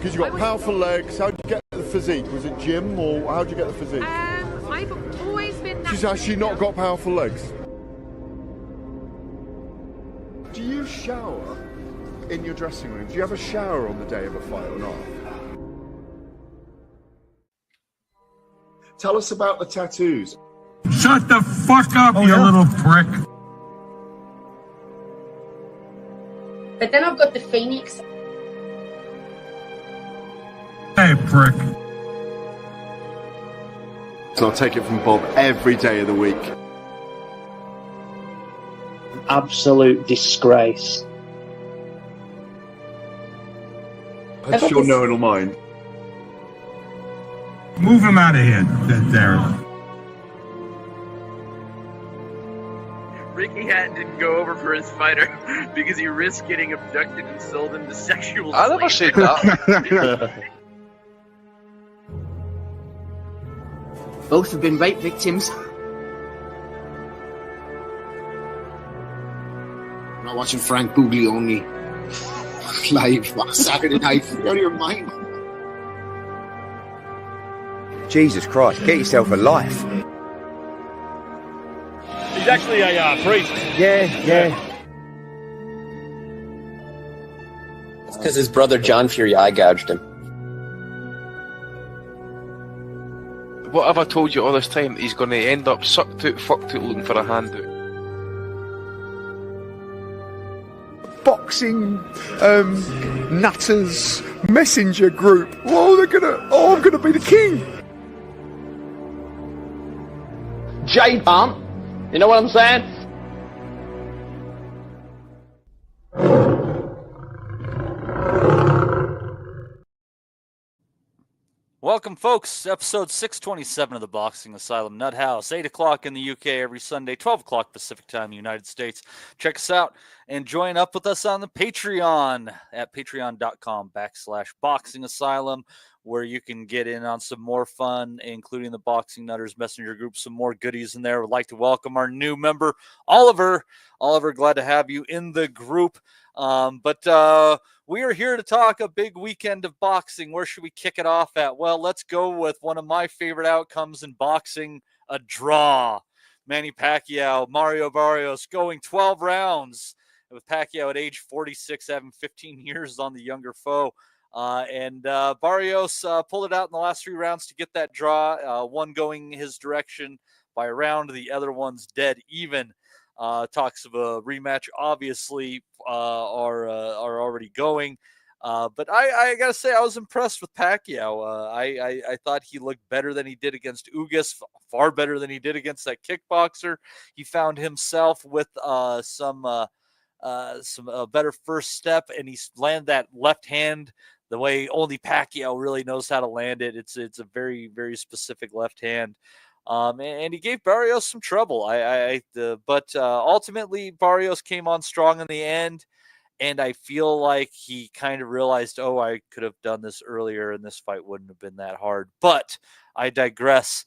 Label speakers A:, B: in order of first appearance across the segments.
A: Because you got powerful legs. How did you get the physique? Was it gym or how did you get the physique?
B: I've always been.
A: She's actually not got powerful legs. Do you shower in your dressing room? Do you have a shower on the day of a fight or not? Tell us about the tattoos.
C: Shut the fuck up, you little prick.
D: But then I've got the Phoenix.
C: Hey, prick.
A: So I'll take it from Bob every day of the week.
E: Absolute disgrace.
A: That's your knowing or mine.
C: Move him out of here, Darren.
F: Ricky Hatton didn't go over for his fighter because he risked getting abducted and sold into sexual
G: I never said that.
H: Both have been rape victims. I'm not watching Frank Buglioni live on Saturday night. You're out of your mind.
I: Jesus Christ, get yourself a life.
J: He's actually a priest.
I: Yeah.
K: It's because his brother John Fury eye gouged him.
G: What have I told you all this time? He's going to end up sucked out, fucked out, looking for a handout.
A: Boxing nutters messenger group. I'm gonna be the king.
K: J-Pump, you know what I'm saying?
L: Welcome, folks. Episode 627 of the Boxing Asylum Nuthouse. 8 o'clock in the UK every Sunday, 12 o'clock Pacific time in the United States. Check us out and join up with us on the Patreon at patreon.com/Boxing Asylum, where you can get in on some more fun, including the Boxing Nutters Messenger Group, some more goodies in there. Would like to welcome our new member, Oliver. Oliver, glad to have you in the group. But we are here to talk a big weekend of boxing. Where should we kick it off at? Well, let's go with one of my favorite outcomes in boxing, a draw. Manny Pacquiao, Mario Barrios going 12 rounds, with Pacquiao at age 46 having 15 years on the younger foe. And Barrios pulled it out in the last 3 rounds to get that draw, one going his direction by a round, the other one's dead even. Talks of a rematch obviously are already going. But I got to say, I was impressed with Pacquiao. I thought he looked better than he did against Usyk, far better than he did against that kickboxer. He found himself with some better first step, and he landed that left hand the way only Pacquiao really knows how to land it. It's a very, very specific left hand. And he gave Barrios some trouble. But ultimately Barrios came on strong in the end, and I feel like he kind of realized, I could have done this earlier, and this fight wouldn't have been that hard. But I digress.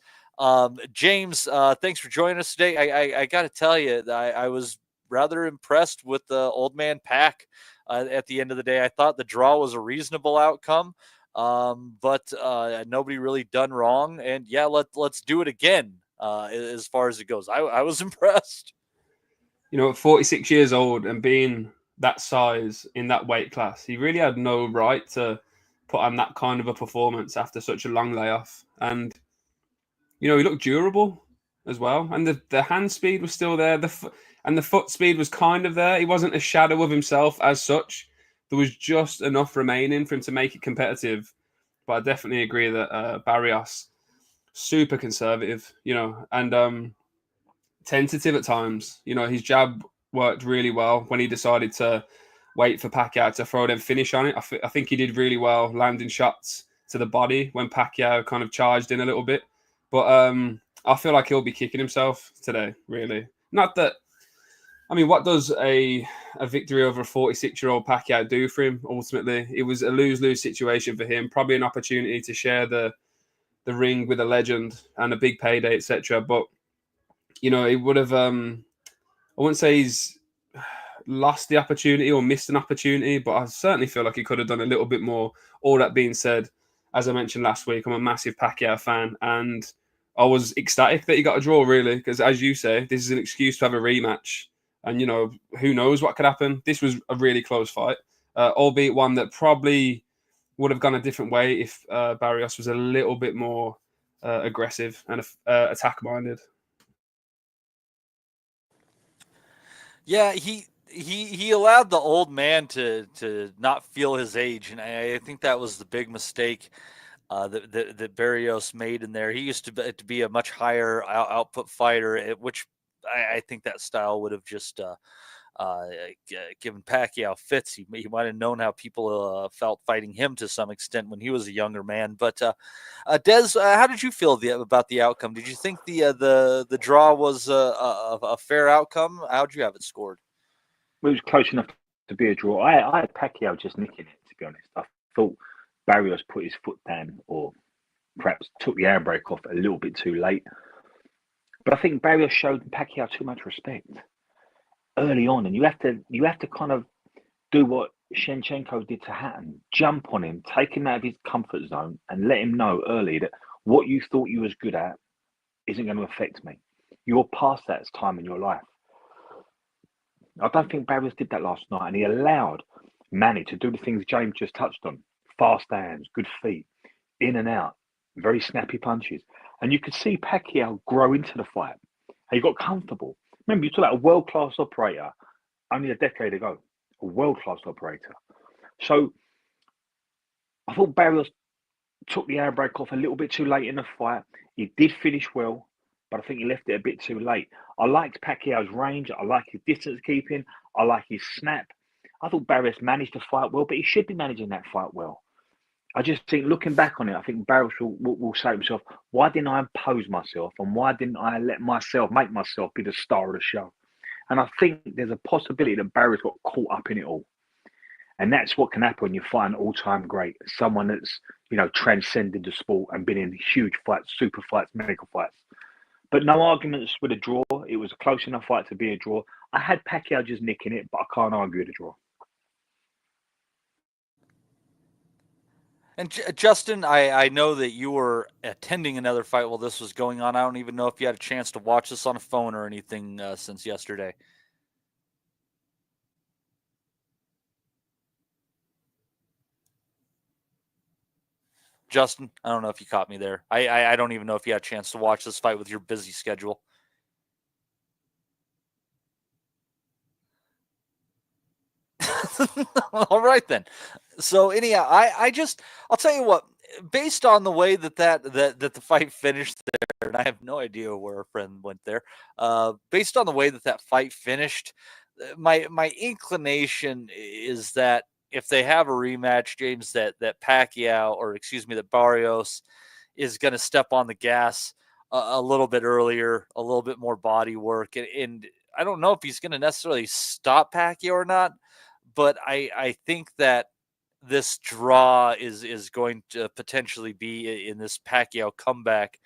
L: James, thanks for joining us today. I got to tell you, I was rather impressed with the old man Pac. At the end of the day, I thought the draw was a reasonable outcome. But nobody really done wrong, and yeah, let's do it again. As far as it goes, I was impressed.
M: You know, at 46 years old and being that size in that weight class, he really had no right to put on that kind of a performance after such a long layoff. And you know, he looked durable as well, and the hand speed was still there. And the foot speed was kind of there. He wasn't a shadow of himself as such. There was just enough remaining for him to make it competitive. But I definitely agree that Barrios, super conservative, you know, and tentative at times. You know, his jab worked really well when he decided to wait for Pacquiao to throw them finish on it. I think he did really well landing shots to the body when Pacquiao kind of charged in a little bit. But I feel like he'll be kicking himself today, really. Not that... I mean, what does a victory over a 46-year-old Pacquiao do for him? Ultimately, it was a lose-lose situation for him. Probably an opportunity to share the ring with a legend and a big payday, etc. But you know, it would have. I wouldn't say he's lost the opportunity or missed an opportunity, but I certainly feel like he could have done a little bit more. All that being said, as I mentioned last week, I'm a massive Pacquiao fan, and I was ecstatic that he got a draw, really, because as you say, this is an excuse to have a rematch. And, who knows what could happen. This was a really close fight, albeit one that probably would have gone a different way if Barrios was a little bit more aggressive and attack-minded.
L: Yeah, he allowed the old man to not feel his age, and I think that was the big mistake that Barrios made in there. He used to be a much higher output fighter, which I think that style would have just given Pacquiao fits. He might have known how people felt fighting him to some extent when he was a younger man. But Des, how did you feel about the outcome? Did you think the draw was a fair outcome? How'd you have it scored?
N: It was close enough to be a draw. I had Pacquiao just nicking it, to be honest. I thought Barrios put his foot down, or perhaps took the handbrake off a little bit too late. But I think Barrios showed Pacquiao too much respect early on, and you have to kind of do what Shevchenko did to Hatton: jump on him, take him out of his comfort zone, and let him know early that what you thought you was good at isn't going to affect me. You're past that time in your life. I don't think Barrios did that last night, and he allowed Manny to do the things James just touched on: fast hands, good feet, in and out, very snappy punches. And you could see Pacquiao grow into the fight. And he got comfortable. Remember, you talk about a world-class operator only a decade ago. A world-class operator. So I thought Barrios took the handbrake off a little bit too late in the fight. He did finish well, but I think he left it a bit too late. I liked Pacquiao's range. I like his distance keeping. I like his snap. I thought Barrios managed the fight well, but he should be managing that fight well. I just think, looking back on it, I think Barrios will say to himself, why didn't I impose myself, and why didn't I make myself be the star of the show? And I think there's a possibility that Barrios got caught up in it all. And that's what can happen when you find an all-time great, someone that's, transcended the sport and been in huge fights, super fights, medical fights. But no arguments with a draw. It was a close enough fight to be a draw. I had Pacquiao just nicking it, but I can't argue with a draw.
L: And Justin, I know that you were attending another fight while this was going on. I don't even know if you had a chance to watch this on a phone or anything since yesterday. Justin, I don't know if you caught me there. I don't even know if you had a chance to watch this fight with your busy schedule. All right, then. So anyhow, I'll tell you what, based on the way that the fight finished there, and I have no idea where a friend went there, based on the way that fight finished, my inclination is that if they have a rematch, James, that Pacquiao, or excuse me, that Barrios is going to step on the gas a little bit earlier, a little bit more body work. And I don't know if he's going to necessarily stop Pacquiao or not, but I think that this draw is going to potentially be in this Pacquiao comeback.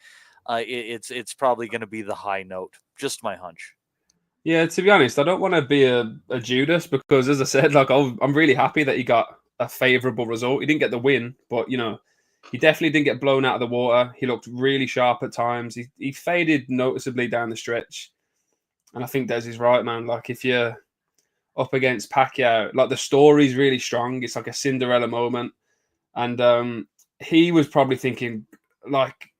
L: It's probably going to be the high note. Just my hunch.
M: Yeah, to be honest, I don't want to be a Judas because, as I said, I'm really happy that he got a favourable result. He didn't get the win, but he definitely didn't get blown out of the water. He looked really sharp at times. He faded noticeably down the stretch, and I think Des is right, man. Like, if you're up against Pacquiao, like, the story's really strong. It's like a Cinderella moment, and he was probably thinking, like,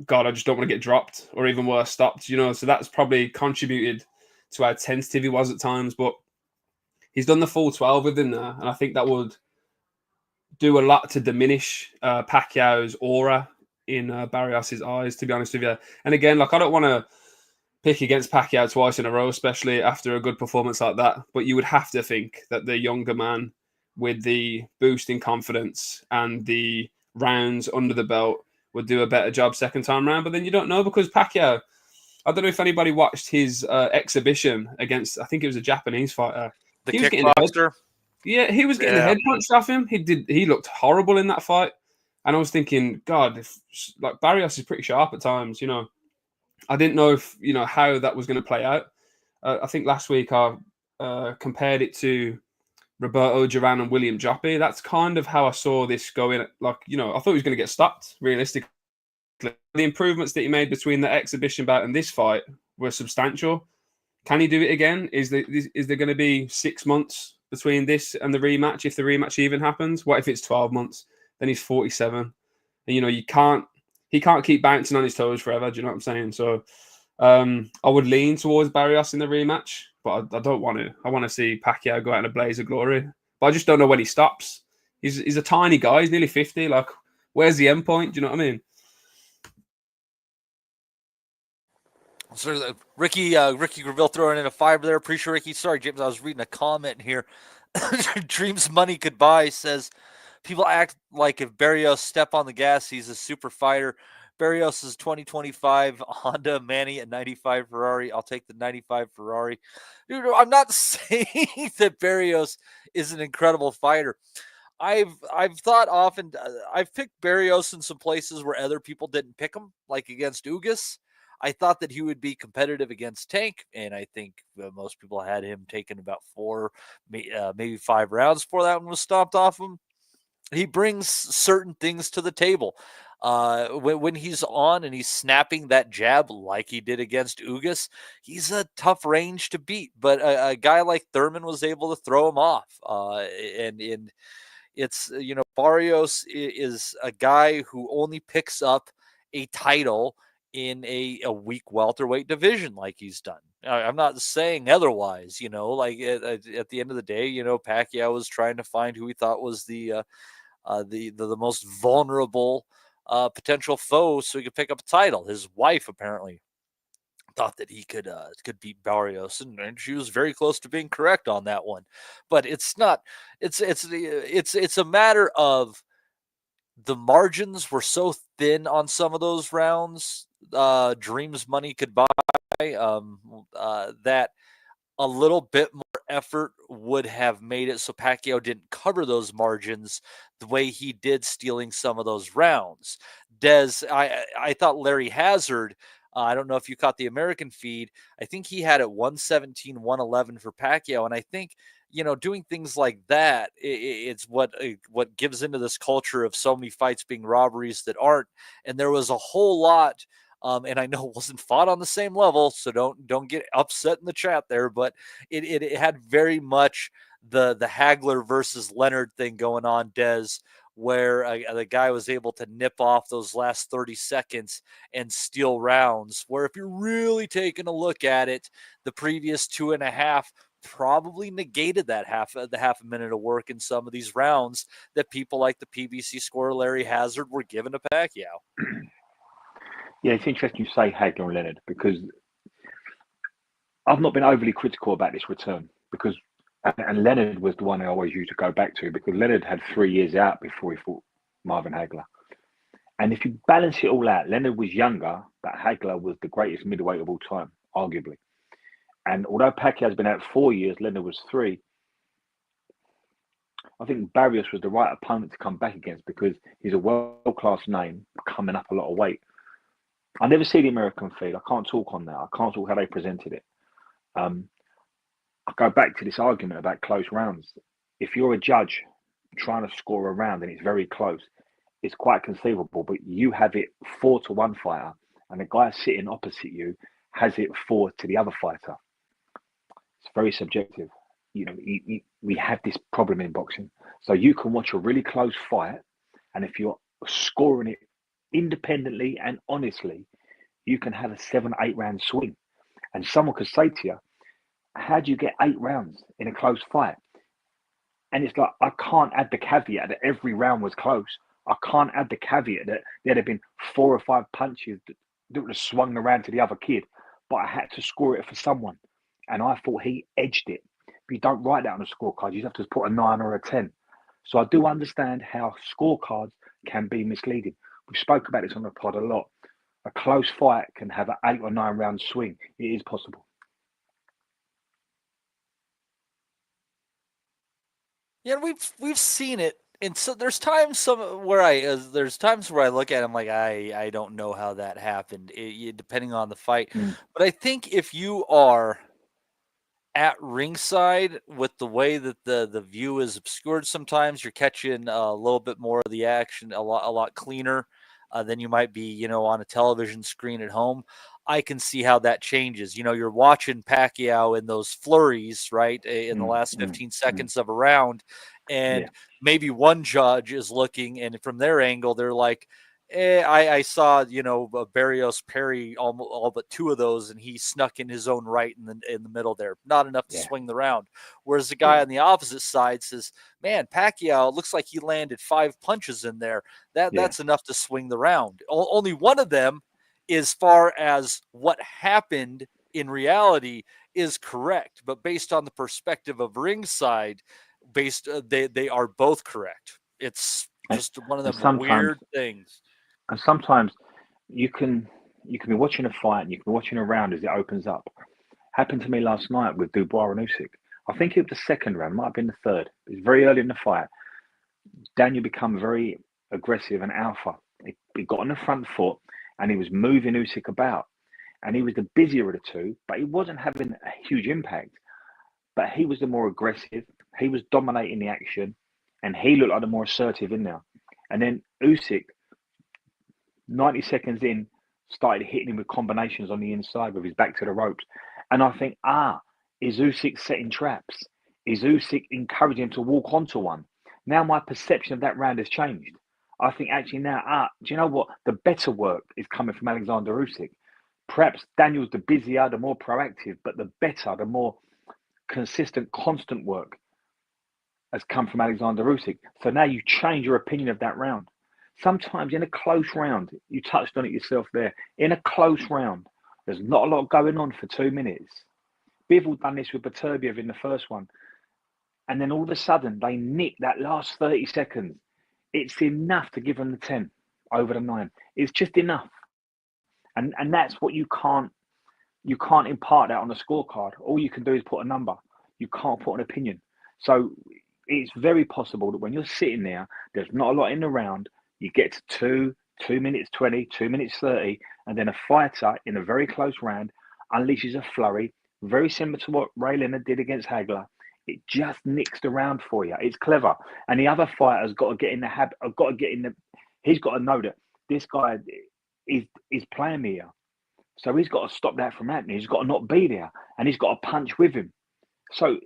M: God, I just don't want to get dropped, or even worse, stopped. So that's probably contributed to how tentative he was at times, but he's done the full 12 with him there, and I think that would do a lot to diminish Pacquiao's aura in Barrios' eyes, to be honest with you. And again, I don't want to pick against Pacquiao twice in a row, especially after a good performance like that, but you would have to think that the younger man with the boost in confidence and the rounds under the belt would do a better job second time round. But then you don't know, because Pacquiao, I don't know if anybody watched his exhibition against, I think it was a Japanese fighter.
L: The kickboxer?
M: Yeah, he was getting the head punched off him. He looked horrible in that fight. And I was thinking, God, Barrios is pretty sharp at times, I didn't know if, how that was going to play out. I think last week I compared it to Roberto Duran and William Joppy. That's kind of how I saw this going. Like, I thought he was going to get stopped, realistically. The improvements that he made between the exhibition bout and this fight were substantial. Can he do it again? Is there going to be 6 months between this and the rematch, if the rematch even happens? What if it's 12 months? Then he's 47. And, he can't keep bouncing on his toes forever. Do you know what I'm saying? So I would lean towards Barrios in the rematch, but I don't want to. I want to see Pacquiao go out in a blaze of glory. But I just don't know when he stops. He's a tiny guy. He's nearly 50. Like, where's the end point? Do you know what I mean?
L: So Ricky Graville throwing in a $5 there. Appreciate Ricky. Sorry, James, I was reading a comment here. Dreams Money Goodbye says, people act like if Barrios step on the gas, he's a super fighter. Barrios is 2025 Honda, Manny at 95 Ferrari. I'll take the 95 Ferrari. Dude, I'm not saying that Barrios is an incredible fighter. I've thought often, I've picked Barrios in some places where other people didn't pick him, like against Ugas. I thought that he would be competitive against Tank, and I think most people had him taken about 4, maybe 5 rounds before that one was stomped off him. He brings certain things to the table. When he's on and he's snapping that jab like he did against Ugas, he's a tough range to beat. But a guy like Thurman was able to throw him off. And it's, Barrios is a guy who only picks up a title in a weak welterweight division like he's done. I'm not saying otherwise, like at the end of the day, Pacquiao was trying to find who he thought was the most vulnerable potential foe so he could pick up a title. His wife apparently thought that he could beat Barrios, and she was very close to being correct on that one. But it's not. It's a matter of the margins were so thin on some of those rounds. Dreams Money could buy that a little bit more effort would have made it so Pacquiao didn't cover those margins the way he did, stealing some of those rounds. I thought Larry Hazard, I don't know if you caught the American feed, I think he had it 117, 111 for Pacquiao. And I think, doing things like that, it's what gives into this culture of so many fights being robberies that aren't. And there was a whole lot, and I know it wasn't fought on the same level, so don't get upset in the chat there, but it had very much the Hagler versus Leonard thing going on, Des, where the guy was able to nip off those last 30 seconds and steal rounds, where if you're really taking a look at it, the previous 2.5 probably negated that half a minute of work in some of these rounds that people like the PBC scorer Larry Hazard were given to Pacquiao.
N: Yeah, it's interesting you say Hagler and Leonard, because I've not been overly critical about this return, because and Leonard was the one I always used to go back to, because Leonard had 3 years out before he fought Marvin Hagler. And if you balance it all out, Leonard was younger, but Hagler was the greatest middleweight of all time, arguably. And although Pacquiao's been out 4 years, Leonard was 3. I think Barrios was the right opponent to come back against, because he's a world-class name, coming up a lot of weight. I never see the American feed. I can't talk on that. I can't talk how they presented it. I go back to this argument about close rounds. If you're a judge trying to score a round and it's very close, it's quite conceivable, but you have it 4 to one fighter, and the guy sitting opposite you has it 4 to the other fighter. It's very subjective. We have this problem in boxing. So you can watch a really close fight, and if you're scoring it independently and honestly, you can have a 7-8 round swing. And someone could say to you, how do you get 8 rounds in a close fight? And it's like, I can't add the caveat that every round was close. I can't add the caveat that there'd have been 4 or 5 punches that would have swung around to the other kid, but I had to score it for someone. And I thought he edged it. But you don't write that on a scorecard. You have to put a 9 or a 10. So I do understand how scorecards can be misleading. We spoke about this on the pod a lot. A close fight can have an 8 or 9 round swing. It is possible.
L: Yeah, we've seen it, and so there's times where I look at it, I'm like, I don't know how that happened, depending on the fight. But I think if you are at ringside, with the way that the view is obscured, sometimes you're catching a little bit more of the action, a lot cleaner than you might be, on a television screen at home. I can see how that changes. You're watching Pacquiao in those flurries, right, in the last 15 seconds of a round, and maybe one judge is looking, and from their angle, they're like, I saw, Barrios parry all but two of those, and he snuck in his own right in the middle there. Not enough to swing the round. Whereas the guy on the opposite side says, man, Pacquiao looks like he landed 5 punches in there. That's enough to swing the round. Only one of them, as far as what happened in reality, is correct. But based on the perspective of ringside, they are both correct. It's just one of them weird things.
N: And sometimes you can be watching a fight and you can be watching a round as it opens up. Happened to me last night with Dubois and Usyk. I think it was the second round, might have been the third. It was very early in the fight. Daniel became very aggressive and alpha. He got on the front foot and he was moving Usyk about. And he was the busier of the two, but he wasn't having a huge impact. But he was the more aggressive. He was dominating the action, and he looked like the more assertive in there. And then Usyk, 90 seconds in, started hitting him with combinations on the inside with his back to the ropes. And I think, is Usyk setting traps? Is Usyk encouraging him to walk onto one? Now my perception of that round has changed. I think actually now, do you know what? The better work is coming from Alexander Usyk. Perhaps Daniel's the busier, the more proactive, but the better, the more consistent, constant work has come from Alexander Usyk. So now you change your opinion of that round. Sometimes in a close round, you touched on it yourself there, in a close round, there's not a lot going on for 2 minutes. Bivol done this with Beterbiev in the first one. And then all of a sudden, they nick that last 30 seconds. It's enough to give them the 10 over the 9. It's just enough. And that's what you can't impart that on a scorecard. All you can do is put a number. You can't put an opinion. So it's very possible that when you're sitting there, there's not a lot in the round. You get to 2 minutes 20, 2 minutes 30, and then a fighter in a very close round unleashes a flurry, very similar to what Lerena did against Hagler. It just nicks the round for you. It's clever. And the other fighter's got to get in the habit, he's got to know that this guy is playing me here. So he's got to stop that from happening. He's got to not be there, and he's got to punch with him. So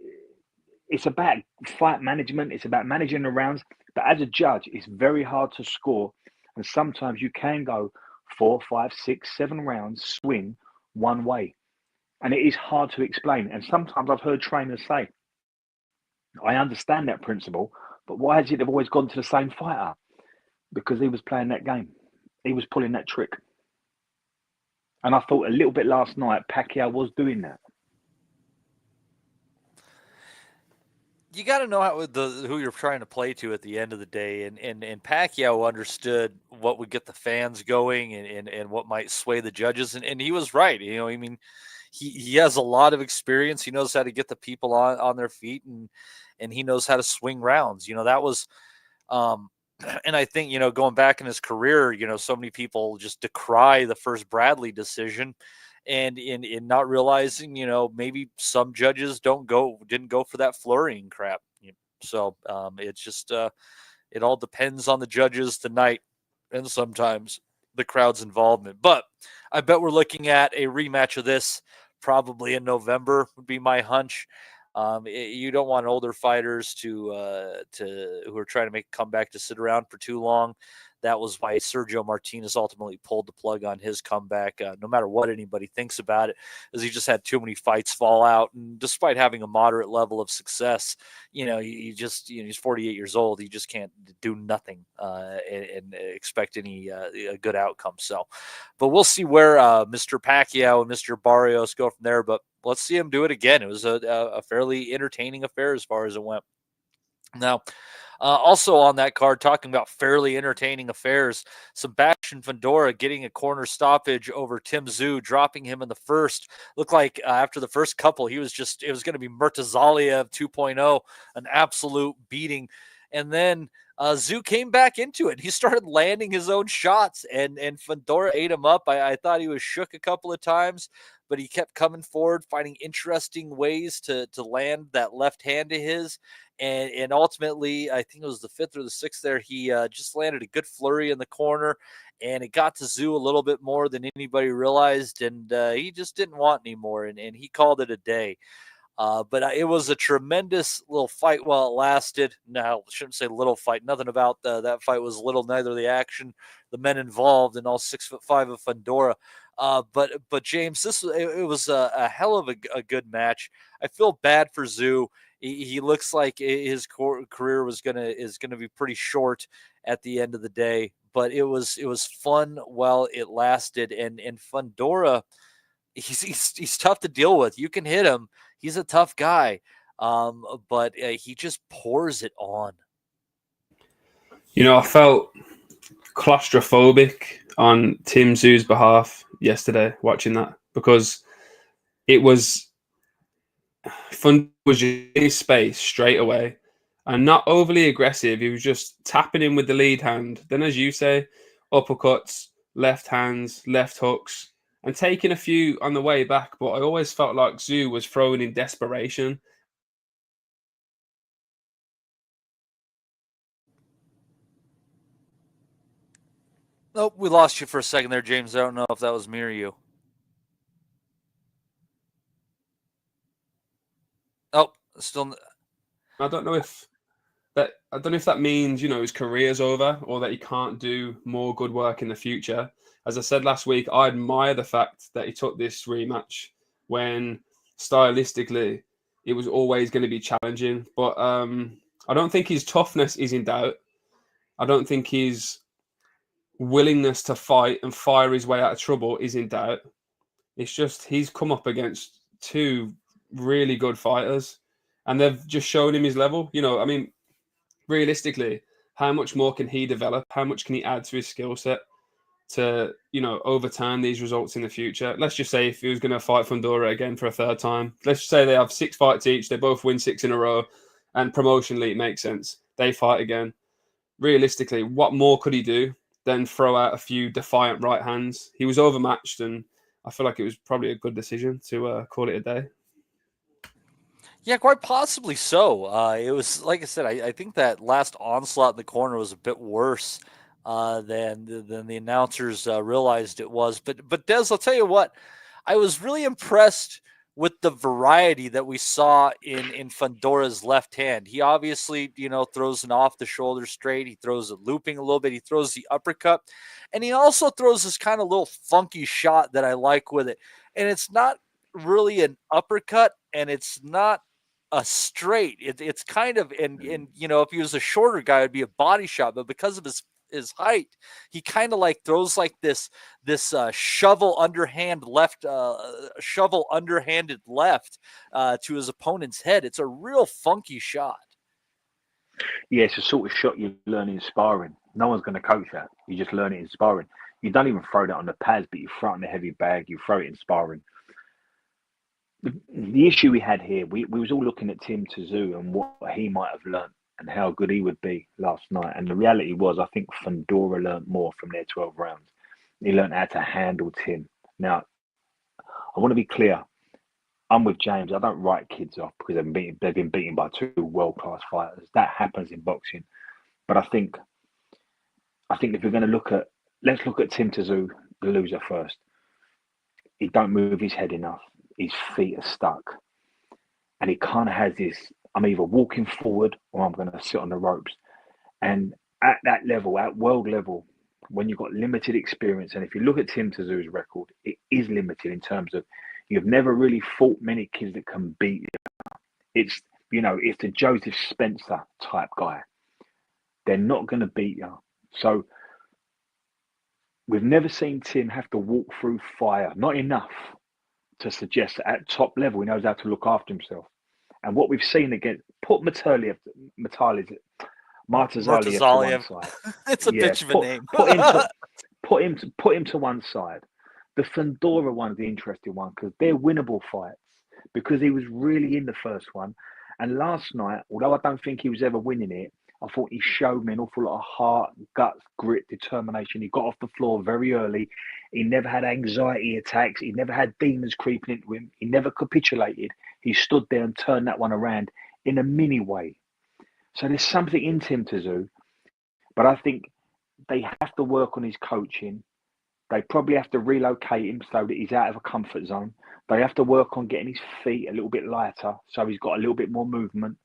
N: it's about fight management. It's about managing the rounds. But as a judge, it's very hard to score. And sometimes you can go 4, 5, 6, 7 rounds, swing one way. And it is hard to explain. And sometimes I've heard trainers say, I understand that principle, but why has it always gone to the same fighter? Because he was playing that game. He was pulling that trick. And I thought a little bit last night, Pacquiao was doing that.
L: You got to know who you're trying to play to at the end of the day, and Pacquiao understood what would get the fans going and what might sway the judges, and he was right. I mean, he has a lot of experience. He knows how to get the people on their feet, and he knows how to swing rounds. That was, and I think going back in his career, so many people just decry the first Bradley decision. And in not realizing, maybe some judges didn't go for that flurrying crap. So it's just it all depends on the judges tonight, and sometimes the crowd's involvement. But I bet we're looking at a rematch of this probably in November would be my hunch. You don't want older fighters who are trying to make a comeback to sit around for too long. That was why Sergio Martinez ultimately pulled the plug on his comeback, no matter what anybody thinks about it, as he just had too many fights fall out. And despite having a moderate level of success, he's 48 years old. He just can't do nothing and expect any a good outcome. So, but we'll see where Mr. Pacquiao and Mr. Barrios go from there. But let's see him do it again. It was a fairly entertaining affair as far as it went. Now, also on that card, talking about fairly entertaining affairs, Sebastian Fundora getting a corner stoppage over Tszyu, dropping him in the first. Looked like after the first couple, it was going to be Murtazaliev 2.0, an absolute beating. And then Tszyu came back into it. He started landing his own shots, and Fundora ate him up. I thought he was shook a couple of times, he kept coming forward, finding interesting ways to land that left hand of his. And ultimately, I think it was the 5th or the 6th there, he just landed a good flurry in the corner, and it got to Tszyu a little bit more than anybody realized, and he just didn't want anymore, and he called it a day. But it was a tremendous little fight while it lasted. Now, I shouldn't say little fight. Nothing about that fight was little, neither the action, the men involved, and all 6'5" of Fundora. But James, it was a hell of a good match. I feel bad for Tszyu. He looks like his career is gonna be pretty short at the end of the day. But it was fun while it lasted, and Fundora, he's tough to deal with. You can hit him. He's a tough guy, but he just pours it on.
M: I felt claustrophobic on Tim Tszyu's behalf yesterday watching that, because it was fun. Was in his space straight away and not overly aggressive. He was just tapping in with the lead hand. Then, as you say, uppercuts, left hands, left hooks, and taking a few on the way back. But I always felt like Tszyu was throwing in desperation.
L: Nope, we lost you for a second there, James. I don't know if that was me or you. Oh, still.
M: I don't know if that means his career's over, or that he can't do more good work in the future. As I said last week, I admire the fact that he took this rematch when stylistically it was always going to be challenging. But I don't think his toughness is in doubt. I don't think his willingness to fight and fire his way out of trouble is in doubt. It's just he's come up against two really good fighters, and they've just shown him his level. Realistically, how much more can he develop? How much can he add to his skill set to, overturn these results in the future? Let's just say if he was going to fight Fundora again for a third time, let's just say they have 6 fights each, they both win 6 in a row, and promotionally it makes sense. They fight again. Realistically, what more could he do than throw out a few defiant right hands? He was overmatched, and I feel like it was probably a good decision to call it a day.
L: Yeah, quite possibly so. It was, like I said, I think that last onslaught in the corner was a bit worse than the announcers realized it was. But Des, I'll tell you what, I was really impressed with the variety that we saw in Fundora's left hand. He obviously, throws an off the shoulder straight. He throws it looping a little bit. He throws the uppercut, and he also throws this kind of little funky shot that I like with it. And it's not really an uppercut, and it's not a straight. It's kind of, and if he was a shorter guy, it'd be a body shot. But because of his height, he kind of like throws like this shovel underhanded left to his opponent's head. It's a real funky shot.
N: Yeah, it's a sort of shot you learn in sparring. No one's going to coach that. You just learn it in sparring. You don't even throw that on the pads, but you throw it in the heavy bag. You throw it in sparring. The issue we had here, we was all looking at Tim Tszyu and what he might have learned and how good he would be last night. And the reality was, I think Fundora learned more from their 12 rounds. He learned how to handle Tim. Now, I want to be clear. I'm with James. I don't write kids off because they've been beaten by 2 world-class fighters. That happens in boxing. But I think if we're going to let's look at Tim Tszyu, the loser, first. He don't move his head enough. His feet are stuck. And he kind of has this, I'm either walking forward or I'm going to sit on the ropes. And at that level, at world level, when you've got limited experience, and if you look at Tim Tszyu's record, it is limited in terms of you've never really fought many kids that can beat you. It's the Joseph Spencer type guy. They're not going to beat you. So we've never seen Tim have to walk through fire. Not enough to suggest that at top level he knows how to look after himself. And what we've seen again, put Martazali to one side.
L: It's a bitch of a name.
N: put him to one side. The Fundora one's the interesting one because they're winnable fights because he was really in the first one. And last night, although I don't think he was ever winning it, I thought he showed me an awful lot of heart, guts, grit, determination. He got off the floor very early. He never had anxiety attacks. He never had demons creeping into him. He never capitulated. He stood there and turned that one around in a mini way. So there's something in Tim Tszyu, but I think they have to work on his coaching. They probably have to relocate him so that he's out of a comfort zone. They have to work on getting his feet a little bit lighter so he's got a little bit more movement.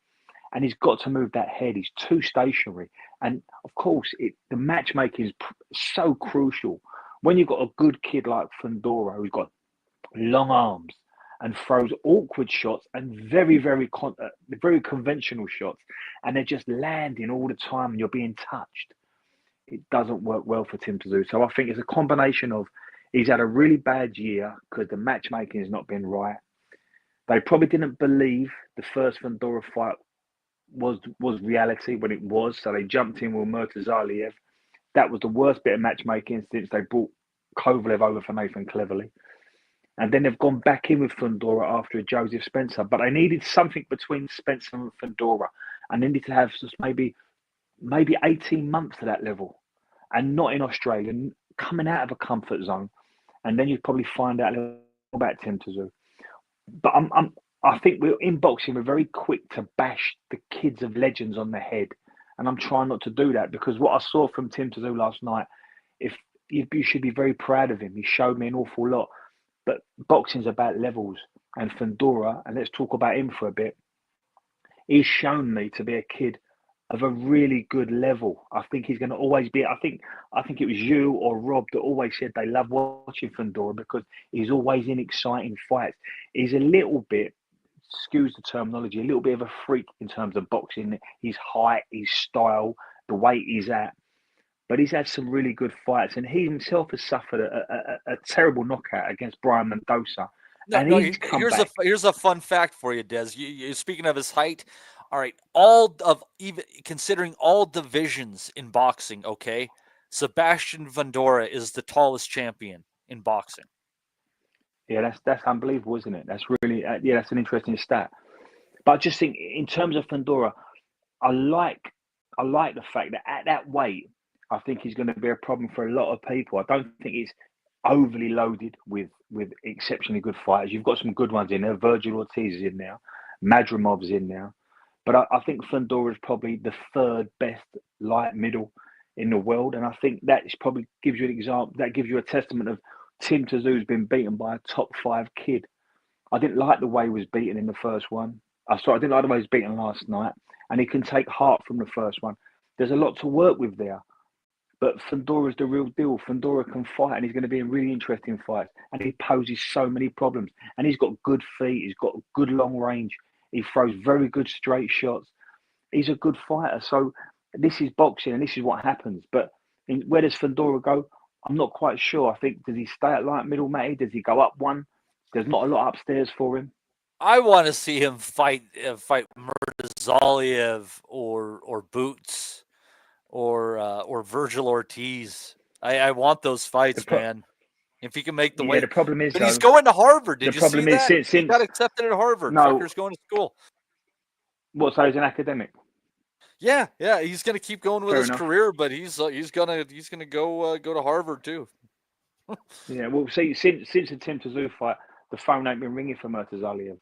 N: And he's got to move that head. He's too stationary. And of course, the matchmaking is so crucial. When you've got a good kid like Fundora, who's got long arms and throws awkward shots and very, very conventional shots, and they're just landing all the time and you're being touched, it doesn't work well for Tim Tszyu. So I think it's a combination of he's had a really bad year because the matchmaking has not been right. They probably didn't believe the first Fundora fight was reality when it was, so they jumped in with Murtazaliev. That was the worst bit of matchmaking since they brought Kovalev over for Nathan Cleverly. And then they've gone back in with Fundora after a Joseph Spencer, but they needed something between Spencer and Fundora, and they needed to have just maybe 18 months to that level, and not in Australia, coming out of a comfort zone, and then you'd probably find out a little about Tim Tszyu. But I think we're in boxing, we're very quick to bash the kids of legends on the head, and I'm trying not to do that because what I saw from Tim Tszyu last night, you should be very proud of him. He showed me an awful lot, but boxing's about levels, and Fundora, and let's talk about him for a bit. He's shown me to be a kid of a really good level. I think he's going to always be. I think it was you or Rob that always said they love watching Fundora because he's always in exciting fights. He's a little bit, excuse the terminology, a little bit of a freak in terms of boxing. His height, his style, the weight he's at. But he's had some really good fights, and he himself has suffered a terrible knockout against Brian Mendoza.
L: Here's a fun fact for you, Des. You speaking of his height. All right, even considering all divisions in boxing, okay, Sebastian Fundora is the tallest champion in boxing.
N: Yeah, that's unbelievable, isn't it? That's really that's an interesting stat. But I just think in terms of Fundora, I like the fact that at that weight, I think he's going to be a problem for a lot of people. I don't think it's overly loaded with exceptionally good fighters. You've got some good ones in there. Virgil Ortiz is in there. Madramov's in there. But I think Fundora is probably the third best light middle in the world. And I think that probably gives you an example. That gives you a testament of Tim Tszyu's been beaten by a top 5 kid. I didn't like the way he was beaten in the first one. I didn't like the way he was beaten last night. And he can take heart from the first one. There's a lot to work with there. But Fundora's the real deal. Fundora can fight, and he's going to be in really interesting fights. And he poses so many problems. And he's got good feet. He's got good long range. He throws very good straight shots. He's a good fighter. So this is boxing, and this is what happens. But where does Fundora go? I'm not quite sure. I think, does he stay at light middle, Matty? Does he go up one? There's not a lot upstairs for him.
L: I want to see him fight Murtazaliev or Boots or Virgil Ortiz. I want those fights, man. If he can make the weight.
N: The problem is,
L: but he's going to Harvard. Did you see that?
N: Since
L: he got accepted at Harvard.
N: No.
L: Fucker's going to school.
N: What? So he's an academic.
L: Yeah. He's going to keep going with his
N: enough.
L: career, but he's gonna go to Harvard too.
N: Yeah. Well, see, since the Tim Tszyu fight, the phone ain't been ringing for Murtazaliev,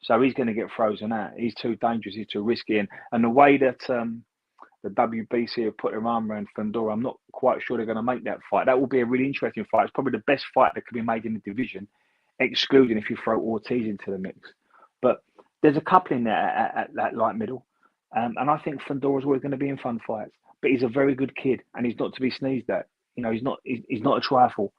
N: so he's going to get frozen out. He's too dangerous. He's too risky, and the way that the WBC have put their arm around Fundora, I'm not quite sure they're going to make that fight. That will be a really interesting fight. It's probably the best fight that could be made in the division, excluding if you throw Ortiz into the mix. But there's a couple in there at that light middle. And I think Fundora's always going to be in fun fights. But he's a very good kid, and he's not to be sneezed at. You know, he's not a trifle.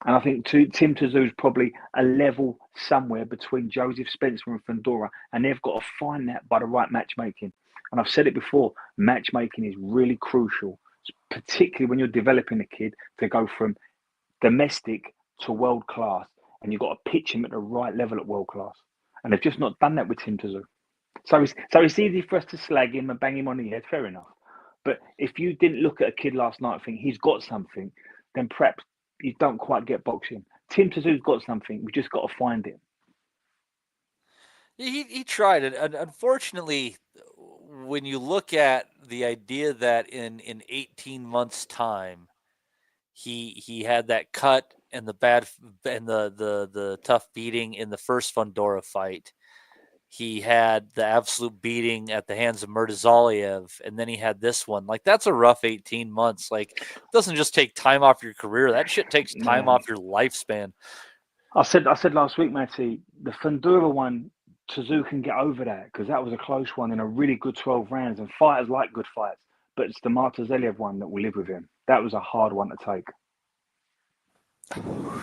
N: And I think Tim Tszyu is probably a level somewhere between Joseph Spencer and Fundora, and they've got to find that by the right matchmaking. And I've said it before, matchmaking is really crucial, particularly when you're developing a kid to go from domestic to world class, and you've got to pitch him at the right level at world class. And they've just not done that with Tim Tszyu. So it's easy for us to slag him and bang him on the head, fair enough. But if you didn't look at a kid last night and think he's got something, then perhaps you don't quite get boxing. Tim Tszyu's got something, we've just got to find it.
L: He tried it, and unfortunately, when you look at the idea that in 18 months' time, he had that cut and the bad and the tough beating in the first Fundora fight. He had the absolute beating at the hands of Murtazaliev, and then he had this one. Like, that's a rough 18 months. Like, it doesn't just take time off your career. That shit takes time off your lifespan.
N: I said last week, Matty, the Fundora one, Tszyu can get over that because that was a close one in a really good 12 rounds, and fighters like good fights. But it's the Martazaliev one that will live with him. That was a hard one to take.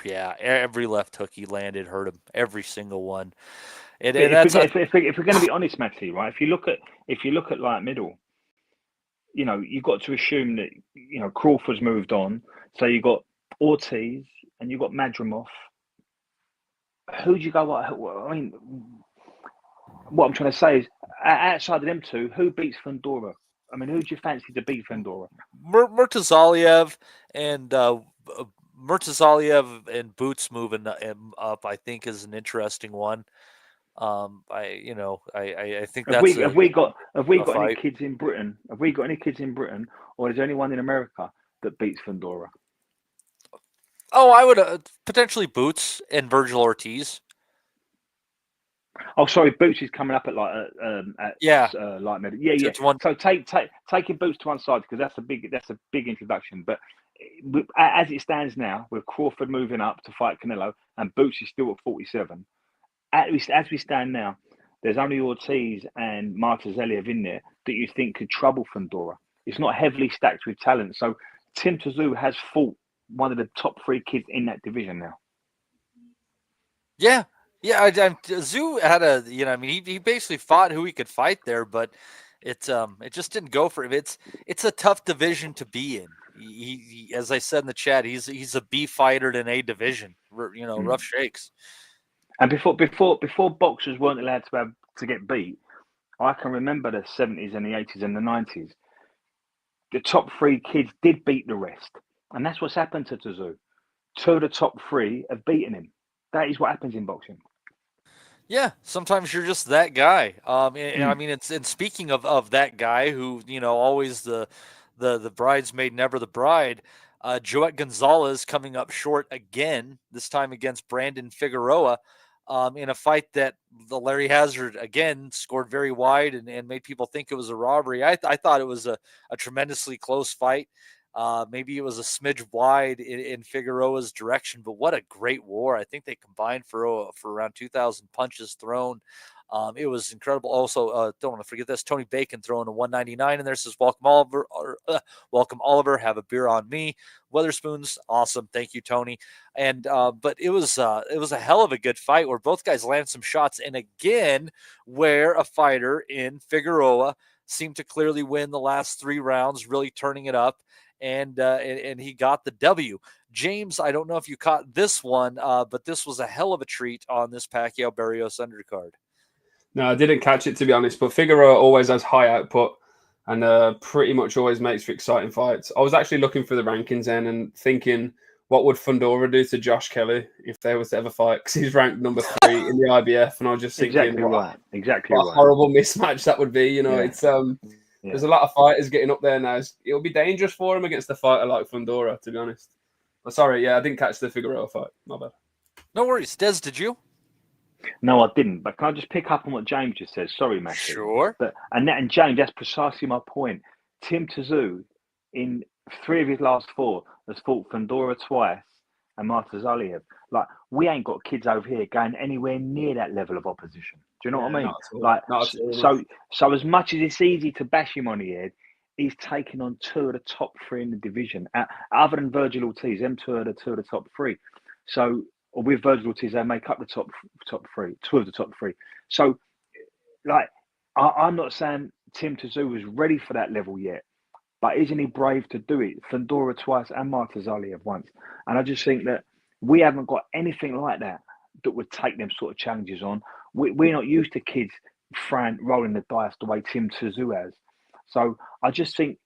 L: Yeah, every left hook he landed hurt him. Every single one.
N: If we're going to be honest, Matty, right? If you look at like middle, you know, you've got to assume that, you know, Crawford's moved on. So you've got Ortiz and you've got Madrimov. Who do you go? I mean, what I'm trying to say is, outside of them two, who beats Fundora? I mean, who do you fancy to beat Fundora?
L: Murtazaliev and Boots moving up, I think, is an interesting one. I think that's.
N: Have we got any kids in Britain? Have we got any kids in Britain, or is there anyone in America that beats Fundora?
L: Oh, I would potentially Boots and Virgil Ortiz.
N: Oh, sorry, Boots is coming up at light mid. Yeah. So taking Boots to one side because that's a big introduction. But as it stands now, with Crawford moving up to fight Canelo and Boots is still at 47. As we stand now, there's only Ortiz and Martazaliev in there that you think could trouble Fundora. It's not heavily stacked with talent. So Tim Tszyu has fought one of the top 3 kids in that division now.
L: Yeah. Tszyu had he basically fought who he could fight there, but it just didn't go for him. It's a tough division to be in. He as I said in the chat, he's a B fighter in A division. Rough shakes.
N: And before boxers weren't allowed to get beat, I can remember the 70s and the 80s and the 90s. The top 3 kids did beat the rest. And that's what's happened to Tszyu. 2 of the top 3 have beaten him. That is what happens in boxing.
L: Yeah, sometimes you're just that guy. And I mean, and speaking of that guy who, always the bridesmaid, never the bride, GWOAT Gonzalez coming up short again, this time against Brandon Figueroa, in a fight that the Larry Hazard, again, scored very wide and made people think it was a robbery. I thought it was a tremendously close fight. Maybe it was a smidge wide in Figueroa's direction, but what a great war. I think they combined for around 2,000 punches thrown. It was incredible. Also, don't want to forget this, Tony Bacon throwing a 199 in there, says, welcome Oliver, have a beer on me. Weatherspoons, awesome. Thank you, Tony. And, but it was a hell of a good fight where both guys landed some shots. And again, where a fighter in Figueroa seemed to clearly win the last 3 rounds, really turning it up. And he got the W. James, I don't know if you caught this one, but this was a hell of a treat on this Pacquiao Barrios undercard.
M: No, I didn't catch it, to be honest, but Figueroa always has high output and pretty much always makes for exciting fights. I was actually looking for the rankings then and thinking, what would Fundora do to Josh Kelly if they was to ever fight? Because he's ranked number 3 in the IBF, and I was just thinking,
N: exactly right.
M: What a horrible mismatch that would be. It's there's a lot of fighters getting up there now. It'll be dangerous for him against a fighter like Fundora, to be honest. But sorry, I didn't catch the Figueroa fight. My bad.
L: No worries. Des, did you?
N: No, I didn't. But can I just pick up on what James just said? Sorry, Matthew.
L: Sure.
N: And James, that's precisely my point. Tim Tszyu, in 3 of his last 4, has fought Fundora twice and Martazaliev. Like, we ain't got kids over here going anywhere near that level of opposition. Do you know what I mean? Like, so as much as it's easy to bash him on the head, he's taken on 2 of the top 3 in the division. Other than Virgil Ortiz, them 2 are the 2 of the top 3. So, or with Virgil Ortiz, they make up the top 3, 2 of the top 3. So, like, I'm not saying Tim Tszyu was ready for that level yet, but isn't he brave to do it? Fundora twice and Martazaliev once. And I just think that we haven't got anything like that would take them sort of challenges on. We're not used to kids rolling the dice the way Tim Tszyu has. So I just think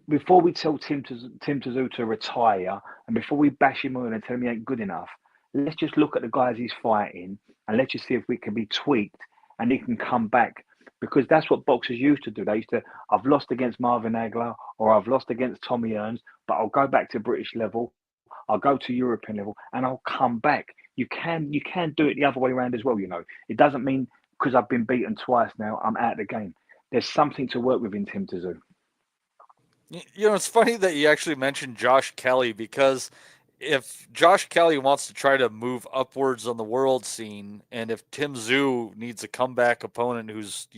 N: before we tell Tim Tszyu to retire and before we bash him on and tell him he ain't good enough, let's just look at the guys he's fighting and let's just see if we can be tweaked and he can come back because that's what boxers used to do. They used to, I've lost against Marvin Hagler or I've lost against Tommy Earns, but I'll go back to British level, I'll go to European level, and I'll come back. You can do it the other way around as well. It doesn't mean because I've been beaten twice now I'm out of the game. There's something to work with in Tim Tszyu.
L: It's funny that you actually mentioned Josh Kelly, because if Josh Kelly wants to try to move upwards on the world scene, and if Tim Tszyu needs a comeback opponent who's,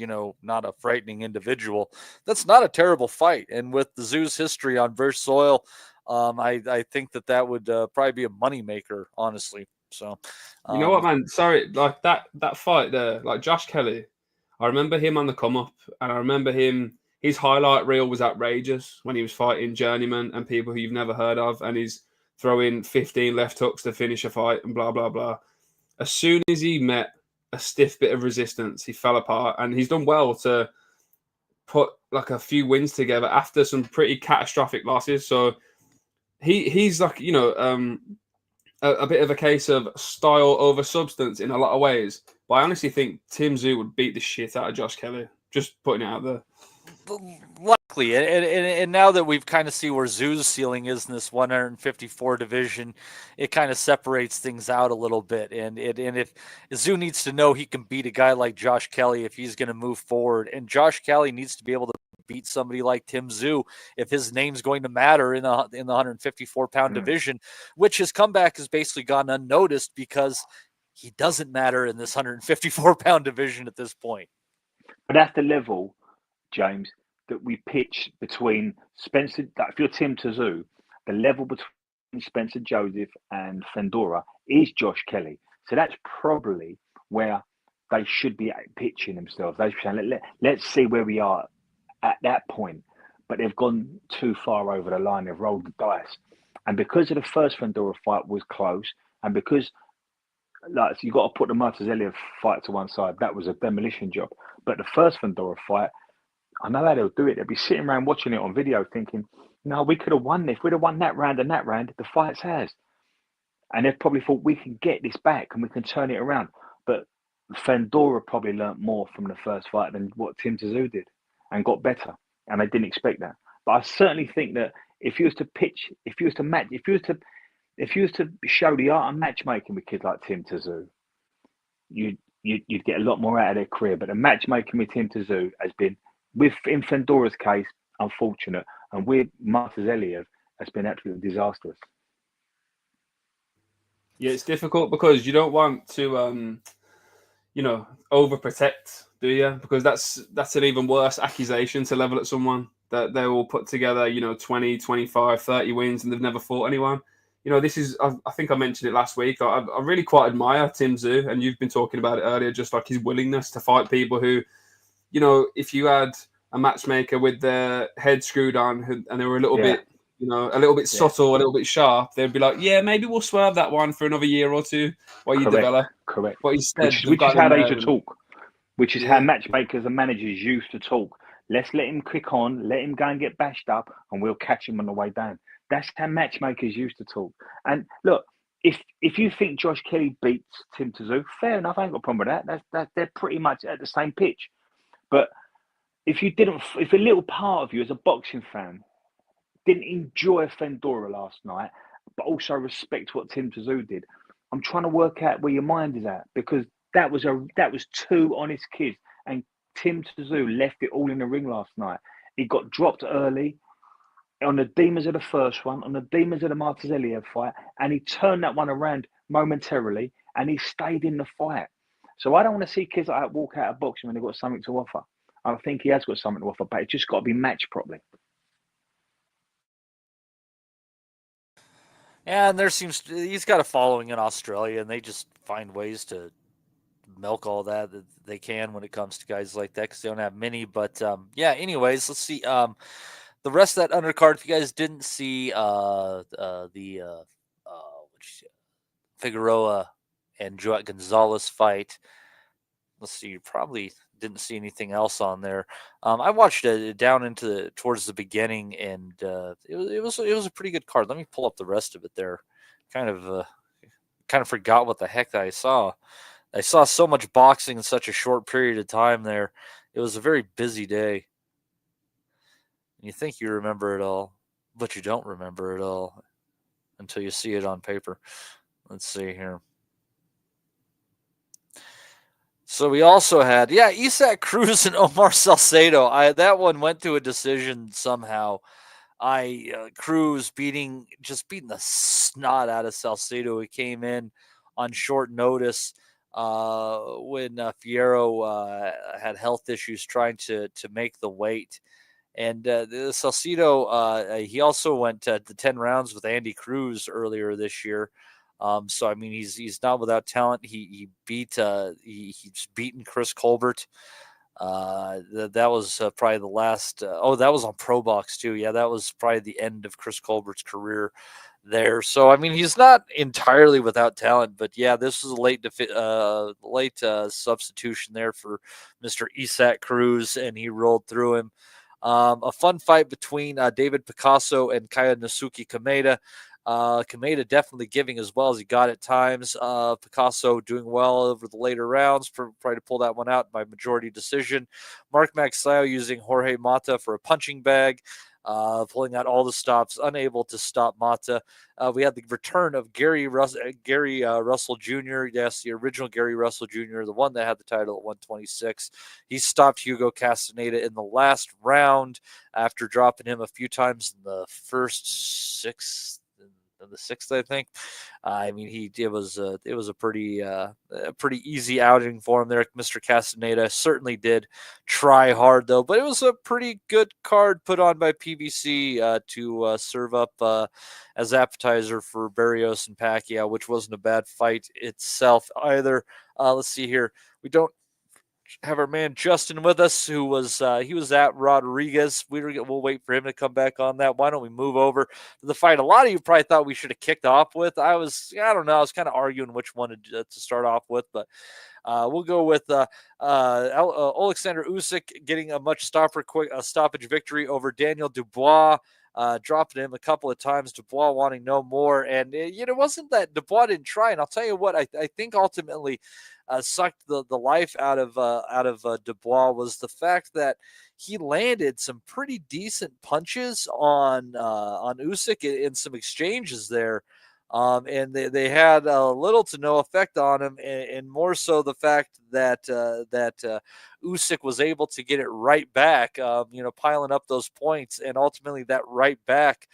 L: not a frightening individual, that's not a terrible fight. And with the Tszyu's history on Verse Soil, I think that would probably be a moneymaker, honestly. So,
M: you know what, man? Sorry, like that fight there, like Josh Kelly, I remember him on the come up, and I remember his highlight reel was outrageous when he was fighting journeymen and people who you've never heard of, and he's throwing 15 left hooks to finish a fight and blah, blah, blah. As soon as he met a stiff bit of resistance, he fell apart, and he's done well to put like a few wins together after some pretty catastrophic losses. So he's like, a bit of a case of style over substance in a lot of ways. But I honestly think Tim Tszyu would beat the shit out of Josh Kelly. Just putting it out there.
L: Likely, and now that we've kind of see where Tszyu's ceiling is in this 154 division, it kind of separates things out a little bit. And if Tszyu needs to know he can beat a guy like Josh Kelly if he's going to move forward, and Josh Kelly needs to be able to beat somebody like Tim Tszyu if his name's going to matter in the 154 pound division, which his comeback has basically gone unnoticed because he doesn't matter in this 154 pound division at this point.
N: But that's the level, James, that we pitch between Spencer. If you're Tim Tszyu, the level between Spencer Joseph and Fundora is Josh Kelly. So that's probably where they should be pitching themselves. They should be saying, let's see where we are at that point. But they've gone too far over the line. They've rolled the dice. And because of the first Fundora fight was close, and because so you got to put the Martins fight to one side, that was a demolition job. But the first Fundora fight, I know how they'll do it. They'll be sitting around watching it on video thinking, no, we could have won this. We'd have won that round and that round. The fight's has. And they've probably thought, we can get this back and we can turn it around. But Fundora probably learnt more from the first fight than what Tim Tszyu did and got better. And they didn't expect that. But I certainly think that if you was to pitch, if you was to match, if you was to show the art of matchmaking with kids like Tim Tszyu, you'd get a lot more out of their career. But the matchmaking with Tim Tszyu has been, in Fundora's case, unfortunate, and with Martins has been absolutely disastrous.
M: Yeah, it's difficult because you don't want to, overprotect, do you? Because that's an even worse accusation to level at someone, that they will put together, 20, 25, 30 wins and they've never fought anyone. This is, I think I mentioned it last week. I really quite admire Tim Tszyu, and you've been talking about it earlier, just like his willingness to fight people who, if you had a matchmaker with their head screwed on and they were a little bit, a little bit subtle, a little bit sharp, they'd be like, yeah, maybe we'll swerve that one for another year or two while you develop.
N: Correct.
M: But instead,
N: which is how they used to talk. Which is how matchmakers and managers used to talk. Let's let him kick on, let him go and get bashed up, and we'll catch him on the way down. That's how matchmakers used to talk. And look, if you think Josh Kelly beats Tim Tszyu, fair enough, I ain't got a problem with that. They're pretty much at the same pitch. But if a little part of you as a boxing fan didn't enjoy Fundora last night, but also respect what Tim Tszyu did, I'm trying to work out where your mind is at, because that was two honest kids, and Tim Tszyu left it all in the ring last night. He got dropped early on the demons of the first one, on the demons of the Martins fight, and he turned that one around momentarily, and he stayed in the fight. So I don't want to see kids like that walk out of boxing when they've got something to offer. I think he has got something to offer, but it's just got to be matched properly.
L: Yeah, and he's got a following in Australia, and they just find ways to milk all that they can when it comes to guys like that, because they don't have many. But anyways, let's see. The rest of that undercard, if you guys didn't see Figueroa and Gonzalez fight, let's see, you probably didn't see anything else on there. I watched it down towards the beginning, and it was a pretty good card. Let me pull up the rest of it there. Kind of forgot what the heck I saw. I saw so much boxing in such a short period of time there. It was a very busy day. You think you remember it all, but you don't remember it all until you see it on paper. Let's see here. So we also had, Usyk Cruz and Omar Salcedo. That one went to a decision somehow. Cruz beating the snot out of Salcedo. He came in on short notice when Figueroa had health issues trying to make the weight. And Salcedo, he also went to 10 rounds with Andy Cruz earlier this year. So I mean, he's not without talent. He's beaten Chris Colbert. That was probably the last. That was on Pro Box too. Yeah, that was probably the end of Chris Colbert's career there. So I mean, he's not entirely without talent, but yeah, this was a late substitution there for Mr. Usyk Cruz, and he rolled through him. A fun fight between David Picasso and Kaya Nasuki Kameda. Kameda definitely giving as well as he got at times. Picasso doing well over the later rounds, trying to pull that one out by majority decision. Mark Magsayo using Jorge Mata for a punching bag, pulling out all the stops, unable to stop Mata. We had the return of Gary Russell Jr. Yes, the original Gary Russell Jr., the one that had the title at 126. He stopped Hugo Castaneda in the last round after dropping him a few times in the first the sixth, I think. I mean, it was a pretty easy outing for him there. Mr. Castaneda certainly did try hard though, but it was a pretty good card put on by PBC to serve up as appetizer for Barrios and Pacquiao, which wasn't a bad fight itself either. Let's see here. We don't have our man Justin with us, who was he was at Rodriguez. We'll wait for him to come back on that. Why don't we move over to the fight a lot of you probably thought we should have kicked off with? I don't know. I was kind of arguing which one to start off with, but we'll go with Alexander Usyk getting a much stoppage victory over Daniel Dubois. Dropping him a couple of times, Dubois wanting no more. And it wasn't that Dubois didn't try. And I'll tell you what, I think ultimately sucked the life out of Dubois was the fact that he landed some pretty decent punches on Usyk in some exchanges there. And they had little to no effect on him, and more so the fact that Usyk was able to get it right back, piling up those points, and ultimately that right back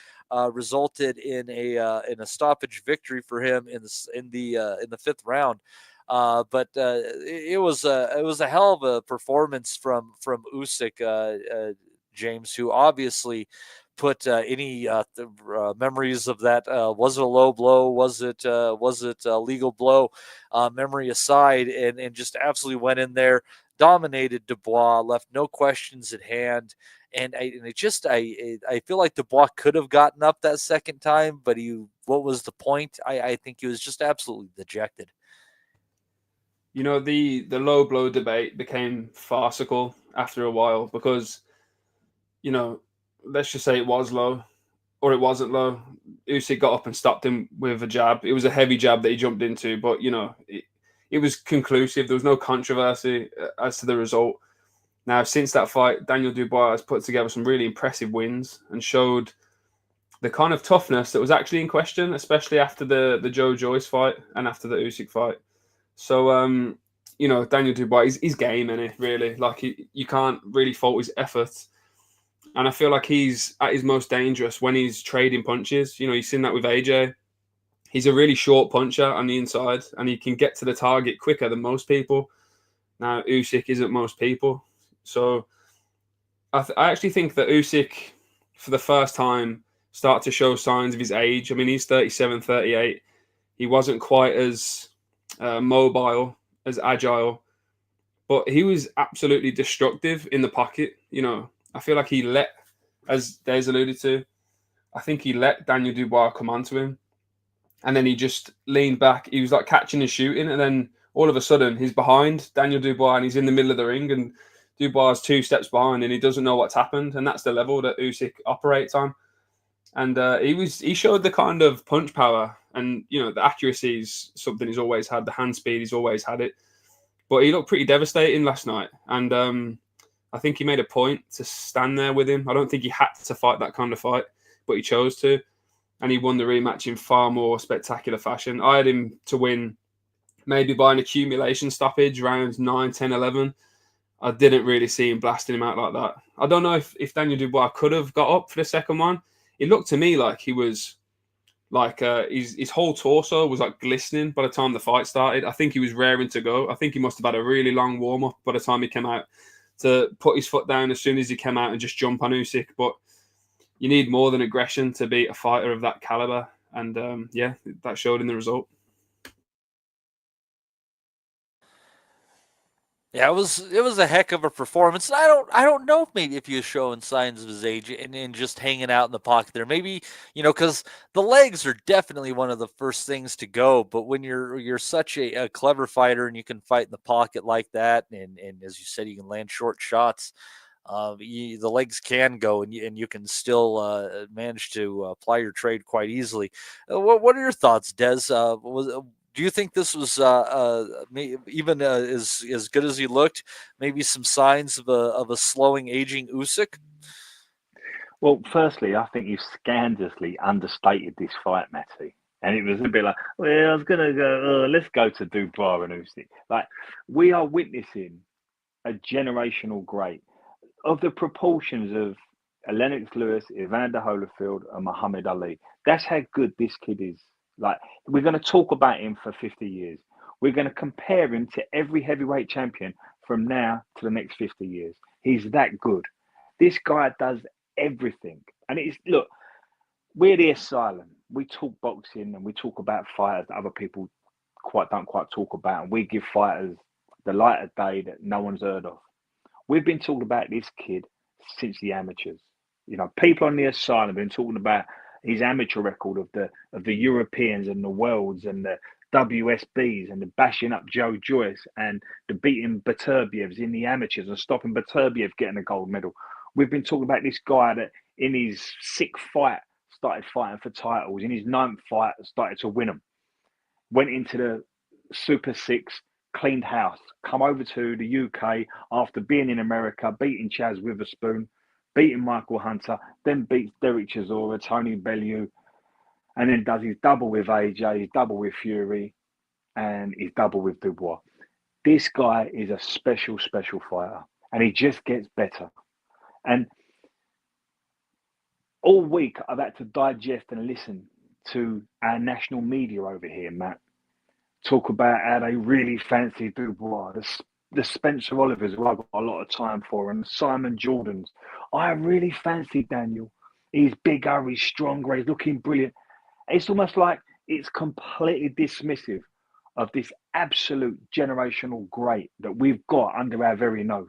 L: resulted in a stoppage victory for him in the fifth round. But it was a hell of a performance from Usyk, James, who obviously put any memories of that. Was it a low blow? Was it a legal blow? Memory aside, and just absolutely went in there, dominated Dubois, left no questions at hand. And I feel like Dubois could have gotten up that second time, but what was the point? I think he was just absolutely dejected.
M: The low blow debate became farcical after a while because, let's just say it was low or it wasn't low. Usyk got up and stopped him with a jab. It was a heavy jab that he jumped into, but, it was conclusive. There was no controversy as to the result. Now, since that fight, Daniel Dubois has put together some really impressive wins and showed the kind of toughness that was actually in question, especially after the Joe Joyce fight and after the Usyk fight. So, Daniel Dubois, he's game, innit, really? Like, you can't really fault his effort. And I feel like he's at his most dangerous when he's trading punches. You've seen that with AJ. He's a really short puncher on the inside, and he can get to the target quicker than most people. Now, Usyk isn't most people. So, I actually think that Usyk, for the first time, started to show signs of his age. I mean, he's 37, 38. He wasn't quite as mobile, as agile, but he was absolutely destructive in the pocket. I feel like he let, as Des alluded to, I think he let Daniel Dubois come onto him, and then he just leaned back. He was like catching and shooting, and then all of a sudden he's behind Daniel Dubois and he's in the middle of the ring, and Dubois is 2 steps behind and he doesn't know what's happened, and that's the level that Usyk operates on. And he showed the kind of punch power, and the accuracy is something he's always had. The hand speed, he's always had it. But he looked pretty devastating last night. And I think he made a point to stand there with him. I don't think he had to fight that kind of fight, but he chose to. And he won the rematch in far more spectacular fashion. I had him to win maybe by an accumulation stoppage, rounds 9, 10, 11. I didn't really see him blasting him out like that. I don't know if Daniel Dubois could have got up for the second one. It looked to me like he was like his whole torso was like glistening by the time the fight started. I think he was raring to go. I think he must have had a really long warm-up by the time he came out to put his foot down as soon as he came out and just jump on Usyk. But you need more than aggression to beat a fighter of that caliber. And that showed in the result.
L: Yeah, it was a heck of a performance. I don't know if he was showing signs of his age and just hanging out in the pocket there. Maybe, because the legs are definitely one of the first things to go. But when you're such a clever fighter and you can fight in the pocket like that, and as you said, you can land short shots, the legs can go, and you can still manage to apply your trade quite easily. What are your thoughts, Des? Do you think this was even as good as he looked? Maybe some signs of a slowing, aging Usyk?
N: Well, firstly, I think you scandalously understated this fight, Matty. And it was a bit like, well, I was going to go, let's go to Dubois and Usyk. Like, we are witnessing a generational great of the proportions of Lennox Lewis, Evander Holyfield, and Muhammad Ali. That's how good this kid is. Like, we're going to talk about him for 50 years. We're going to compare him to every heavyweight champion from now to the next 50 years. He's that good. This guy does everything. And look, we're the Asylum. We talk boxing and we talk about fighters that other people don't quite talk about. And we give fighters the light of day that no one's heard of. We've been talking about this kid since the amateurs. People on the Asylum have been talking about his amateur record of the Europeans and the worlds and the WSBs and the bashing up Joe Joyce and the beating Beterbievs in the amateurs and stopping Beterbiev getting a gold medal. We've been talking about this guy that in his 6th fight started fighting for titles. In his 9th fight started to win them. Went into the Super 6, cleaned house, come over to the UK after being in America, beating Chaz Witherspoon, beating Michael Hunter, then beats Derek Chisora, Tony Bellew, and then does his double with AJ, his double with Fury, and his double with Dubois. This guy is a special, special fighter, and he just gets better. And all week, I've had to digest and listen to our national media over here, Matt, talk about how they really fancy Dubois, the Spencer Olivers, who I've got a lot of time for, and Simon Jordans. I really fancy Daniel. He's bigger, he's stronger, he's looking brilliant. It's almost like it's completely dismissive of this absolute generational great that we've got under our very nose.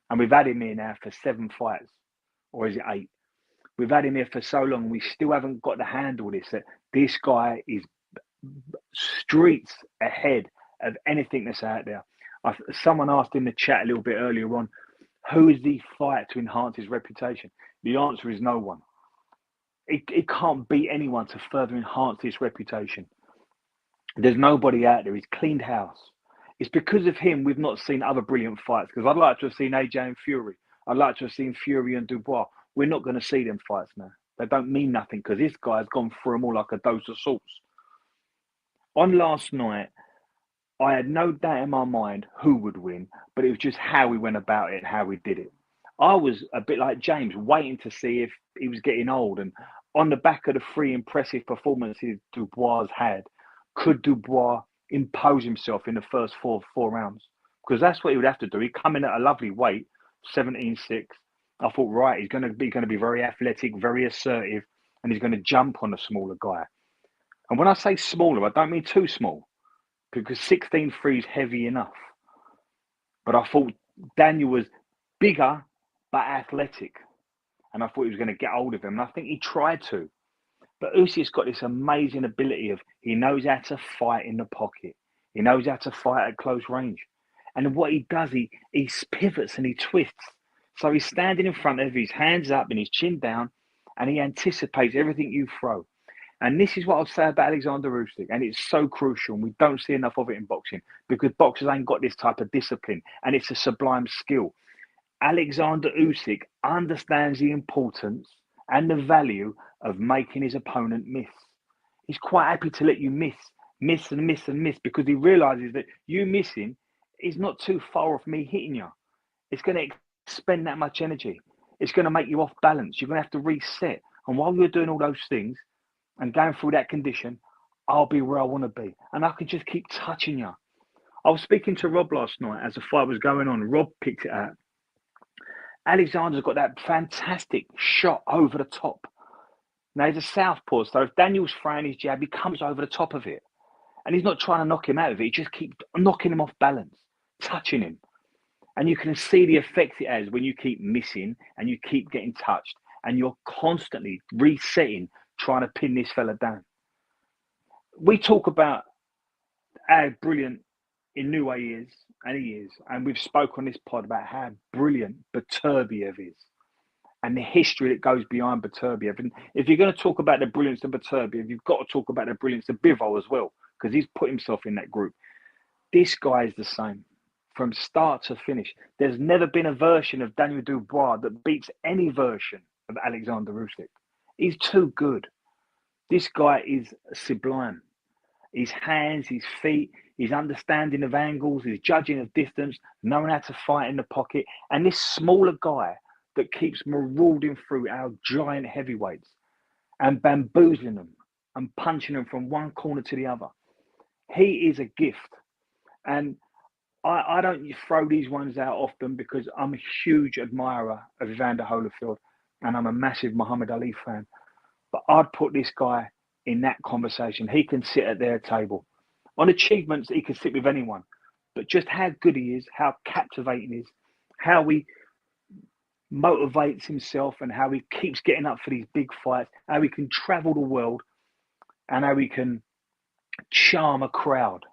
N: And we've had him here now for 7 fights, or is it 8? We've had him here for so long, we still haven't got to handle this. That this guy is streets ahead of anything that's out there. Someone asked in the chat a little bit earlier on, who is the fight to enhance his reputation? The answer is no one. It can't beat anyone to further enhance his reputation. There's nobody out there. He's cleaned house. It's because of him we've not seen other brilliant fights, because I'd like to have seen AJ and Fury. I'd like to have seen Fury and Dubois. We're not going to see them fights now. They don't mean nothing because this guy's gone through them all like a dose of salts. On last night, I had no doubt in my mind who would win, but it was just how we went about it and how we did it. I was a bit like James, waiting to see if he was getting old. And on the back of the 3 impressive performances Dubois had, could Dubois impose himself in the first four rounds? Because that's what he would have to do. He'd come in at a lovely weight, 17.6. I thought, right, he's going to be very athletic, very assertive, and he's going to jump on a smaller guy. And when I say smaller, I don't mean too small, because 16.3 is heavy enough. But I thought Daniel was bigger but athletic, and I thought he was going to get hold of him, and I think he tried to. But Usyk's got this amazing ability of he knows how to fight in the pocket. He knows how to fight at close range. And what he does, he pivots and he twists. So he's standing in front of his hands up and his chin down, and he anticipates everything you throw. And this is what I'll say about Alexander Usyk, and it's so crucial, and we don't see enough of it in boxing, because boxers ain't got this type of discipline, and it's a sublime skill. Alexander Usyk understands the importance and the value of making his opponent miss. He's quite happy to let you miss because he realizes that you missing is not too far off me hitting you. It's going to expend that much energy. It's going to make you off balance. You're going to have to reset. And while you're doing all those things and going through that condition, I'll be where I want to be. And I can just keep touching you. I was speaking to Rob last night as the fight was going on. Rob picked it out. Alexander's got that fantastic shot over the top. Now, he's a southpaw, so if Daniel's throwing his jab, he comes over the top of it. And he's not trying to knock him out of it. He just keeps knocking him off balance, touching him. And you can see the effect it has when you keep missing and you keep getting touched and you're constantly resetting, trying to pin this fella down. We talk about how brilliant Inoue is, and he is. And we've spoken on this pod about how brilliant Beterbiev is and the history that goes behind Beterbiev. And if you're going to talk about the brilliance of Beterbiev, you've got to talk about the brilliance of Bivol as well, because he's put himself in that group. This guy is the same from start to finish. There's never been a version of Daniel Dubois that beats any version of Alexander Usyk. He's too good. This guy is sublime. His hands, his feet, his understanding of angles, his judging of distance, knowing how to fight in the pocket, and this smaller guy that keeps marauding through our giant heavyweights and bamboozling them and punching them from one corner to the other. He is a gift. And I don't throw these ones out often because I'm a huge admirer of Evander Holyfield and I'm a massive Muhammad Ali fan. But I'd put this guy in that conversation. He can sit at their table. On achievements, he can sit with anyone. But just how good he is, how captivating he is, how he motivates himself and how he keeps getting up for these big fights, how he can travel the world and how he can charm a crowd.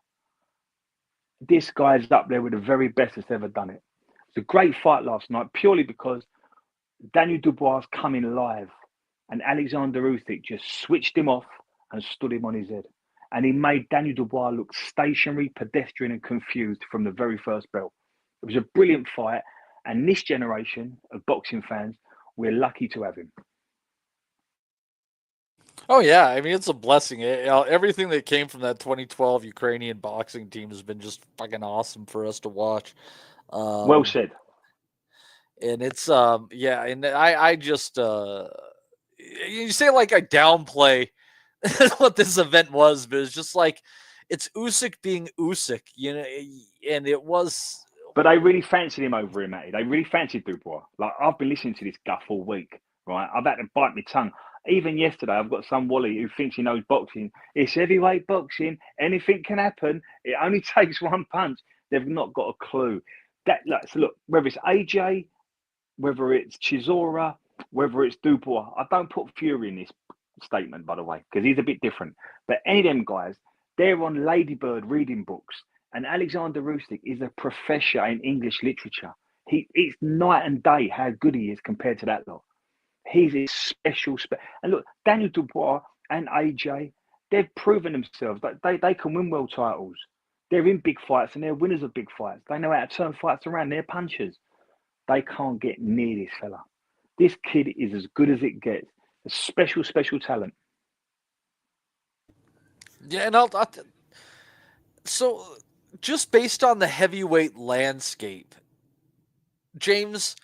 N: This guy's up there with the very best that's ever done it. It's a great fight last night purely because Daniel Dubois coming live and Alexander Usyk just switched him off and stood him on his head. And he made Daniel Dubois look stationary, pedestrian and confused from the very first bell. It was a brilliant fight. And this generation of boxing fans, we're lucky to have him.
L: Oh, yeah. I mean, it's a blessing. Everything that came from that 2012 Ukrainian boxing team has been just fucking awesome for us to watch.
N: Well said.
L: And it's, yeah, and I just, you say like I downplay what this event was, but it's just like, it's Usyk being Usyk, you know, and it was.
N: But they really fancied him over him, Matty. They really fancied Dubois. Like, I've been listening to this guff all week, right? I've had to bite my tongue. Even yesterday, I've got some wally who thinks he knows boxing. It's heavyweight boxing. Anything can happen. It only takes one punch. They've not got a clue. So look, whether it's AJ, whether it's Chisora, whether it's Dubois, I don't put Fury in this statement, by the way, because he's a bit different. But any of them guys, they're on Ladybird reading books. And Alexander Usyk is a professor in English literature. It's night and day how good he is compared to that lot. He's a special. And look, Daniel Dubois and AJ, they've proven themselves. They can win world titles. They're in big fights and they're winners of big fights. They know how to turn fights around. They're punchers. They can't get near this fella. This kid is as good as it gets. A special, special talent.
L: Yeah, and so just based on the heavyweight landscape, James,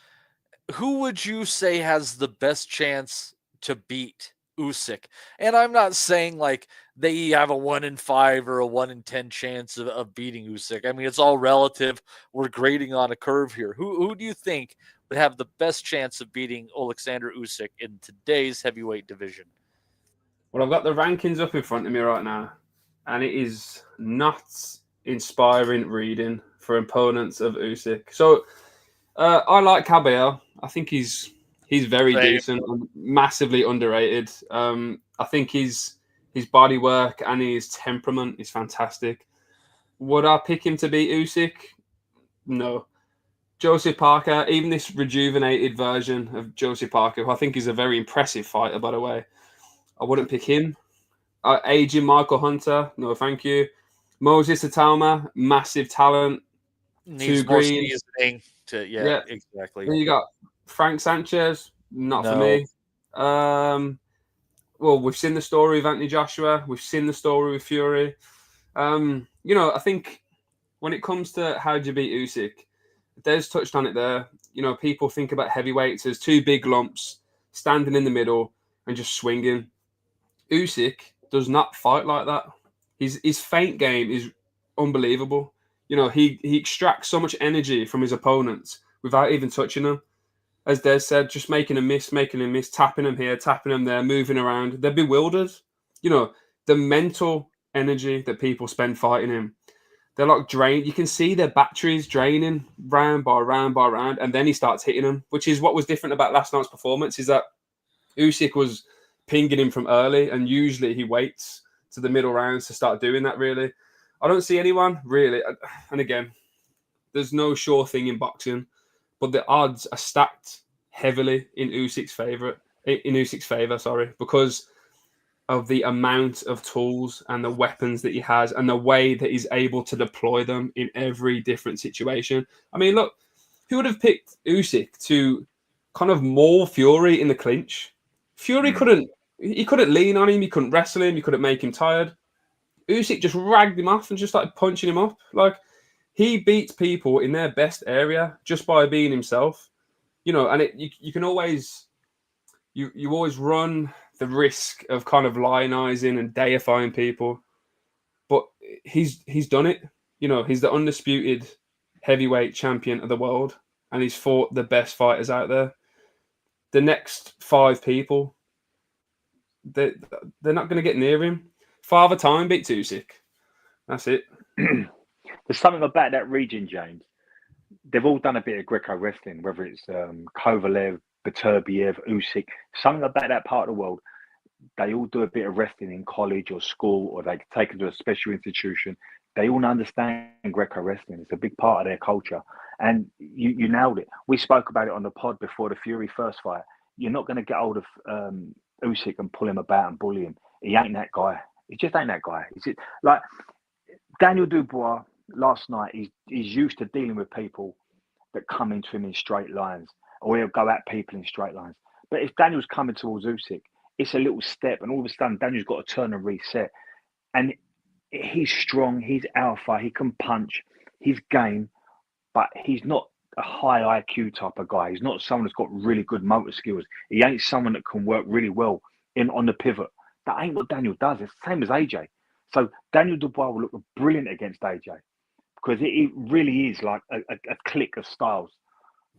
L: who would you say has the best chance to beat Usyk? And I'm not saying like they have a 1 in 5 or a 1 in 10 chance of beating Usyk. I mean, it's all relative. We're grading on a curve here. Who do you think would have the best chance of beating Alexander Usyk in today's heavyweight division?
M: Well, I've got the rankings up in front of me right now, and it is not inspiring reading for opponents of Usyk. So I like Cabello. I think he's very decent and massively underrated. I think his body work and his temperament is fantastic. Would I pick him to beat Usyk? No. Joseph Parker, even this rejuvenated version of Joseph Parker, who I think is a very impressive fighter, by the way, I wouldn't pick him. Aging Michael Hunter, no thank you. Moses Atama, massive talent.
L: Needs
M: Two
L: more
M: greens.
L: seasoning to
M: Yeah,
L: exactly.
M: Then you got Frank Sanchez. Not for
L: No.
M: me. Well, we've seen the story of Anthony Joshua. We've seen the story with Fury. I think when it comes to how do you beat Usyk, Des touched on it there. People think about heavyweights as two big lumps standing in the middle and just swinging. Usyk does not fight like that. His feint game is unbelievable. He extracts so much energy from his opponents without even touching them. As Des said, just making a miss, tapping them here, tapping them there, moving around. They're bewildered. The mental energy that people spend fighting him, they're like drained. You can see their batteries draining round by round by round, and then he starts hitting them, which is what was different about last night's performance, is that Usyk was pinging him from early, and usually he waits to the middle rounds to start doing that, really. I don't see anyone, really. And again, there's no sure thing in boxing, but the odds are stacked heavily in Usyk's favor, because of the amount of tools and the weapons that he has and the way that he's able to deploy them in every different situation. I mean, look, who would have picked Usyk to kind of maul Fury in the clinch? Fury couldn't lean on him, he couldn't wrestle him, he couldn't make him tired. Usyk just ragged him off and just started punching him up. Like, he beats people in their best area just by being himself. And you can always you always run the risk of kind of lionizing and deifying people, but he's done it. He's the undisputed heavyweight champion of the world, and he's fought the best fighters out there. The next 5 people, they're not going to get near him. Father Time beats Usyk. That's it.
N: There's something about that region, James. They've all done a bit of Greco wrestling, whether it's Kovalev, Beterbiev, Usyk, something about that part of the world. They all do a bit of wrestling in college or school, or they take them to a special institution. They all understand Greco wrestling. It's a big part of their culture. And you nailed it. We spoke about it on the pod before the Fury first fight. You're not going to get hold of Usyk and pull him about and bully him. He ain't that guy. He just ain't that guy. He's just, like Daniel Dubois last night. He's used to dealing with people that come into him in straight lines, or he'll go at people in straight lines. But if Daniel's coming towards Usyk, it's a little step, and all of a sudden Daniel's got to turn and reset. And he's strong, he's alpha, he can punch, he's game, but he's not a high IQ type of guy. He's not someone that's got really good motor skills. He ain't someone that can work really well on the pivot. That ain't what Daniel does. It's the same as AJ. So Daniel Dubois will look brilliant against AJ, because it really is like a click of styles.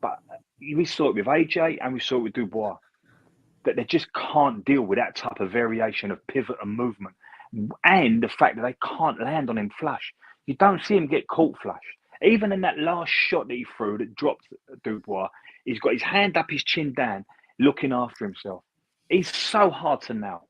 N: But we saw it with AJ and we saw it with Dubois, that they just can't deal with that type of variation of pivot and movement. And the fact that they can't land on him flush. You don't see him get caught flush. Even in that last shot that he threw that dropped Dubois, he's got his hand up, his chin down, looking after himself. He's so hard to nail.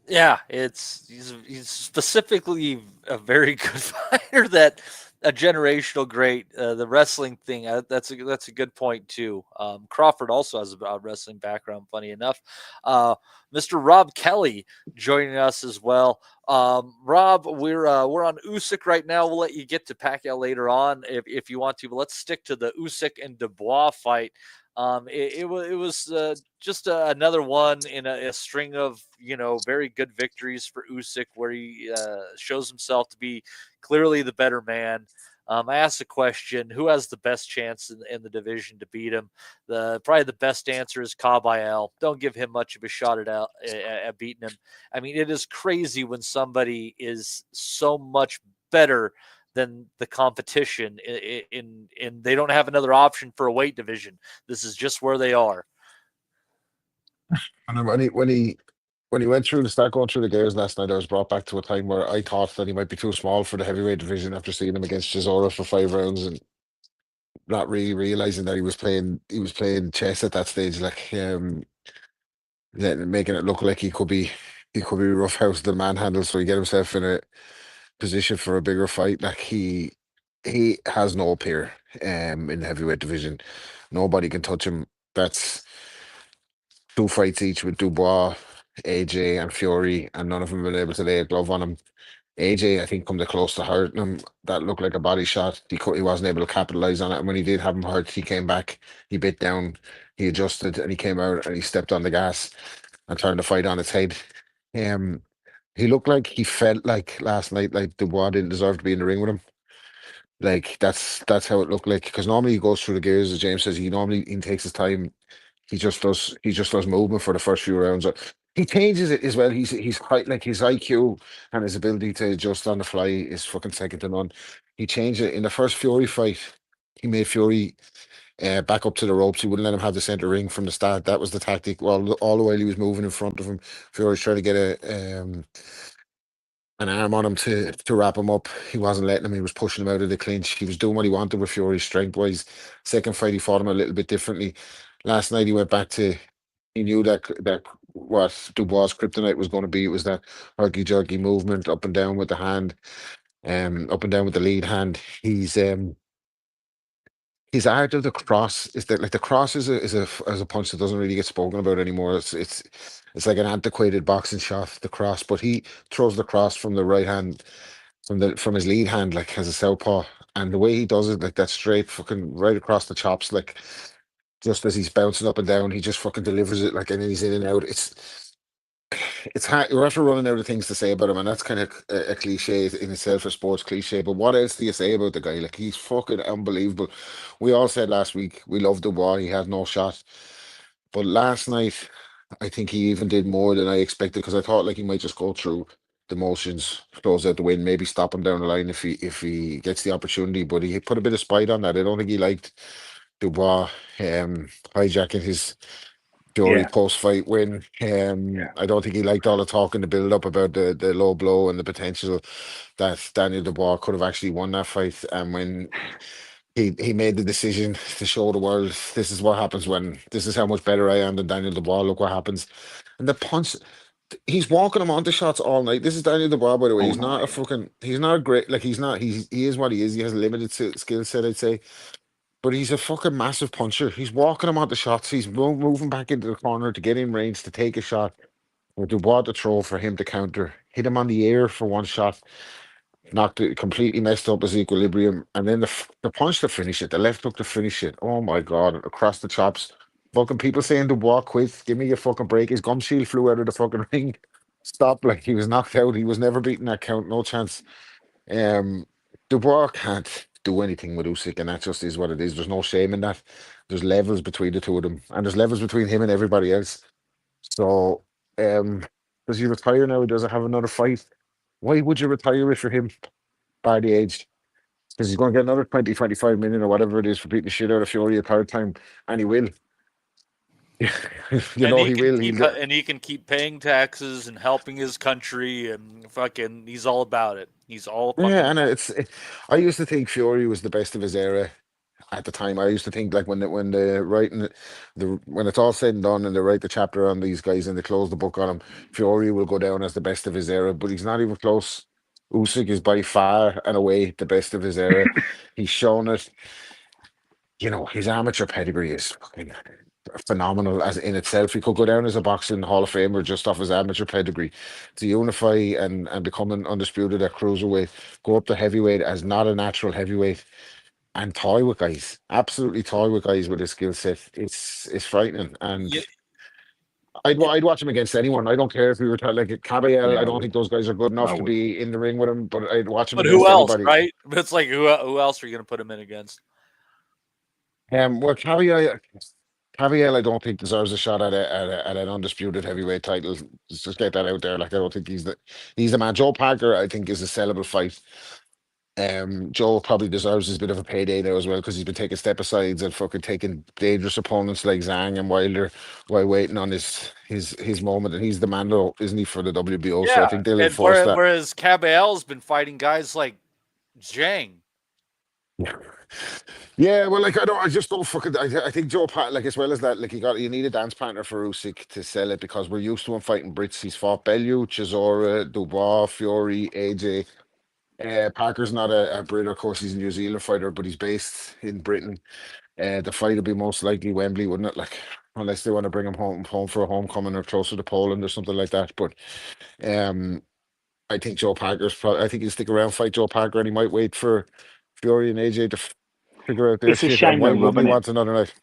L: Yeah, he's specifically a very good fighter, that a generational great. The wrestling thing, that's a good point too. Crawford also has a wrestling background, funny enough. Mr. Rob Kelly joining us as well. Rob, we're on Usyk right now. We'll let you get to Pacquiao later on if you want to, but let's stick to the Usyk and Dubois fight. It was just another one in a string of very good victories for Usyk, where he shows himself to be clearly the better man. I asked the question, who has the best chance in the division to beat him? Probably the best answer is Kabayel. Don't give him much of a shot at beating him. I mean, it is crazy when somebody is so much better than the competition in they don't have another option for a weight division. This is just where they are.
O: And when he went through going through the gears last night, I was brought back to a time where I thought that he might be too small for the heavyweight division after seeing him against Chisora for 5 rounds and not really realizing that he was playing chess at that stage, making it look like he could be roughhoused the manhandle, so he get himself in a position for a bigger fight. Like he has no peer in the heavyweight division. Nobody can touch him. That's 2 fights each with Dubois, AJ, and Fury, and none of them have been able to lay a glove on him. AJ, I think, come the close to hurting him. That looked like a body shot. He wasn't able to capitalize on it. And when he did have him hurt, he came back, he bit down, he adjusted, and he came out and he stepped on the gas and turned the fight on its head. Um, he looked like he felt like last night, like Dubois didn't deserve to be in the ring with him. Like that's how it looked like. Because normally he goes through the gears, as James says. He takes his time. He just does movement for the first few rounds. He changes it as well. He's quite like his IQ and his ability to adjust on the fly is fucking second to none. He changed it in the first Fury fight. He made Fury back up to the ropes. He wouldn't let him have the center ring from the start. That was the tactic. Well, all the while he was moving in front of him, Fury's trying to get an arm on him to wrap him up. He wasn't letting him. He was pushing him out of the clinch. He was doing what he wanted with Fury strength wise. Second fight, he fought him a little bit differently. Last night, he went back to. He knew that what Dubois' kryptonite was going to be was that herky jerky movement up and down with the hand, up and down with the lead hand. His art of the cross is that like the cross is a punch that doesn't really get spoken about anymore. It's like an antiquated boxing shot, the cross, but he throws the cross from the right hand, from his lead hand, like as a southpaw, and the way he does it, like that straight fucking right across the chops, like just as he's bouncing up and down, he just fucking delivers it, like, and then he's in and out. It's hard. We're after running out of things to say about him, and that's kind of a cliche in itself, a sports cliche. But what else do you say about the guy? Like, he's fucking unbelievable. We all said last week we loved Dubois. He had no shot, but last night I think he even did more than I expected because I thought like he might just go through the motions, close out the win, maybe stop him down the line if he gets the opportunity. But he put a bit of spite on that. I don't think he liked Dubois hijacking his Fury post-fight win. I don't think he liked all the talk and the build-up about the low blow and the potential that Daniel Dubois could have actually won that fight. And when he made the decision to show the world, this is what happens this is how much better I am than Daniel Dubois. Look what happens. And the punch, he's walking him onto shots all night. This is Daniel Dubois, by the way. He's not a great, like, he is what he is. He has a limited skill set, I'd say. But he's a fucking massive puncher. He's walking him onto shots. He's moving back into the corner to get in range to take a shot. Or Dubois to throw for him to counter. Hit him on the ear for one shot. Knocked it, completely messed up his equilibrium. And then the punch to finish it, the left hook to finish it. Oh my God, across the chops. Fucking people saying Dubois quit. Give me a fucking break. His gum shield flew out of the fucking ring. Stop, like he was knocked out. He was never beating that count. No chance. Dubois can't do anything with Usyk, and that just is what it is. There's no shame in that. There's levels between the two of them, and there's levels between him and everybody else. So, does he retire now? Does he have another fight? Why would you retire if you're him by the age? Because he's going to get another 20, 25 million or whatever it is for beating the shit out of Fury a third time, and he will. He will.
L: And he can keep paying taxes and helping his country, and fucking, he's all about it. He's all fucking.
O: Yeah, and I used to think Fury was the best of his era at the time. I used to think like when it's all said and done and they write the chapter on these guys and they close the book on him, Fury will go down as the best of his era. But he's not even close. Usyk is by far and away the best of his era. He's shown it. You know, his amateur pedigree is fucking phenomenal as in itself. He could go down as a boxing Hall of Famer just off his amateur pedigree. To unify and become an undisputed at cruiserweight, go up to heavyweight as not a natural heavyweight, and toy with guys, absolutely toy with guys with his skill set. It's frightening, and I'd watch him against anyone. I don't care if we were like Caballel. I don't think those guys are good enough to be in the ring with him, but I'd watch him.
L: But
O: against
L: who else,
O: anybody.
L: right? It's like who else are you going to put him in against?
O: Well, Pacquiao, I don't think deserves a shot at an undisputed heavyweight title. Let's just get that out there. Like, I don't think he's the man. Joe Parker, I think, is a sellable fight. Joe probably deserves his bit of a payday now as well because he's been taking step asides and fucking taking dangerous opponents like Zhang and Wilder while waiting on his moment. And he's the man, though, isn't he, for the WBO?
L: Yeah,
O: so I think they'll enforce that.
L: Whereas Caball's been fighting guys like Zhang.
O: Yeah, well, like I just don't fucking. I think Joe Pat, like, as well as that, like, you need a dance partner for Usyk to sell it because we're used to him fighting Brits. He's fought Bellew, Chisora, Dubois, Fury, AJ. Parker's not a Brit, of course. He's a New Zealand fighter, but he's based in Britain. The fight will be most likely Wembley, wouldn't it? Like, unless they want to bring him home for a homecoming or closer to Poland or something like that. But I think Joe Parker's probably. I think he'll stick around, fight Joe Parker, and he might wait for Fury and AJ to figure out their
N: It's a
O: shit.
N: shame
O: And why
N: though, Rob,
O: wouldn't he
N: isn't it?
O: want another night?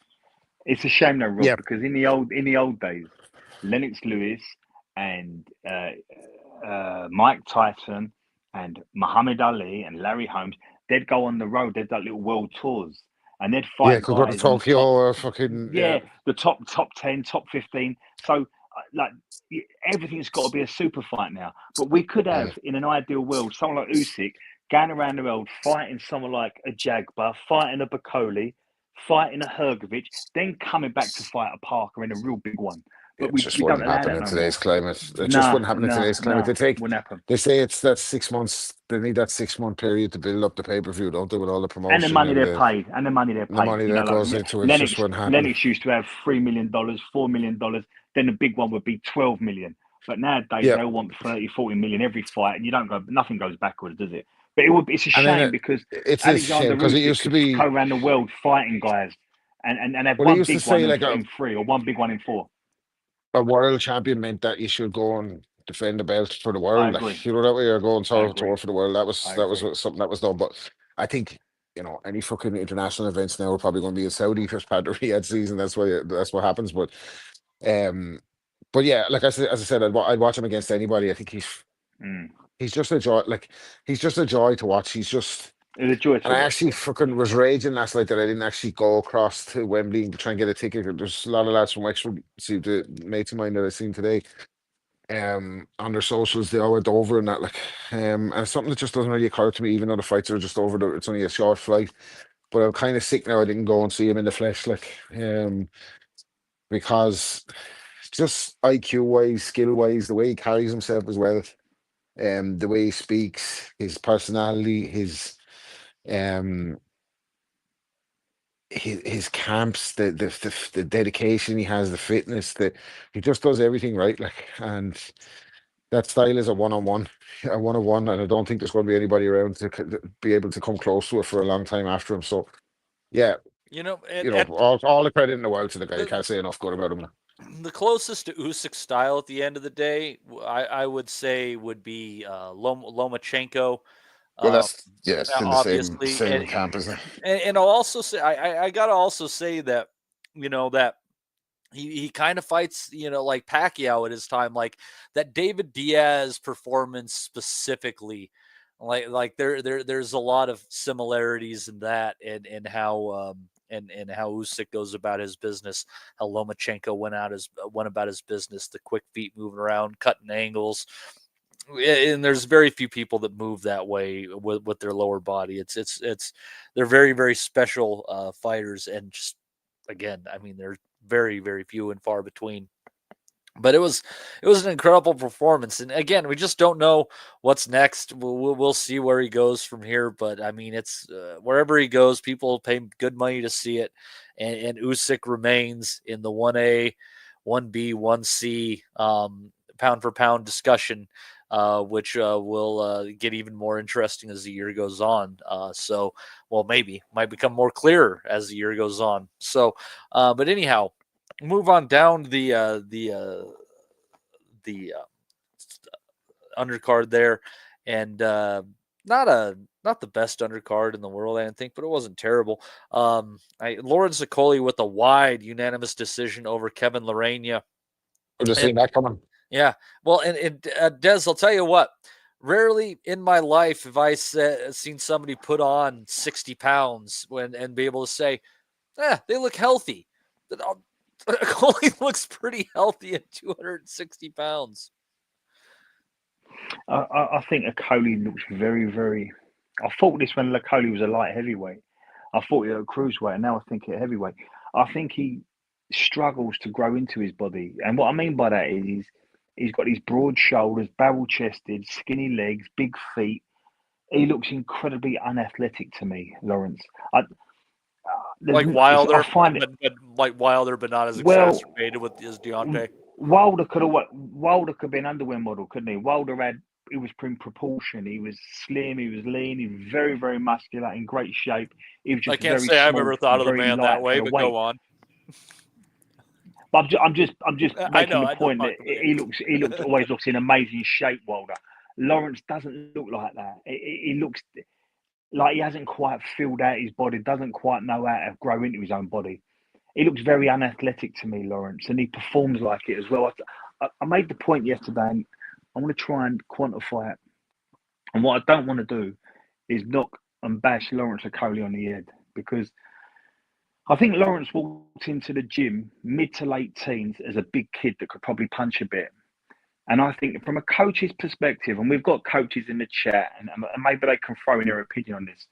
N: It's a shame though, Rob,
O: Yeah.
N: because in the old days, Lennox Lewis and Mike Tyson and Muhammad Ali and Larry Holmes, they'd go on the road. They'd like little world tours, and they'd
O: Yeah,
N: fight
O: could go to
N: guys in the
O: Tokyo
N: top.
O: or fucking
N: The top 10, top 15. So like everything's got to be a super fight now. But we could have, in an ideal world, someone like Usyk going around the world fighting someone like a Jagba, fighting a Okolie, fighting a Hrgovic, then coming back to fight a Parker in a real big one. But
O: It
N: we
O: just
N: don't
O: wouldn't
N: allow
O: happen
N: that
O: in
N: no
O: today's
N: more.
O: climate. It just wouldn't happen in today's climate.
N: Wouldn't happen.
O: They say it's that 6 months. They need that 6 month period to build up the pay-per-view, don't they? With all the promotion
N: And the money they're
O: the
N: paid, and the money they're
O: the
N: paid.
O: money
N: You
O: that
N: know,
O: goes
N: like
O: into it, just wouldn't happen.
N: Lennox used to have $3 million, $4 million. Then the big one would be 12 million. But nowadays
O: Yeah.
N: they want 30, 40 million every fight, and nothing goes backwards, does it? But it's a
O: And then
N: shame because
O: it's a shame
N: Alexander
O: because it
N: Usyk
O: used to
N: could
O: be.
N: go around the world fighting guys and have
O: Well, he
N: one
O: used to
N: big
O: say
N: one
O: like
N: in 3 or one big one in 4.
O: a world champion meant that you should go and defend the belt for the world.
N: I agree.
O: Like, you know that way you're going
N: I
O: tour
N: agree.
O: for the world. That was
N: I
O: something that was done. But I think any fucking international events now are probably going to be in Saudi for part of the Riyadh season. That's what happens. But yeah, like as I said, I'd watch him against anybody. I think he's just a joy. Like he's just a joy to watch. It's a
N: joy to
O: and I
N: watch.
O: actually fucking was raging last night that I didn't actually go across to Wembley to try and get a ticket. There's a lot of lads from Wexford, see the mates of mine that I've seen today. On their socials, they all went over and that, like, and it's something that just doesn't really occur to me, even though the fights are just over. It's only a short flight, but I'm kind of sick now. I didn't go and see him in the flesh, like, because just IQ wise, skill wise, the way he carries himself as well, the way he speaks, his personality, his camps, the dedication he has, the fitness, that he just does everything right, like, and that style is a one-on-one, and I don't think there's going to be anybody around to be able to come close to it for a long time after him. So, yeah, all the credit in the world to the guy. You can't say enough good about him.
L: The closest to Usyk's style at the end of the day, I would say would be Lomachenko.
O: Well, that's in
L: obviously,
O: the same camp, isn't it?
L: And I'll also say I gotta also say that that he kind of fights like Pacquiao at his time, like that David Diaz performance specifically, like there's a lot of similarities in that and how and how Usyk goes about his business, how Lomachenko went about his business, the quick feet moving around, cutting angles. And there's very few people that move that way with their lower body. It's they're very, very special fighters, and just again, I mean, they're very, very few and far between. But it was an incredible performance, and again, we just don't know what's next. We'll see where he goes from here. But I mean, it's wherever he goes, people pay good money to see it, and Usyk remains in the 1A, 1B, 1C pound for pound discussion. Which will get even more interesting as the year goes on. Maybe might become more clear as the year goes on. So, but anyhow, move on down the undercard there, and not the best undercard in the world, I didn't think, but it wasn't terrible. Lawrence Okolie with a wide unanimous decision over Kevin Lerena.
O: I'm just seeing that coming.
L: Yeah, well, and Des, I'll tell you what. Rarely in my life have I seen somebody put on 60 pounds and be able to say, they look healthy. Okolie looks pretty healthy at 260 pounds.
N: I think Okolie looks very, very. I thought this when Okolie was a light heavyweight. I thought he was a cruiserweight, and now I think at heavyweight. I think he struggles to grow into his body, and what I mean by that is he's got these broad shoulders, barrel-chested, skinny legs, big feet. He looks incredibly unathletic to me, Lawrence.
L: Like Wilder,
N: I find it
L: like Wilder, but not as exacerbated with his Deontay.
N: Wilder could have been underwear model, couldn't he? He was in proportion. He was slim. He was lean. He was very, very muscular, in great shape. He was just
L: I can't
N: very
L: say I've
N: small,
L: ever thought of the
N: very
L: man
N: light
L: that way,
N: for the
L: but
N: weight.
L: go on.
N: But I'm just making the point that
L: he
N: he always looks in amazing shape, Wilder. Lawrence doesn't look like that. He looks like he hasn't quite filled out his body, doesn't quite know how to grow into his own body. He looks very unathletic to me, Lawrence, and he performs like it as well. I made the point yesterday, and I want to try and quantify it. And what I don't want to do is knock and bash Lawrence Okolie on the head, because I think Lawrence walked into the gym mid to late teens as a big kid that could probably punch a bit. And I think from a coach's perspective, and we've got coaches in the chat, and maybe they can throw in their opinion on this,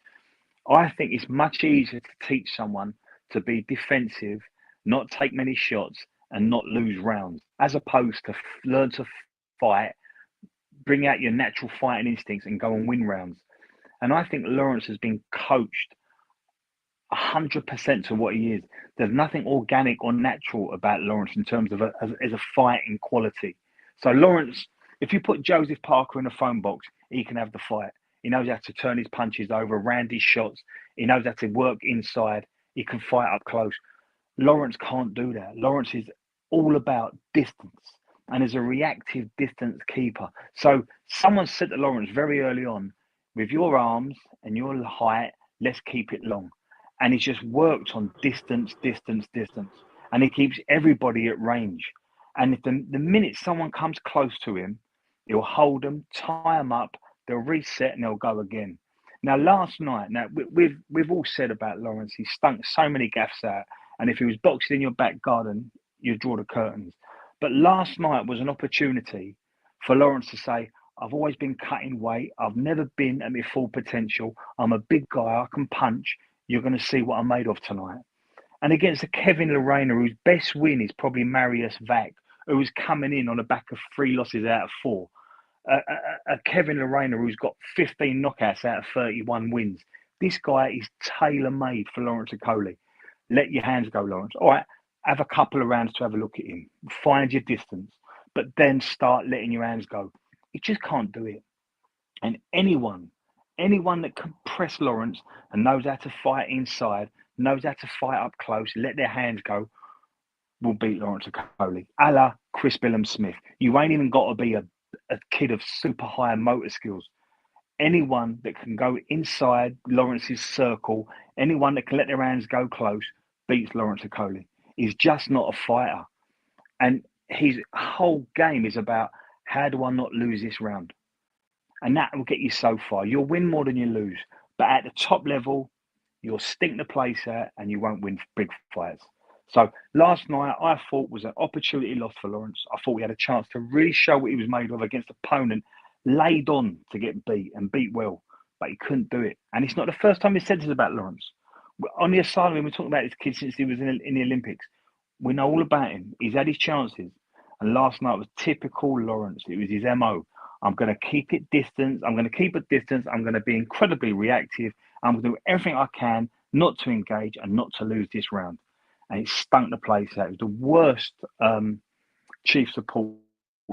N: I think it's much easier to teach someone to be defensive, not take many shots, and not lose rounds, as opposed to learn to fight, bring out your natural fighting instincts, and go and win rounds. And I think Lawrence has been coached 100% to what he is. There's nothing organic or natural about Lawrence in terms of as a fighting quality. So Lawrence, if you put Joseph Parker in a phone box, he can have the fight. He knows how to turn his punches over, round his shots. He knows how to work inside. He can fight up close. Lawrence can't do that. Lawrence is all about distance and is a reactive distance keeper. So someone said to Lawrence very early on, with your arms and your height, let's keep it long. And he's just worked on distance. And he keeps everybody at range. And if the minute someone comes close to him, he'll hold them, tie them up, they'll reset and they'll go again. Now, last night, we've all said about Lawrence, he stunk so many gaffes out. And if he was boxing in your back garden, you'd draw the curtains. But last night was an opportunity for Lawrence to say, I've always been cutting weight. I've never been at my full potential. I'm a big guy. I can punch. You're going to see what I'm made of tonight. And against a Kevin Lerena, whose best win is probably Marius Vac, who was coming in on the back of 3 losses out of 4. A Kevin Lerena who's got 15 knockouts out of 31 wins. This guy is tailor-made for Lawrence Okolie. Let your hands go, Lawrence. All right, have a couple of rounds to have a look at him. Find your distance, but then start letting your hands go. He just can't do it. And anyone that can press Lawrence and knows how to fight inside, knows how to fight up close, let their hands go, will beat Lawrence Okolie. A la Chris Billum-Smith. You ain't even got to be a kid of super high motor skills. Anyone that can go inside Lawrence's circle, anyone that can let their hands go close, beats Lawrence Okolie. He's just not a fighter. And his whole game is about, how do I not lose this round? And that will get you so far. You'll win more than you lose. But at the top level, you'll stink the place out and you won't win big fights. So last night, I thought was an opportunity lost for Lawrence. I thought he had a chance to really show what he was made of against an opponent laid on to get beat and beat well, but he couldn't do it. And it's not the first time he said this about Lawrence. On the Asylum, we've been talking about this kid since he was in the Olympics. We know all about him. He's had his chances. And last night was typical Lawrence. It was his MO. I'm going to keep it distance. I'm going to keep it distance. I'm going to be incredibly reactive. I'm going to do everything I can not to engage and not to lose this round. And it stunk the place out. It was the worst chief support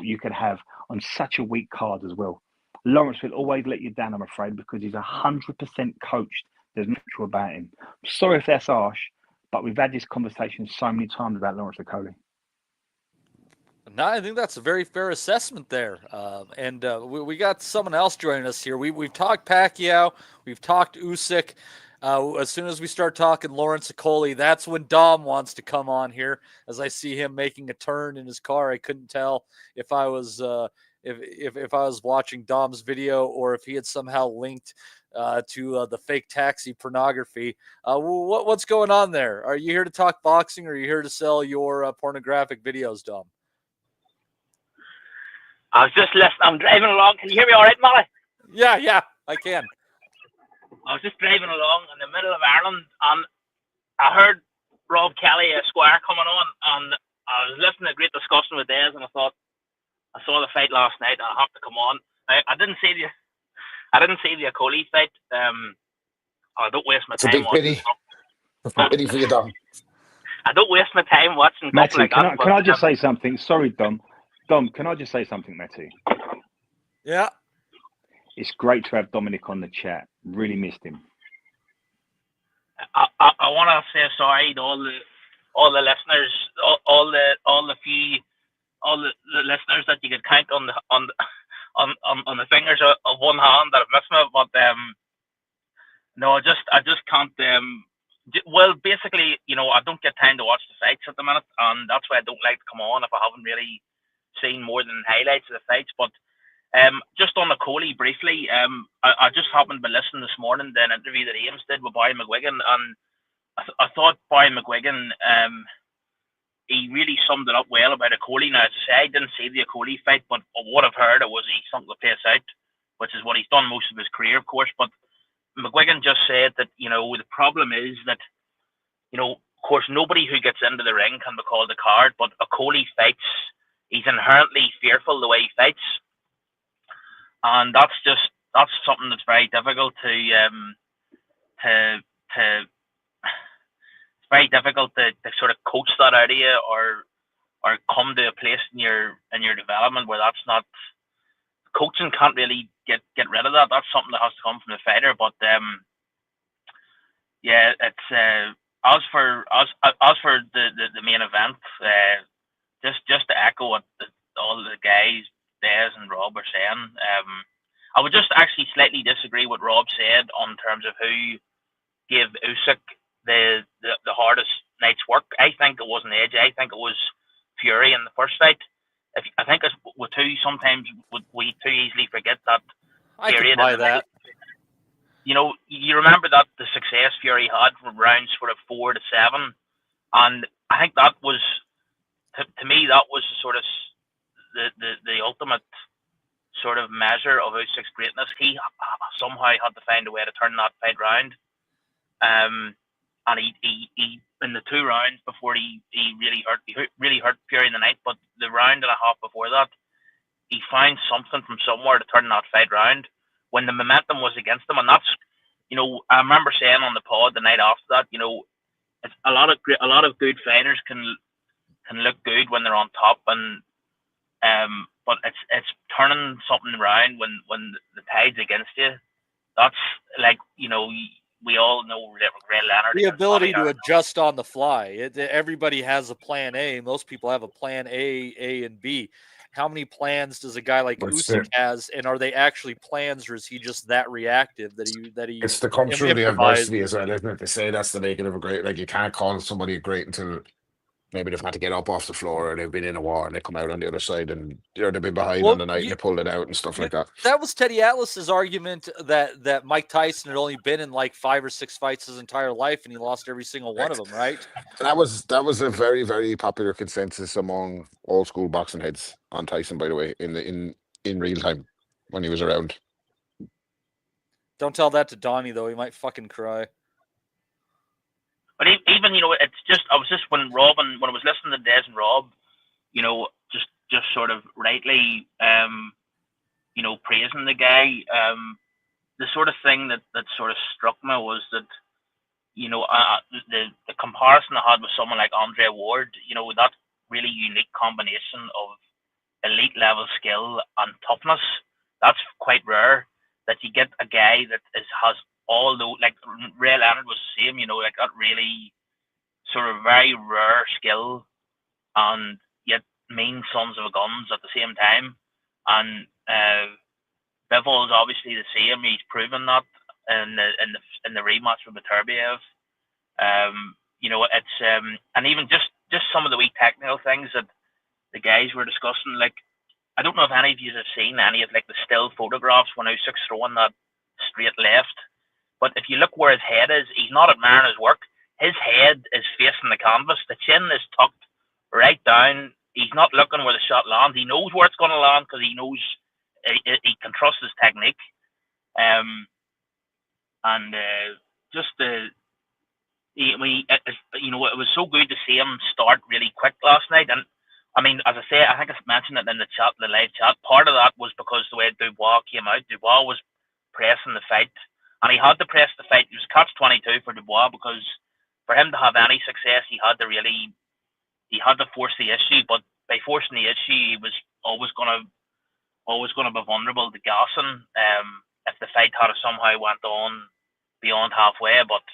N: you could have on such a weak card as well. Lawrence will always let you down, I'm afraid, because he's 100% coached. There's nothing about him. Sorry if that's harsh, but we've had this conversation so many times about Lawrence Okolie.
L: No, I think that's a very fair assessment there. And we got someone else joining us here. We've talked Pacquiao. We've talked Usyk. As soon as we start talking Lawrence Okolie, that's when Dom wants to come on here. As I see him making a turn in his car, I couldn't tell if I was if I was watching Dom's video or if he had somehow linked to the fake taxi pornography. What's going on there? Are you here to talk boxing, or are you here to sell your pornographic videos, Dom?
P: I was just listening. I'm driving along. Can you hear me all right, Molly?
L: Yeah, I can.
P: I was just driving along in the middle of Ireland, and I heard Rob Kelly, Esquire, coming on, and I was listening to a great discussion with Des, and I thought, I saw the fight last night, and I have to come on. I didn't see the Okolie fight. I don't waste my time watching.
O: It's a pity for you, Dom.
P: I don't waste my time watching.
N: Matty, can I just say something? Sorry, Dom. Dom, can I just say something, Matty?
L: Yeah.
N: It's great to have Dominic on the chat. Really missed him.
P: I want to say sorry to all the listeners, all the listeners that you could count on on the fingers of one hand that I've missed me. But no, I just can't. Well, basically, I don't get time to watch the fights at the minute, and that's why I don't like to come on if I haven't really seen more than highlights of the fights. But just on Okolie briefly, I just happened to be listening this morning to an interview that Ames did with Barry McGuigan, and I thought Barry McGuigan, he really summed it up well about Okolie. Now, as I say, I didn't see the Okolie fight, but what I've heard, it was he sunk the place out, which is what he's done most of his career, of course. But McGuigan just said that, the problem is that, of course, nobody who gets into the ring can be called a coward, but Okolie fights, he's inherently fearful the way he fights. And that's something that's very difficult to it's very difficult to sort of coach that out of you or come to a place in your development where that's not, coaching can't really get rid of that. That's something that has to come from the fighter. But yeah, it's as for the main event, just to echo what all the guys, Des and Rob are saying. I would just actually slightly disagree with Rob said on terms of who gave Usyk the hardest night's work. I think it wasn't Edge. I think it was Fury in the first fight. I think it's with two. Sometimes we too easily forget that period.
L: I can buy that.
P: You remember that the success Fury had from rounds sort of 4 to 7, and I think that was to me that was sort of the ultimate sort of measure of Usyk's greatness. He somehow had to find a way to turn that fight round. And he in the 2 rounds before he really hurt Fury in the night, but the round and a half before that, he found something from somewhere to turn that fight round when the momentum was against him. And that's, I remember saying on the pod the night after that, it's a lot of good fighters can look good when they're on top, and but it's turning something around when the tide's against you. That's like, we all know Ray Leonard.
L: The ability to adjust on the fly. Everybody has a plan A. Most people have a plan A, and B. How many plans does a guy like Usyk has, and are they actually plans, or is he just that reactive that he?
O: It's the come through the adversity as well, isn't it? They say that's the making of a great. Like, you can't call somebody a great until maybe they've had to get up off the floor, or they've been in a war and they come out on the other side, and they've been behind on the night and they pulled it out and stuff like that.
L: That was Teddy Atlas's argument that Mike Tyson had only been in like 5 or 6 fights his entire life, and he lost every single one of them, right?
O: That was a very, very popular consensus among old school boxing heads on Tyson, by the way, in real time when he was around.
L: Don't tell that to Donnie though; he might fucking cry.
P: But even, it's just, I was just, when I was listening to Des and Rob, just sort of rightly, praising the guy, the sort of thing that sort of struck me was that, the comparison I had with someone like Andre Ward, that really unique combination of elite level skill and toughness, that's quite rare, that you get a guy that has all the, like Ray Leonard was the same, like that really sort of very rare skill, and yet mean sons of guns at the same time. And Bivol is obviously the same. He's proven that in the rematch with Beterbiev. It's and even just some of the wee technical things that the guys were discussing. Like, I don't know if any of you have seen any of like the still photographs when Usyk's throwing that straight left. But if you look where his head is, he's not admiring his work. His head is facing the canvas. The chin is tucked right down. He's not looking where the shot lands. He knows where it's going to land because he knows he can trust his technique. It was so good to see him start really quick last night. And I mean, as I say, I think I mentioned it in the chat, the live chat. Part of that was because the way Dubois came out. Dubois was pressing the fight. And he had to press the fight. It was catch-22 for Dubois because for him to have any success, he had to force the issue. But by forcing the issue, he was always going to be vulnerable to gassing if the fight had somehow went on beyond halfway. But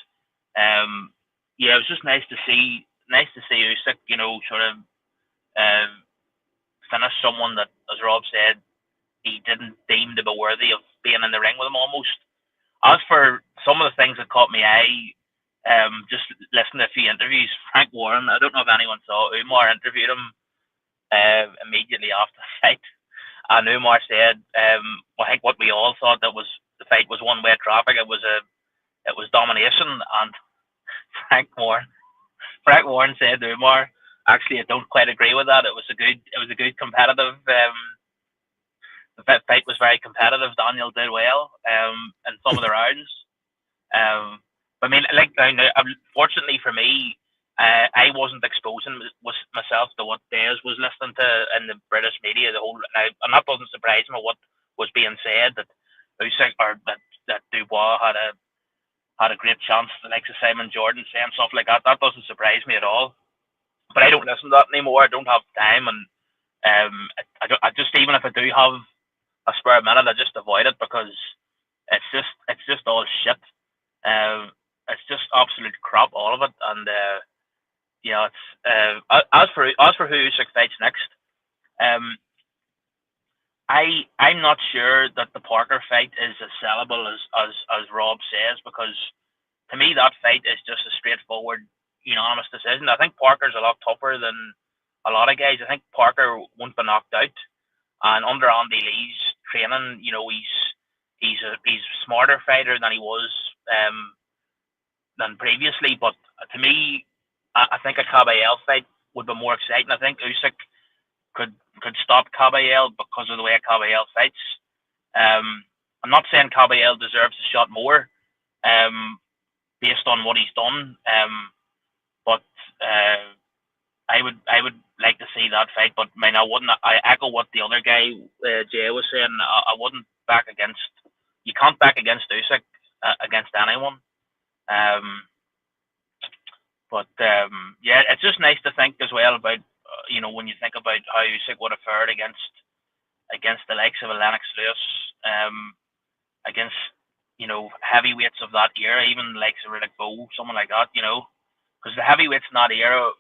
P: it was just nice to see Usyk, sort of finish someone that, as Rob said, he didn't deem to be worthy of being in the ring with him almost. As for some of the things that caught my eye, just listening to a few interviews, Frank Warren, I don't know if anyone saw, Umar interviewed him immediately after the fight. And Umar said, I think what we all thought that was the fight was one-way traffic. It was domination. And Frank Warren said to Umar, actually, I don't quite agree with that. It was a good competitive. The fight was very competitive. Daniel did well in some of the rounds. But I mean, fortunately for me, I wasn't exposing myself to what Des was listening to in the British media. And that doesn't surprise me. What was being said that Usyk or that Dubois had a great chance, the likes of Simon Jordan saying stuff like that. That doesn't surprise me at all. But I don't listen to that anymore. I don't have time, and I just, even if I do have a spare minute, I just avoid it because it's just all shit. It's just absolute crap, all of it. And it's as for who Usyk fights next, I'm not sure that the Parker fight is as sellable as Rob says, because to me that fight is just a straightforward unanimous decision. I think Parker's a lot tougher than a lot of guys. I think Parker won't be knocked out, and under Andy Lee's training, he's a smarter fighter than he was than previously. But to me, I think a Caballel fight would be more exciting. I think Usyk could stop Caballel because of the way Caballel fights. I'm not saying Caballel deserves a shot more, based on what he's done. But I would like to see that fight. But I mean, I echo what the other guy Jay was saying. I wouldn't back against. You can't back against Usyk against anyone. But it's just nice to think as well about when you think about how Usyk would have fared against the likes of Lennox Lewis, against heavyweights of that era, even the likes of Riddick Bowe, someone like that, because the heavyweights in that era,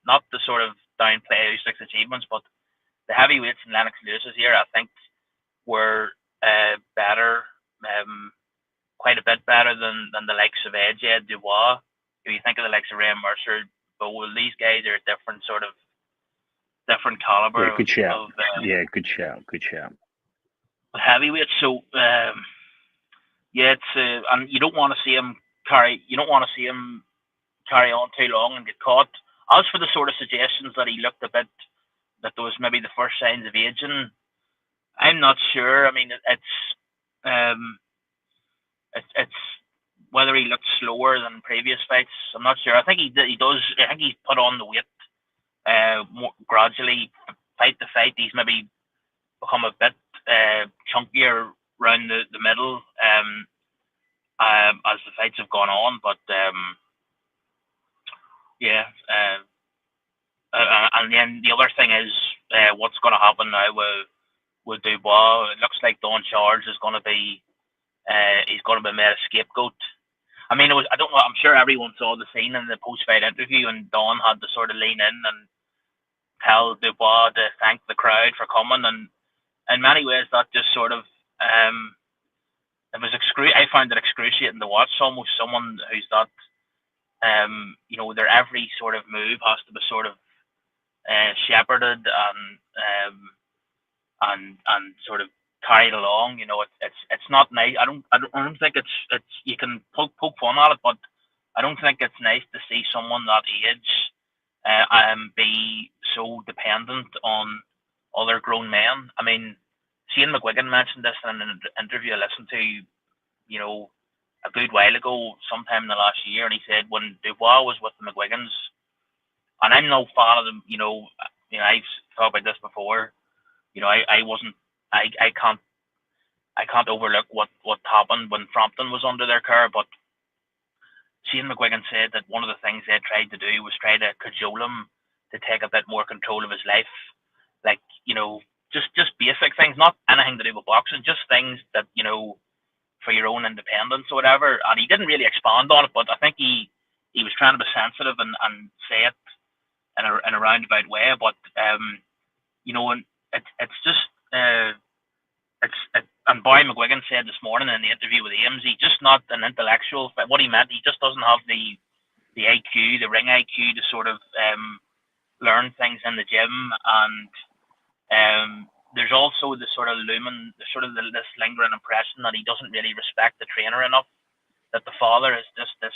P: not to sort of downplay Usyk's achievements, but the heavyweights in Lennox Lewis's era, I think, were better, quite a bit better than the likes of AJ Dubois. If you think of the likes of Ray Mercer, Bowe, these guys are different caliber.
N: Yeah, good shout. Good shout.
P: Heavyweights. So it's and you don't want to see him carry. You don't want to see him carry on too long and get caught. As for the sort of suggestions that he looked a bit, that there was maybe the first signs of aging, I'm not sure. I mean, it's whether he looked slower than previous fights. I'm not sure. I think he does. I think he's put on the weight more gradually, fight to fight. He's maybe become a bit chunkier around the middle as the fights have gone on. But and then the other thing is what's going to happen now with Dubois. It looks like Don Charles is going to be he's going to be made a scapegoat. I mean, I don't know. I'm sure everyone saw the scene in the post-fight interview, and Don had to sort of lean in and tell Dubois to thank the crowd for coming. And in many ways, that just sort of it was I found it excruciating to watch. Almost someone who's that their every sort of move has to be sort of shepherded and sort of carried along. It's not nice. I don't think it's you can poke fun at it, but I don't think it's nice to see someone that age be so dependent on other grown men. I mean, Shane McGuigan mentioned this in an interview I listened to, a good while ago, sometime in the last year, and he said when Dubois was with the McGuigans, and I'm no fan of them, I've talked about this before. I can't overlook what happened when Frampton was under their care, but Shane McGuigan said that one of the things they tried to do was try to cajole him to take a bit more control of his life, like just basic things, not anything to do with boxing, just things that for your own independence or whatever. And he didn't really expand on it, but I think he was trying to be sensitive and say it in a roundabout way. But and it's just and Barry McGuigan said this morning in the interview with Ames, he's just not an intellectual. But what he meant, he just doesn't have the IQ, the ring IQ, to sort of learn things in the gym. And there's also the sort of this lingering impression that he doesn't really respect the trainer enough. That the father is just this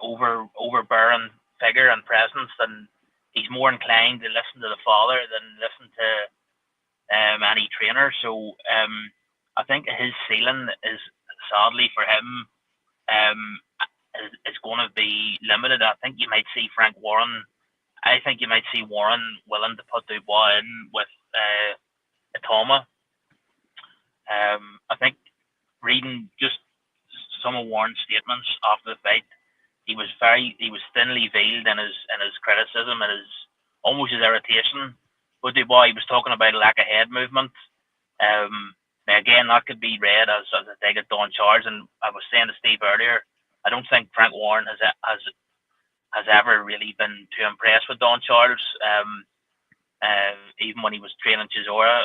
P: overbearing figure and presence, and he's more inclined to listen to the father than listen to any trainer. So I think his ceiling is, sadly for him, is going to be limited. I think you might see Frank Warren. I think you might see Warren willing to put Dubois in with Itama. I think reading just some of Warren's statements after the fight, he was thinly veiled in his criticism and almost his irritation. But Dubois, he was talking about a lack of head movement. Now again, that could be read as a dig at Don Charles. And I was saying to Steve earlier, I don't think Frank Warren has ever really been too impressed with Don Charles. Even when he was training Chisora.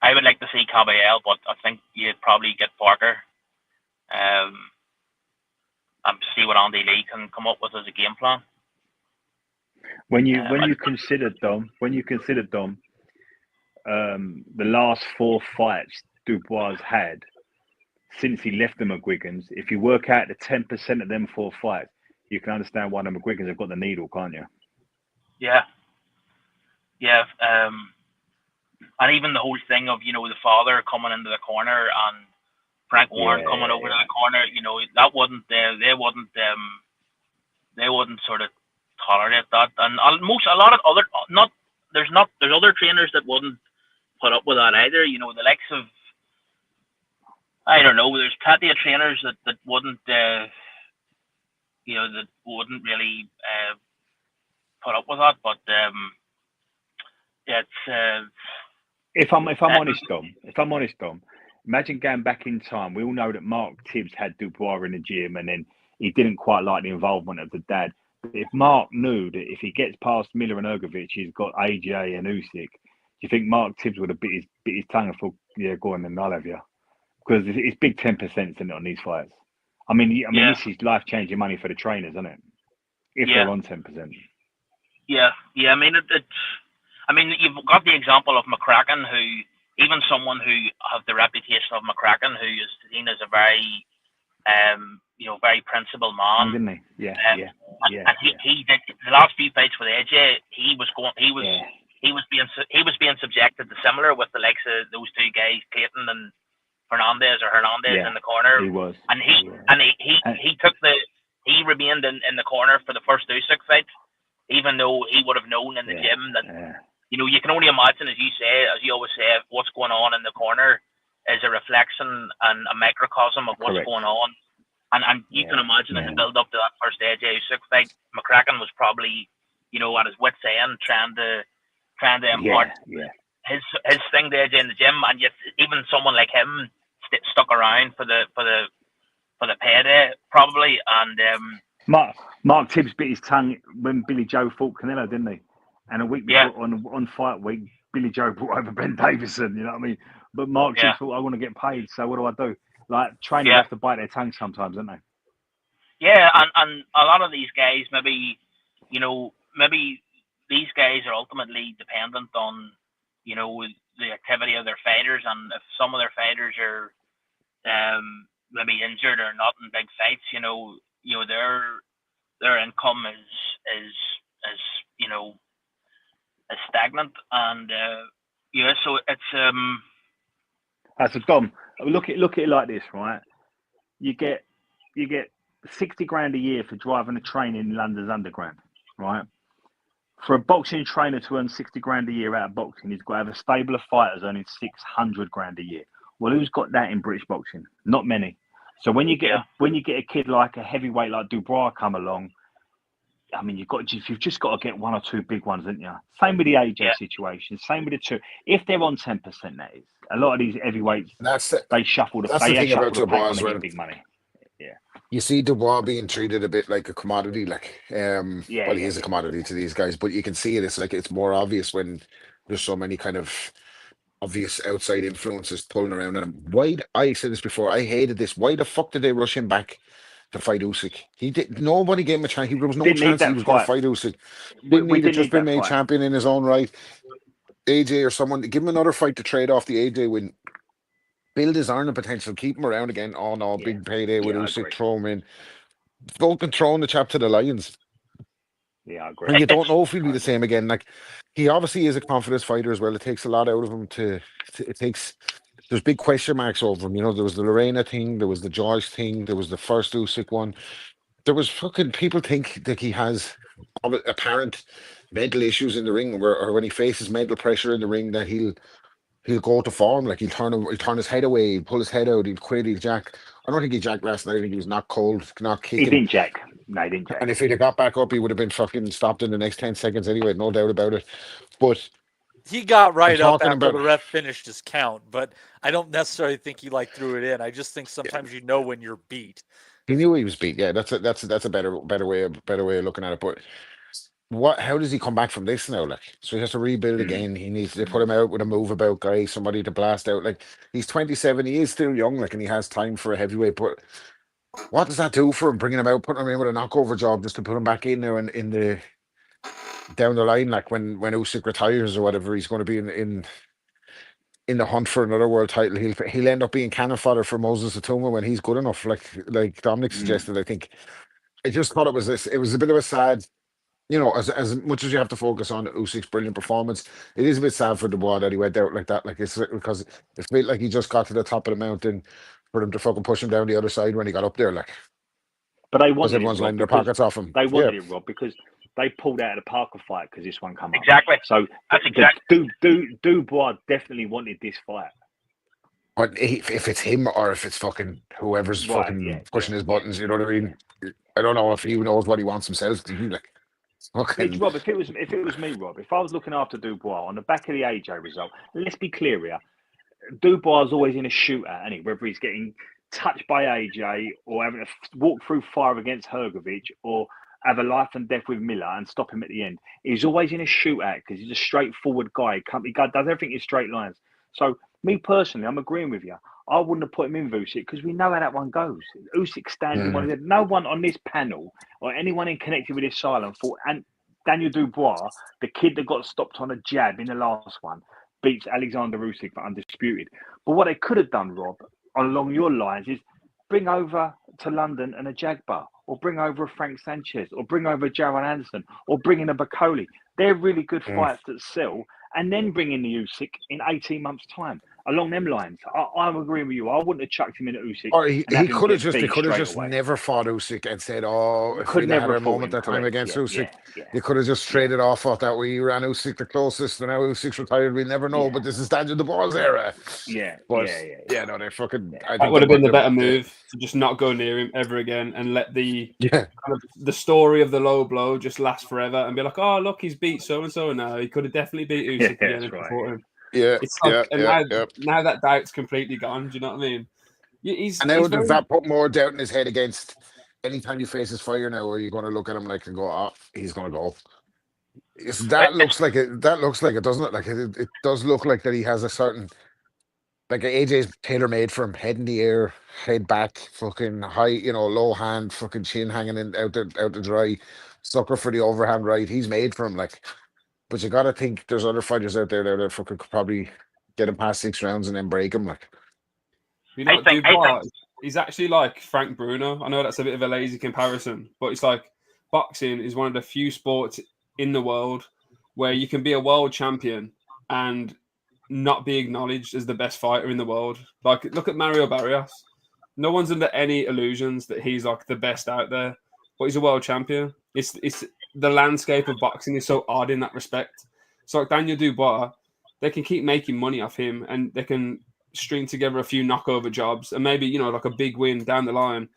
P: I would like to see Caballel, but I think you'd probably get Parker. And see what Andy Lee can come up with as a game plan.
N: When you consider Dom, the last 4 fights Dubois had since he left the McGuigans, if you work out the 10% of them 4 fights, you can understand why the McGuigans have got the needle, can't you?
P: Yeah. And even the whole thing of the father coming into the corner and Frank Warren coming over to the corner, that wasn't there. They wouldn't sort of tolerate that. And there's other trainers that wouldn't put up with that either. The likes of, I don't know, there's plenty of trainers that wouldn't, that wouldn't really put up with that. But
N: if I'm honest, Dom, imagine going back in time. We all know that Mark Tibbs had Dubois in the gym, and then he didn't quite like the involvement of the dad. But if Mark knew that if he gets past Miller and Ergovic, he's got AJ and Usyk, do you think Mark Tibbs would have bit his tongue and thought, yeah, go on then, I'll have you? Because it's big 10% in it on these fights. I mean, this is life-changing money for the trainers, isn't it? If they're on 10%.
P: Yeah. I mean, you've got the example of McCracken, who, even someone who have the reputation of McCracken, who is seen as a very, very principled man.
N: Didn't he? Yeah.
P: And he did the last few fights with AJ. He was being subjected to similar with the likes of those 2 guys, Clayton and Hernandez in the corner.
N: He was.
P: And he remained in the corner for the first Usyk fight, even though he would have known in the gym that. You can only imagine, as you always say, what's going on in the corner is a reflection and a microcosm of what's going on. And you can imagine in the build up to that first AJ Usyk fight, McCracken was probably, at his wit's end trying to impart his thing to AJ in the gym, and yet even someone like him stuck around for the payday probably. And
N: Mark Tibbs bit his tongue when Billy Joe fought Canelo, didn't he? And a week before, on fight week, Billy Joe brought over Ben Davison, you know what I mean? But Mark Tibbs thought, I want to get paid, so what do I do? Like, trainers have to bite their tongue sometimes, don't they?
P: Yeah, and a lot of these guys, maybe these guys are ultimately dependent on, the activity of their fighters, and if some of their fighters are maybe injured or not in big fights, their income is stagnant, and so it's
N: So Dom, look at it like this, right? You get 60 grand a year for driving a train in London's Underground, right? For a boxing trainer to earn 60 grand a year out of boxing, he's got to have a stable of fighters earning 600 grand a year. Well, who's got that in British boxing? Not many. So when you get a kid like a heavyweight like Dubois come along, I mean, you've just got to get 1 or 2 big ones, haven't you? Same with the AJ situation. Same with the 2. If they're on 10%, that is. A lot of these heavyweights, they shuffle the pack when they get big money.
O: You see Dubois being treated a bit like a commodity, like
N: Yeah,
O: well, he
N: yeah,
O: is a
N: yeah.
O: commodity to these guys, but you can see it. It's like it's more obvious when there's so many kind of obvious outside influences pulling around on him. Why? I said this before. I hated this. Why the fuck did they rush him back to fight Usyk? He did. Nobody gave him a chance. There was no
N: Didn't need
O: chance he
N: that
O: was going to
N: fight.
O: fight Usyk.
N: We
O: Didn't need it.
N: didn't
O: Just
N: need
O: been
N: that
O: made
N: fight.
O: champion in his own right. AJ or someone, give him another fight to trade off the AJ win. Build his earning potential. Keep him around again. Oh no, big payday with
N: I
O: Usyk.
N: agree.
O: Throw him in. Fucking throwing the chap to the Lions.
N: Yeah, I agree.
O: And you don't know if he'll be the same again. Like, he obviously is a confidence fighter as well. It takes a lot out of him there's big question marks over him. You know, there was the Lerena thing, there was the George thing, there was the first Usyk one. There was fucking people think that he has apparent mental issues in the ring, or when he faces mental pressure in the ring, that he'll go to form. Like, he'll turn his head away, he'll pull his head out, he'll quit, he'll jack. I don't think he jacked last night. I think he was not cold, not kicking.
N: He didn't jack. No, he didn't jack.
O: And if he'd have got back up, he would have been fucking stopped in the next 10 seconds anyway, no doubt about it. But
L: he got right
O: I'm
L: up
O: talking
L: after
O: about-
L: the ref finished his count, but I don't necessarily think he like threw it in. I just think sometimes you know when you're beat.
O: he knew he was beat. Yeah, that's a better way of looking at it. But how does he come back from this now? Like, so he has to rebuild again. He needs to put him out with a move about guy, somebody to blast out. Like, he's 27, he is still young, like, and he has time for a heavyweight. But what does that do for him? Bringing him out, putting him in with a knockover job just to put him back in there and in the down the line, like when Usyk retires or whatever, he's going to be in the hunt for another world title. He'll end up being cannon fodder for Moses Atuma when he's good enough. Like Dominic suggested, I think. I just thought it was this. It was a bit of a sad. You know, as much as you have to focus on Usyk's brilliant performance, it is a bit sad for Dubois that he went out like that. Like, it's because it felt like he just got to the top of the mountain for them to fucking push him down the other side when he got up there. Like,
N: but they wanted
O: everyone's
N: it, Rob,
O: lining their
N: because
O: pockets off him.
N: They wanted it, Rob, because they pulled out of the Parker fight because this one come up.
P: Exactly.
N: So
P: That's exactly.
N: Dubois definitely wanted this fight.
O: But if it's him or if it's fucking whoever's pushing his buttons, you know what I mean? I don't know if he knows what he wants himself to do. Like, fucking...
N: Rob, if it was me, Rob, if I was looking after Dubois on the back of the AJ result, let's be clear here, Dubois is always in a shootout, isn't he? Whether he's getting touched by AJ or having to walk through fire against Hergovich or have a life and death with Miller and stop him at the end. He's always in a shootout because he's a straightforward guy. He does everything in straight lines. So, me personally, I'm agreeing with you. I wouldn't have put him in Usyk because we know how that one goes. Usyk stands in one of them. No one on this panel or anyone in connected with Asylum thought, and Daniel Dubois, the kid that got stopped on a jab in the last one, beats Alexander Usyk for undisputed. But what they could have done, Rob, along your lines, is bring over to London and a Jagbar, or bring over a Frank Sanchez, or bring over a Jaron Anderson, or bring in a Okolie. They're really good fights that sell, and then bring in the Usyk in 18 months' time. Along them lines, I'm agreeing with you. I wouldn't have chucked him in at Usyk.
O: Or he could have just never fought Usyk and said, "Oh, if we had a moment that time against Usyk, you could have just traded off. Thought that we ran Usyk the closest, and now Usyk's retired. We'll never know. But this is Daniel Dubois' era." No, they fucking.
M: That would have been the better move to just not go near him ever again and let the the story of the low blow just last forever and be like, "Oh, look, he's beat so and so now. He could have definitely beat Usyk again if he fought him." Now that doubt's completely gone. Do you know what I mean?
O: Does that put more doubt in his head against anytime you face his fire now? Or are you going to look at him like and go, "Oh, he's going to go"? That looks like it, doesn't it? Like it does look like that he has a certain, like, AJ's tailor made for him. Head in the air, head back, fucking high, low hand, fucking chin hanging in out the dry, sucker for the overhand right. He's made for him, like. But you got to think there's other fighters out there that fucking could probably get him past 6 rounds and then break him. Like,
M: Dubois, he's actually like Frank Bruno. I know that's a bit of a lazy comparison, but it's like boxing is one of the few sports in the world where you can be a world champion and not be acknowledged as the best fighter in the world. Like, look at Mario Barrios. No one's under any illusions that he's like the best out there, but he's a world champion. It's the landscape of boxing is so odd in that respect. So like Daniel Dubois, they can keep making money off him and they can string together a few knockover jobs and maybe, like a big win down the line.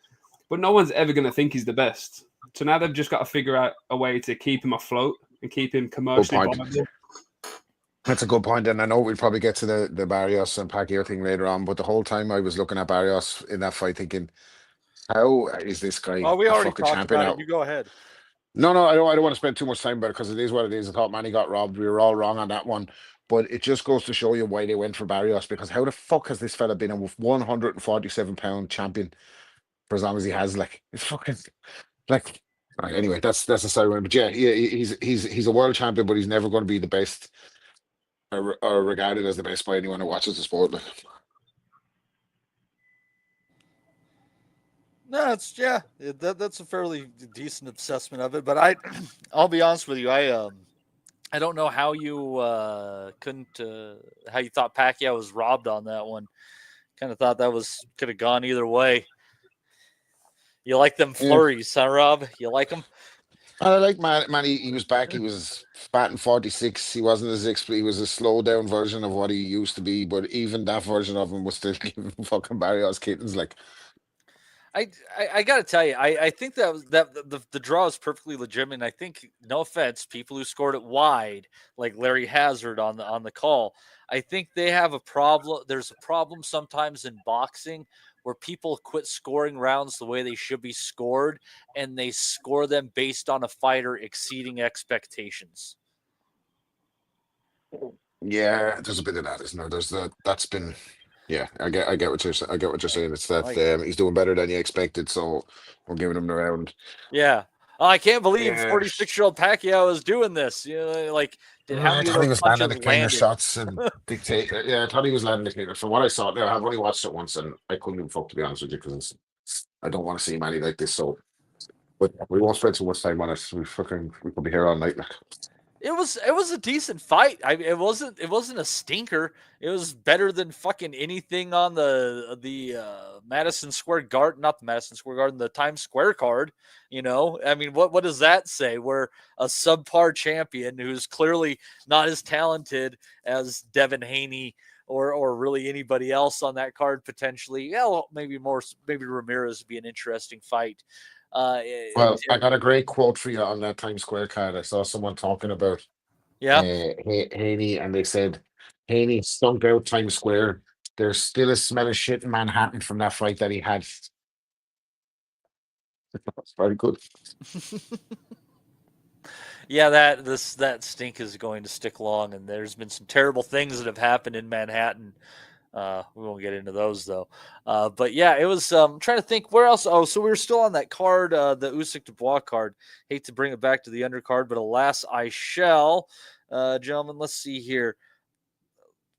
M: But no one's ever going to think he's the best. So now they've just got to figure out a way to keep him afloat and keep him commercially viable.
O: That's a good point. And I know we'll probably get to the Barrios and Pacquiao thing later on, but the whole time I was looking at Barrios in that fight thinking, How is this guy
L: Oh, we
O: a
L: already
O: fucking
L: talked
O: champion
L: about
O: now?
L: it. You go ahead.
O: No, I don't want to spend too much time about it because it is what it is. I thought Manny got robbed. We were all wrong on that one. But it just goes to show you why they went for Barrios, because how the fuck has this fella been a 147-pound champion for as long as he has? Like, it's fucking like. Right, anyway, that's a side one. But yeah, he's a world champion, but he's never going to be the best or regarded as the best by anyone who watches the sport. Like.
L: No, that's a fairly decent assessment of it. But I'll be honest with you, I don't know how you how you thought Pacquiao was robbed on that one. Kind of thought that could have gone either way. You like them flurries, huh, Rob? You like them?
O: I like Manny. He was back. He was batting 46. He wasn't he was a slow down version of what he used to be. But even that version of him was still giving fucking Barrios kittens. Like,
L: I got to tell you, I think that the draw is perfectly legitimate. I think, no offense, people who scored it wide, like Larry Hazard on the call, I think they have a problem. There's a problem sometimes in boxing where people quit scoring rounds the way they should be scored, and they score them based on a fighter exceeding expectations.
O: yeah, there's a bit of that, isn't there? That's been. Yeah, I get what you're saying. It's that he's doing better than you expected, so we're giving him the round.
L: Yeah. Oh, I can't believe 46-year-old Pacquiao is doing this. You know, like, how many of those punches
O: landing the cleaner
L: landed?
O: shots and dictate. Yeah, I thought he was landing the cleaner. From what I saw, now I've only watched it once, and I couldn't even fuck, to be honest with you, because I don't want to see Manny like this. So, but we won't spend too much time on it. We could be here all night. Like.
L: It was a decent fight. It wasn't a stinker. It was better than fucking anything on the Madison Square Garden, not the Madison Square Garden, the Times Square card. You know, I mean, what does that say? We're a subpar champion who's clearly not as talented as Devin Haney or really anybody else on that card potentially. Yeah, well, maybe Ramirez would be an interesting fight.
O: Well, I got a great quote for you on that Times Square card. I saw someone talking about Haney, and they said Haney stunk out Times Square. There's still a smell of shit in Manhattan from that fight that he had. That's very good.
L: Yeah, that stink is going to stick long, and there's been some terrible things that have happened in Manhattan. We won't get into those though. But yeah, it was. I'm trying to think where else. Oh, so we were still on that card, the Usyk Dubois card. Hate to bring it back to the undercard, but alas, I shall. Gentlemen, let's see here.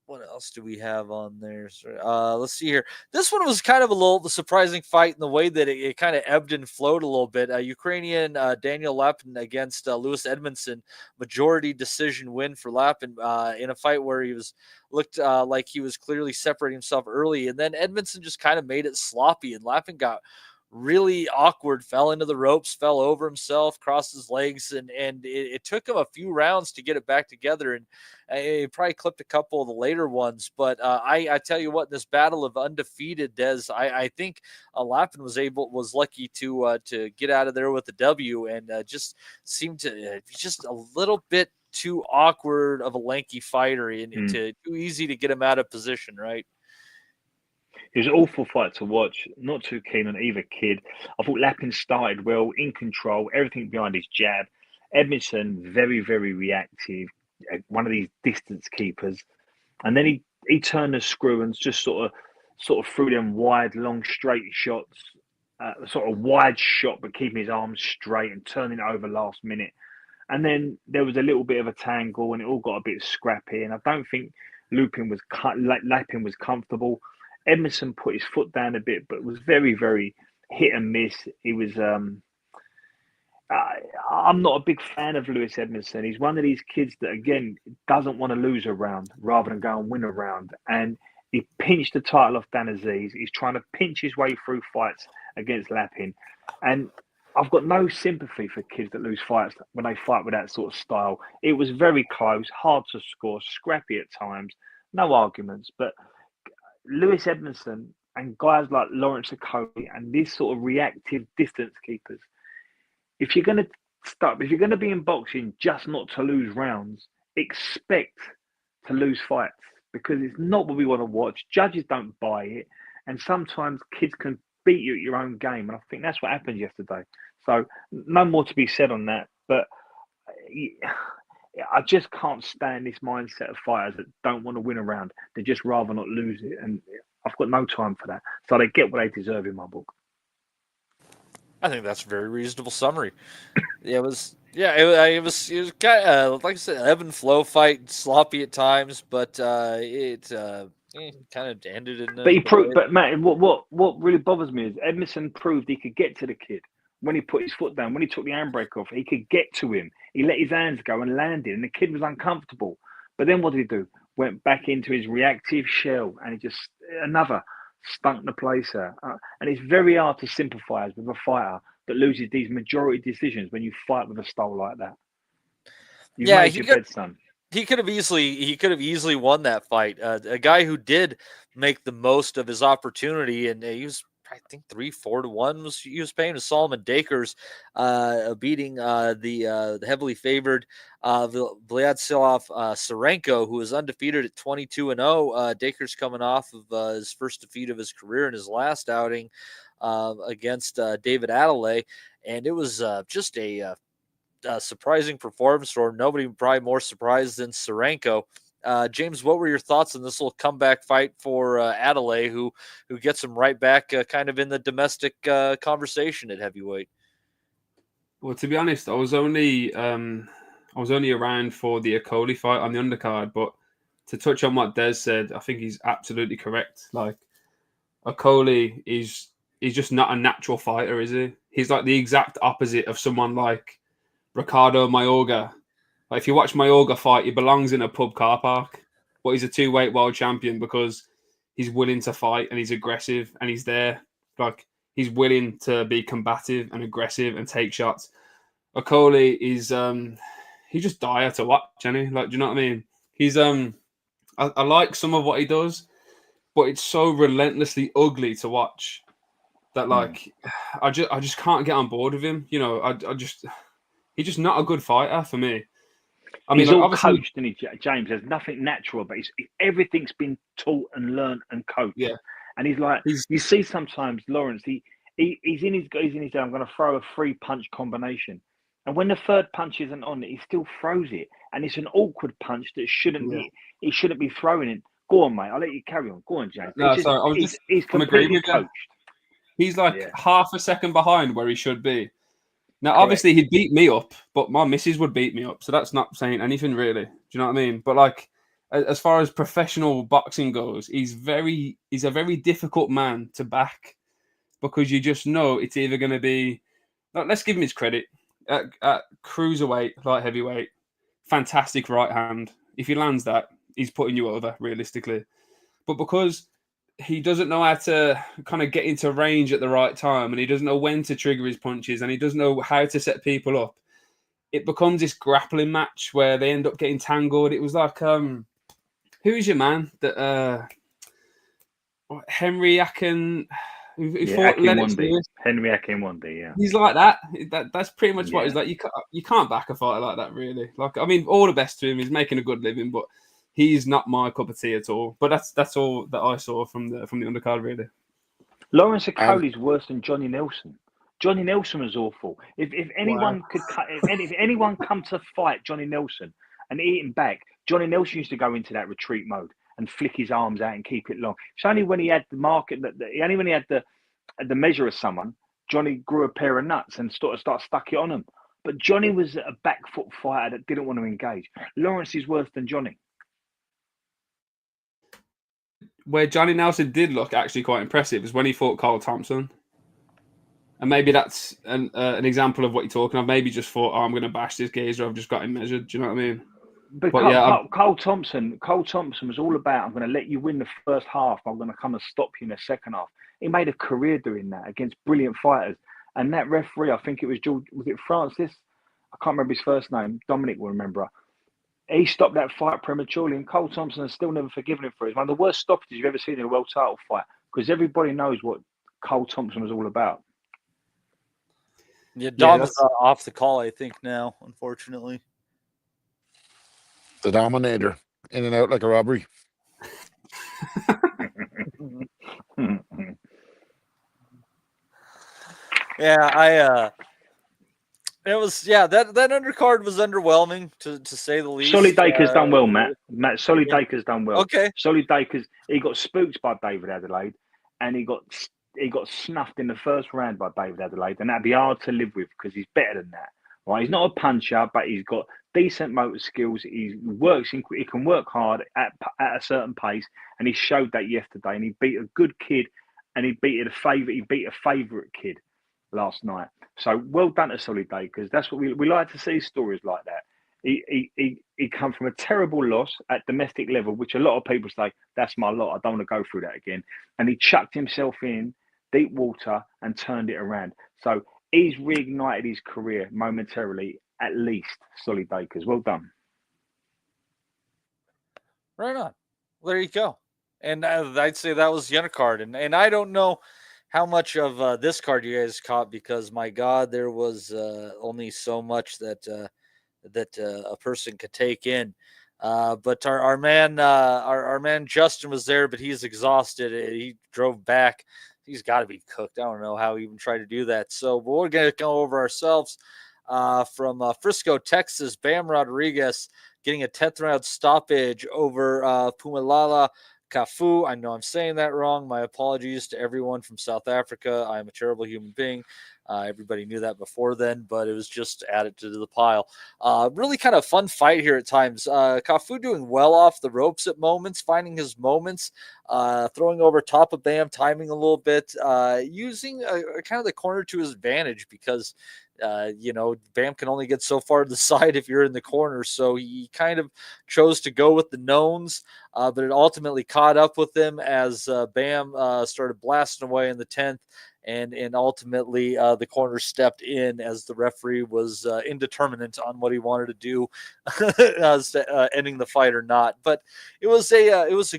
L: What else do we have on there? Let's see here. This one was kind of a little surprising fight in the way that it kind of ebbed and flowed a little bit. Ukrainian Daniel Lapin against Lewis Edmondson, majority decision win for Lapin in a fight where he looked like he was clearly separating himself early, and then Edmondson just kind of made it sloppy, and Lapin got really awkward, fell into the ropes, fell over himself, crossed his legs, and it took him a few rounds to get it back together, and he probably clipped a couple of the later ones. But I tell you what, this battle of undefeated, Des, I think Lapin was lucky to get out of there with the W, and just seemed to be just a little bit too awkward of a lanky fighter, and too easy to get him out of position, right?
N: It was an awful fight to watch. Not too keen on either kid. I thought Lapin started well, in control, everything behind his jab. Edmondson, very, very reactive, one of these distance keepers. And then he turned the screw and just sort of threw them wide, long, straight shots. Sort of wide shot, but keeping his arms straight and turning it over last minute. And then there was a little bit of a tangle, and it all got a bit scrappy. And I don't think Lapin was comfortable. Edmondson put his foot down a bit, but was very, very hit and miss. He was. I'm not a big fan of Lewis Edmondson. He's one of these kids that, again, doesn't want to lose a round rather than go and win a round. And he pinched the title off Dan Aziz. He's trying to pinch his way through fights against Lapin. And I've got no sympathy for kids that lose fights when they fight with that sort of style. It was very close, hard to score, scrappy at times, no arguments. But Lewis Edmondson and guys like Lawrence Okolie and these sort of reactive distance keepers, if you're going to be in boxing just not to lose rounds, expect to lose fights, because it's not what we want to watch. Judges don't buy it, and sometimes kids can beat you at your own game, and I think that's what happened yesterday. So no more to be said on that. But I just can't stand this mindset of fighters that don't want to win a round. They just rather not lose it, and I've got no time for that. So they get what they deserve in my book.
L: I think that's a very reasonable summary. It was kind of like I said, ebb and flow fight, sloppy at times, but it kind of ended in.
N: But he proved. But Matt, what really bothers me is Edmondson proved he could get to the kid when he put his foot down. When he took the handbrake off, he could get to him. He let his hands go and landed, and the kid was uncomfortable. But then what did he do? Went back into his reactive shell, and he just stunk the place out. And it's very hard to sympathise with a fighter that loses these majority decisions when you fight with a style like that. You've made your bed, son.
L: He could have easily won that fight. A guy who did make the most of his opportunity, and he was, I think, 3-4 to 1 he was paying to Solomon Dakers, beating the heavily favored Vyacheslav Serenko, who was undefeated at 22-0. Dakers coming off of his first defeat of his career in his last outing against David Adelaide, and it was just a surprising performance for nobody probably more surprised than Serenko. James, what were your thoughts on this little comeback fight for Adelaide, who gets him right back kind of in the domestic conversation at heavyweight?
M: Well, to be honest, I was only around for the Okolie fight on the undercard, but to touch on what Des said, I think he's absolutely correct. Like, Okolie is just not a natural fighter, is he? He's like the exact opposite of someone like Ricardo Mayorga. Like, if you watch Mayorga fight, he belongs in a pub car park, but he's a 2-weight world champion because he's willing to fight and he's aggressive and he's there. Like, he's willing to be combative and aggressive and take shots. Okolie is he's just dire to watch, isn't he? Like, do you know what I mean? He's I like some of what he does, but it's so relentlessly ugly to watch that, like, I just can't get on board with him. You know, he's just not a good fighter for me. I mean,
N: he's
M: like,
N: all
M: obviously,
N: coached, and James. There's nothing natural, but everything's been taught and learned and coached.
M: Yeah,
N: and he's like, you see sometimes Lawrence. He's in his head. I'm going to throw a 3-punch combination, and when the third punch isn't on, he still throws it, and it's an awkward punch that shouldn't he shouldn't be throwing it. Go on, mate. I'll let you carry on. Go on, James.
M: No, sorry,
N: he's completely coached.
M: He's like half a second behind where he should be. Now, obviously, he'd beat me up, but my missus would beat me up, so that's not saying anything, really. Do you know what I mean? But, like, as far as professional boxing goes, he's a very difficult man to back because you just know it's either going to be... Like, let's give him his credit. At cruiserweight, light heavyweight, fantastic right hand. If he lands that, he's putting you over, realistically. But because he doesn't know how to kind of get into range at the right time, and he doesn't know when to trigger his punches, and he doesn't know how to set people up, it becomes this grappling match where they end up getting tangled. It was like, who's your man? That Henry Akin, who fought Lennox Lewis.
N: Henry Akinwande, yeah.
M: He's like that. That's pretty much what he's like. You can't back a fighter like that, really. Like, I mean, all the best to him. He's making a good living, but he's not my cup of tea at all. But that's all that I saw from the undercard, really.
N: Lawrence Okolie's worse than Johnny Nelson. Johnny Nelson was awful. If anyone if anyone come to fight Johnny Nelson and eat him back, Johnny Nelson used to go into that retreat mode and flick his arms out and keep it long. It's only when he had the market only when he had the measure of someone, Johnny grew a pair of nuts and started stuck it on him. But Johnny was a back foot fighter that didn't want to engage. Lawrence is worse than Johnny.
M: Where Johnny Nelson did look actually quite impressive is when he fought Carl Thompson. And maybe that's an example of what you're talking of. Maybe just thought, I'm going to bash this geezer. I've just got him measured. Do you know what I mean?
N: But Carl Thompson was all about, I'm going to let you win the first half. I'm going to come and stop you in the second half. He made a career doing that against brilliant fighters. And that referee, I think it was George, was it Francis? I can't remember his first name. Dominic will remember. He stopped that fight prematurely, and Cole Thompson has still never forgiven him for it. It's one of the worst stoppages you've ever seen in a world title fight because everybody knows what Cole Thompson was all about.
L: Yeah, Dom's off the call, I think, now, unfortunately.
O: The Dominator, in and out like a robbery.
L: Yeah, it was that undercard was underwhelming to say the least.
N: Solid Dacre's done well, Matt. Solid
L: yeah.
N: Dacre's done well.
L: Okay.
N: Solid Dacre's he got spooked by David Adelaide, and he got snuffed in the first round by David Adelaide, and that'd be hard to live with because he's better than that. Right? He's not a puncher, but he's got decent motor skills. He can work hard at a certain pace, and he showed that yesterday. And he beat a good kid, and he beat a favourite kid last night. So well done to Solid Day, because that's what we like to see, stories like that. He come from a terrible loss at domestic level, which a lot of people say, that's my lot, I don't want to go through that again. And he chucked himself in deep water and turned it around. So he's reignited his career momentarily, at least. Solid Dakers, well done.
L: Right on. Well, there you go. And I'd say that was the undercard. And I don't know how much of this card you guys caught, because my God, there was only so much that a person could take in. But our man Justin was there, but he's exhausted. He drove back. He's got to be cooked. I don't know how he even tried to do that. So, but we're going to go over ourselves from Frisco, Texas. Bam Rodriguez getting a 10th round stoppage over Pumalala Kafu. I know I'm saying that wrong. My apologies to everyone from South Africa. I'm a terrible human being. Everybody knew that before then, but it was just added to the pile. Really kind of fun fight here at times. Kafu doing well off the ropes at moments, finding his moments, throwing over top of Bam, timing a little bit, using kind of the corner to his advantage, because Bam can only get so far to the side if you're in the corner. So he kind of chose to go with the knowns, but it ultimately caught up with him as Bam started blasting away in the 10th. And ultimately, the corner stepped in as the referee was indeterminate on what he wanted to do, as to, ending the fight or not. But it was a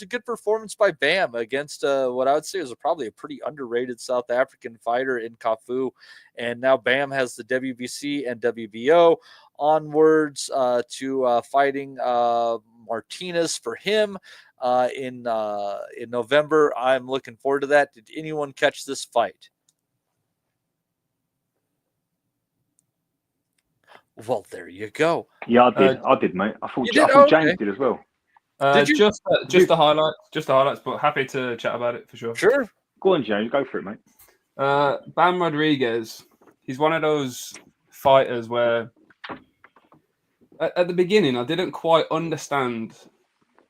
L: good performance by Bam against what I would say was probably a pretty underrated South African fighter in Kafu. And now Bam has the WBC and WBO onwards to fighting Martinez for him in November. I'm looking forward to that. Did anyone catch this fight? Well, there you go.
N: Yeah, I did, mate. I thought James did as well.
L: Did you?
M: Just the highlights, but happy to chat about it for sure.
L: Sure.
N: Go on, James. Go for it, mate.
M: Bam Rodriguez, he's one of those fighters where at the beginning I didn't quite understand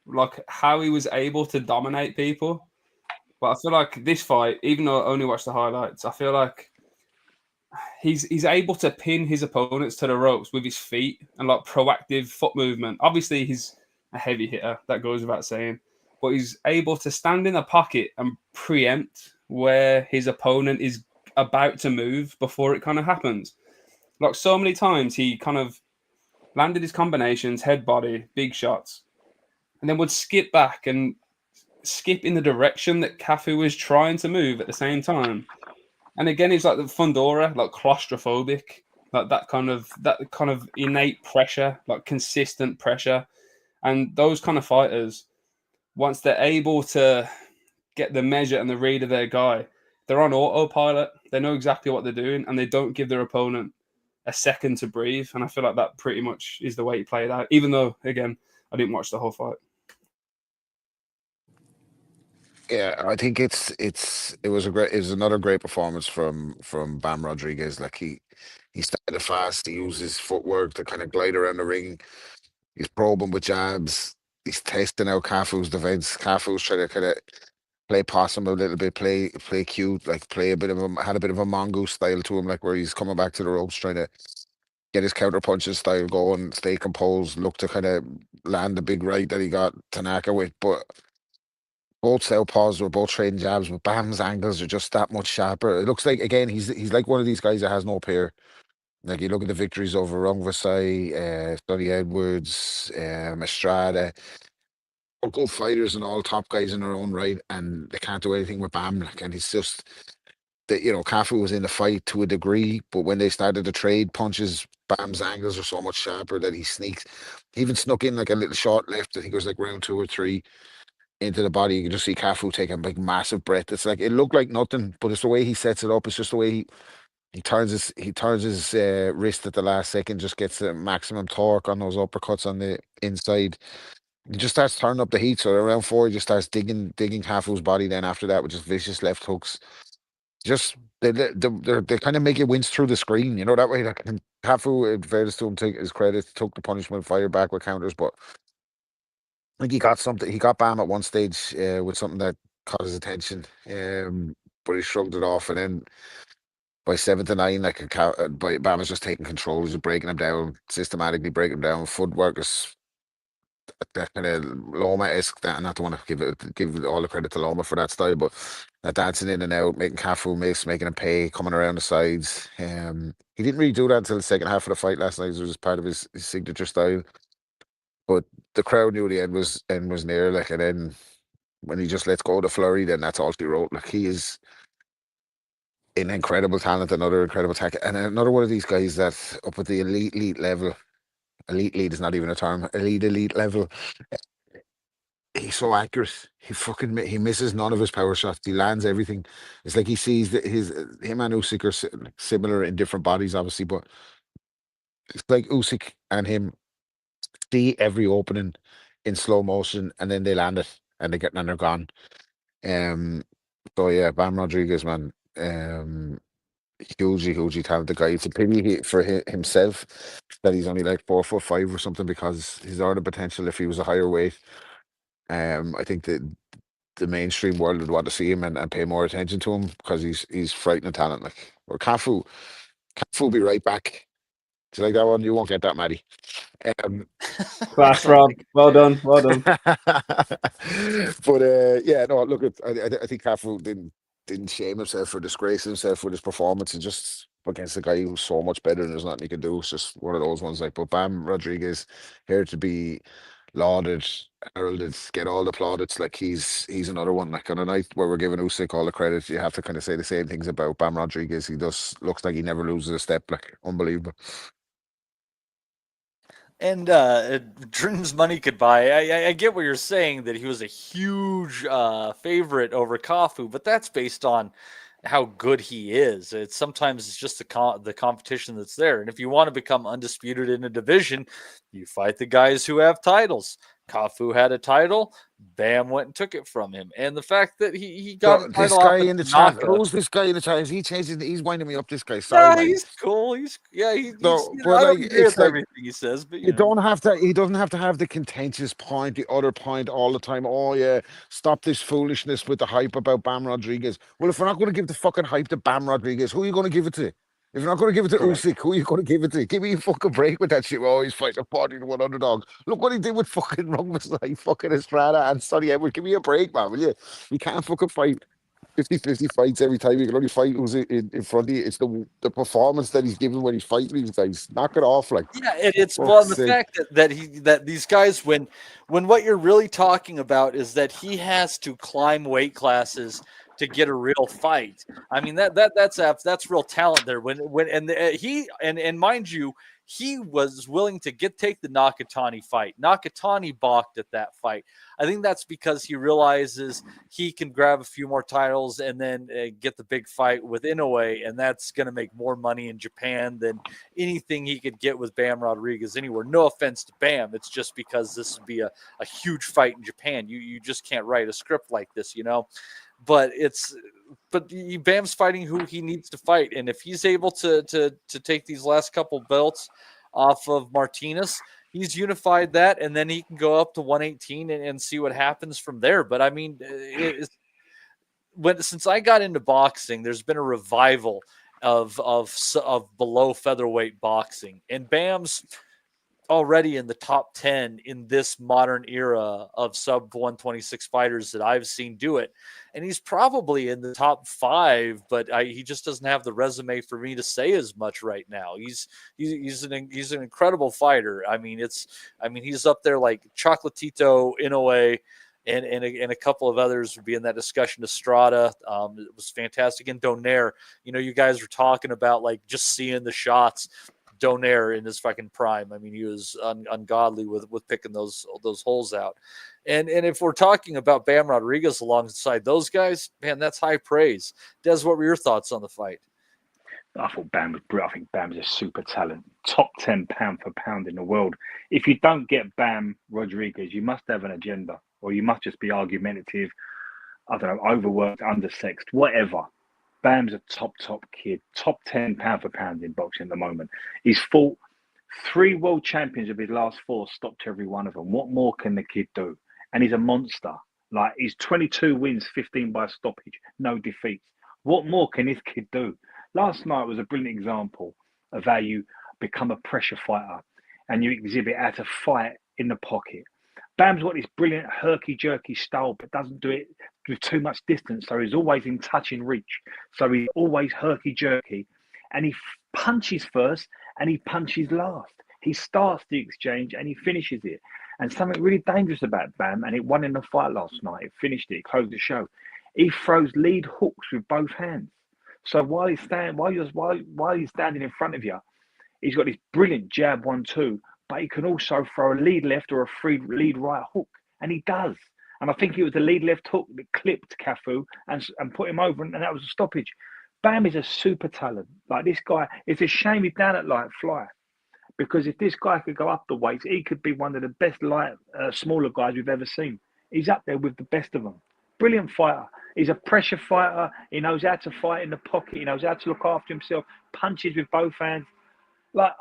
M: like how he was able to dominate people. But I feel like this fight, even though I only watched the highlights, I feel like he's able to pin his opponents to the ropes with his feet and like proactive foot movement. Obviously, he's a heavy hitter, that goes without saying, but he's able to stand in a pocket and preempt where his opponent is about to move before it kind of happens. Like so many times, he kind of landed his combinations, head, body, big shots, and then would skip back and skip in the direction that Kafu was trying to move at the same time. And again, it's like the Fundora, like claustrophobic, like that kind of innate pressure, like consistent pressure. And those kind of fighters, once they're able to get the measure and the read of their guy, they're on autopilot. They know exactly what they're doing, and they don't give their opponent a second to breathe. And I feel like that pretty much is the way he played out, even though, again, I didn't watch the whole fight.
O: Yeah, I think it was another great performance from Bam Rodriguez. Like he started fast, he used his footwork to kind of glide around the ring. He's probing with jabs. He's testing out Kafu's defense. Kafu's trying to kind of play possum a little bit, play cute, like had a bit of a mongoose style to him, like where he's coming back to the ropes, trying to get his counter punches style going, stay composed, look to kind of land the big right that he got Tanaka with. But both southpaws were both trading jabs, but Bam's angles are just that much sharper. It looks like, again, he's like one of these guys that has no peer. Like you look at the victories over Rung Vasai, Sonny Edwards, Estrada, all good fighters and all top guys in their own right, and they can't do anything with Bam. Like, and he's just that, Kafu was in the fight to a degree, but when they started to trade punches, Bam's angles are so much sharper that he even snuck in like a little short left. I think it was like round 2 or 3. into the body. You can just see Kafu taking a big massive breath. It's like it looked like nothing, but it's the way he sets it up. It's just the way he turns his wrist at the last second, just gets the maximum torque on those uppercuts on the inside. He just starts turning up the heat. So around 4, he just starts digging Kafu's body. Then after that, with just vicious left hooks, just they kind of make it wince through the screen. You know that way. Like Kafu, in fairness to him, take his credit, took the punishment, fired back with counters, but I think he got something. He got Bam at one stage with something that caught his attention, but he shrugged it off, and then by 7 to 9, Bam was just taking control. He was breaking him down, systematically breaking him down. Footwork is that kind of Loma-esque. Not to want to give all the credit to Loma for that style, but dancing in and out, making Kafu miss, making him pay, coming around the sides. He didn't really do that until the second half of the fight last night. It was just part of his signature style. But the crowd knew the end was near. Like, and then when he just lets go of the flurry, then that's all she wrote. Like, he is an incredible talent, another incredible attack, and another one of these guys that up at the elite level. Elite is not even a term. Elite level. He's so accurate. He misses none of his power shots. He lands everything. It's like he sees that him and Usyk are similar in different bodies, obviously, but it's like Usyk and him see every opening in slow motion, and then they land it, and they're gone. So yeah, Bam Rodriguez, man, hugely talented guy. It's a pity for himself that he's only like 4'5" or something, because he's already potential if he was a higher weight. I think that the mainstream world would want to see him and pay more attention to him, because he's frightening talent. Like, or Kafu will be right back. Do you like that one? You won't get that, Maddie.
M: Class, Rob. Well done.
O: But yeah, no. Look, I think Kafu didn't shame himself or disgrace himself with his performance, and just against a guy who's so much better and there's nothing he can do. It's just one of those ones. Like, but Bam Rodriguez, here to be lauded, heralded, get all the plaudits. Like, he's another one. Like, on a night where we're giving Usyk all the credit, you have to kind of say the same things about Bam Rodriguez. He just looks like he never loses a step. Like, unbelievable.
L: And Dreams Money Could Buy. I get what you're saying, that he was a huge favorite over Kafu, but that's based on how good he is. Sometimes it's just the competition that's there. And if you want to become undisputed in a division, you fight the guys who have titles. Kafu had a title. Bam went and took it from him. And the fact that he got a title
O: this guy in the chat. Who's this guy in the chat? Is he changing? He's winding me up. This guy. Sorry,
L: yeah, he's cool. I don't
O: like,
L: agree with everything he says, but
O: you don't have to. He doesn't have to have the contentious point, the other point all the time. Oh yeah, stop this foolishness with the hype about Bam Rodriguez. Well, if we're not going to give the fucking hype to Bam Rodriguez, who are you going to give it to? If you're not going to give it to Usyk, who are you going to give it to? Give me a fucking break with that shit. Oh, he's fighting a 40-1 underdog. Look what he did with fucking Rungvisai, fucking Estrada and Sonny Edwards. Give me a break, man, will you? You can't fucking fight 50-50 fights every time. You can only fight who's in front of you. It's the performance that he's giving when he's fighting these guys. Knock it off, like.
L: Yeah, it's the fact that these guys, when what you're really talking about is that he has to climb weight classes to get a real fight. I mean, that's real talent there. And mind you, he was willing to take the Nakatani fight. Nakatani balked at that fight. I think that's because he realizes he can grab a few more titles and then get the big fight with Inoue, and that's going to make more money in Japan than anything he could get with Bam Rodriguez anywhere. No offense to Bam, it's just because this would be a huge fight in Japan. You just can't write a script like this, you know. But Bam's fighting who he needs to fight, and if he's able to take these last couple belts off of Martinez, he's unified that, and then he can go up to 118 and see what happens from there. But I mean, since I got into boxing, there's been a revival of below featherweight boxing, and Bam's already in the top 10 in this modern era of sub 126 fighters that I've seen do it. And he's probably in the top 5, but he just doesn't have the resume for me to say as much right now. He's an incredible fighter. I mean, he's up there like Chocolatito, Inoue, and a couple of others would be in that discussion. Estrada, it was fantastic. And Donaire, you guys were talking about like just seeing the shots. Donaire in his fucking prime. I mean, he was ungodly with picking those holes out. And if we're talking about Bam Rodriguez alongside those guys, man, that's high praise. Des, what were your thoughts on the fight?
N: I thought Bam was brilliant. I think Bam's a super talent, top 10 pound for pound in the world. If you don't get Bam Rodriguez, you must have an agenda, or you must just be argumentative. I don't know, overworked, undersexed, whatever. Bam's a top kid, top 10 pound for pound in boxing at the moment. He's fought 3 world champions of his last 4, stopped every one of them. What more can the kid do? And he's a monster. Like, he's 22 wins, 15 by stoppage, no defeats. What more can this kid do? Last night was a brilliant example of how you become a pressure fighter and you exhibit how to fight in the pocket. Bam's got this brilliant herky-jerky style, but doesn't do it with too much distance. So he's always in touch and reach. So he's always herky-jerky. And he punches first and he punches last. He starts the exchange and he finishes it. And something really dangerous about Bam, and it won in the fight last night. It finished it, closed the show. He throws lead hooks with both hands. So while he's standing in front of you, he's got this brilliant jab 1-2, but he can also throw a lead left or a free lead right hook, and he does. And I think it was the lead left hook that clipped Kafu and put him over, and that was a stoppage. Bam is a super talent. Like, this guy, it's a shame he's down at light fly, because if this guy could go up the weights, he could be one of the best smaller guys we've ever seen. He's up there with the best of them. Brilliant fighter. He's a pressure fighter. He knows how to fight in the pocket. He knows how to look after himself. Punches with both hands. Like,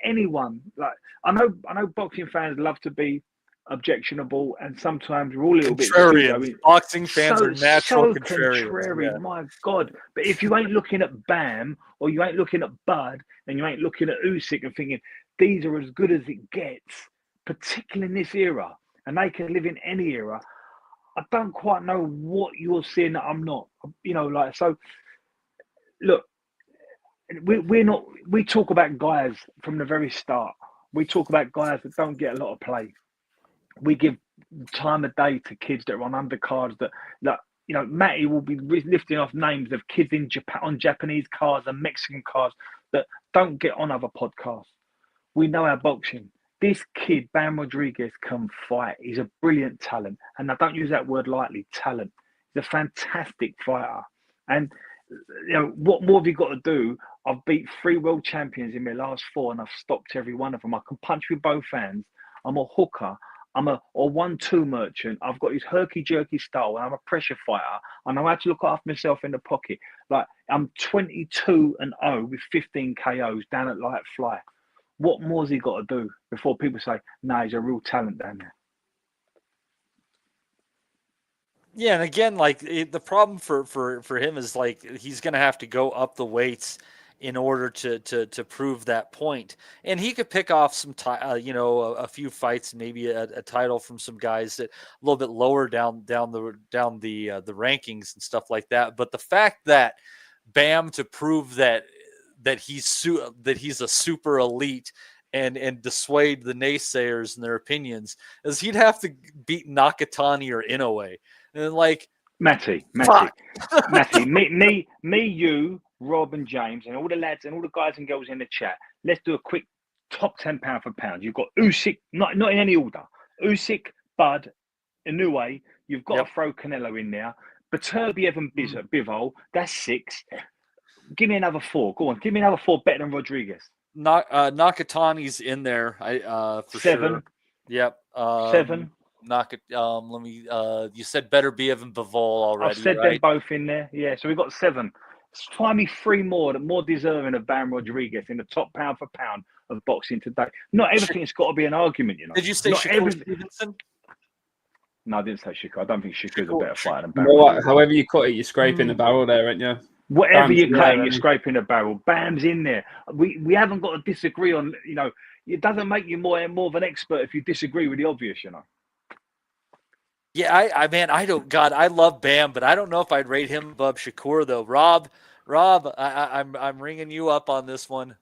N: anyone. Like, I know boxing fans love to be objectionable, and sometimes we're all a little
L: contrarian.
N: bit.
L: Boxing fans are natural contrarians.
N: Contrary,
L: yeah.
N: My God. But if you ain't looking at Bam, or you ain't looking at Bud, and you ain't looking at Usyk and thinking these are as good as it gets, particularly in this era, and they can live in any era, I don't quite know what you're seeing that I'm not. So look, we talk about guys from the very start. We talk about guys that don't get a lot of play. We give time of day to kids that are on undercards that Matty will be lifting off names of kids in Japan, on Japanese cards and Mexican cards that don't get on other podcasts. We know our boxing. This kid, Bam Rodriguez, can fight. He's a brilliant talent. And I don't use that word lightly, talent. He's a fantastic fighter. And, what more have you got to do? I've beat 3 world champions in my last 4, and I've stopped every one of them. I can punch with both hands. I'm a hooker. I'm a 1-2 merchant. I've got his herky-jerky style, and I'm a pressure fighter. I know how to look after myself in the pocket. Like, I'm 22-0 with 15 KOs down at light fly. What more has he got to do before people say, "No, he's a real talent down there"?
L: Yeah, and again, like, the problem for him is, like, he's going to have to go up the weights in order to prove that point. And he could pick off some, a few fights, maybe a title from some guys that a little bit lower down the rankings and stuff like that. But the fact that Bam, to prove that he's a super elite and dissuade the naysayers and their opinions, is he'd have to beat Nakatani or Inoue. And like
N: Matty, me, you, Rob and James and all the lads and all the guys and girls in the chat, let's do a quick top 10 pound for pound. You've got Usyk, not in any order. Usyk, Bud, Inoue, you've got to throw Canelo in there. Beterbiev and Bivol, that's 6. Give me another 4. Go on. Give me another 4 better than Rodriguez.
L: Nakatani's in there. For
N: 7.
L: Sure. Yep.
N: 7.
L: Let me. You said Beterbiev and Bivol already.
N: I've said them both in there. Yeah. So we've got 7. Find me 3 more that more deserving of Bam Rodriguez in the top pound for pound of boxing today. Not everything's got to be an argument, Did
L: you say Shakur Stevenson?
N: No, I didn't say Shakur. I don't think Shakur's a better fighter than
M: Bam. Rodriguez. However you cut it, you're scraping the barrel there, aren't you?
N: Whatever you cut, you're scraping the barrel. Bam's in there. We haven't got to disagree on. It doesn't make you more of an expert if you disagree with the obvious.
L: Yeah, I love Bam, but I don't know if I'd rate him above Shakur though. Rob, I'm ringing you up on this one.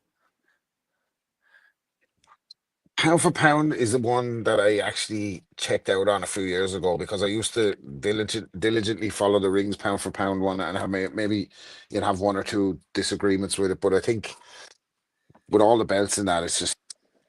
O: Pound for pound is the one that I actually checked out on a few years ago, because I used to diligently follow the Rings pound for pound one, and maybe you'd have 1 or 2 disagreements with it. But I think with all the belts and that, it's just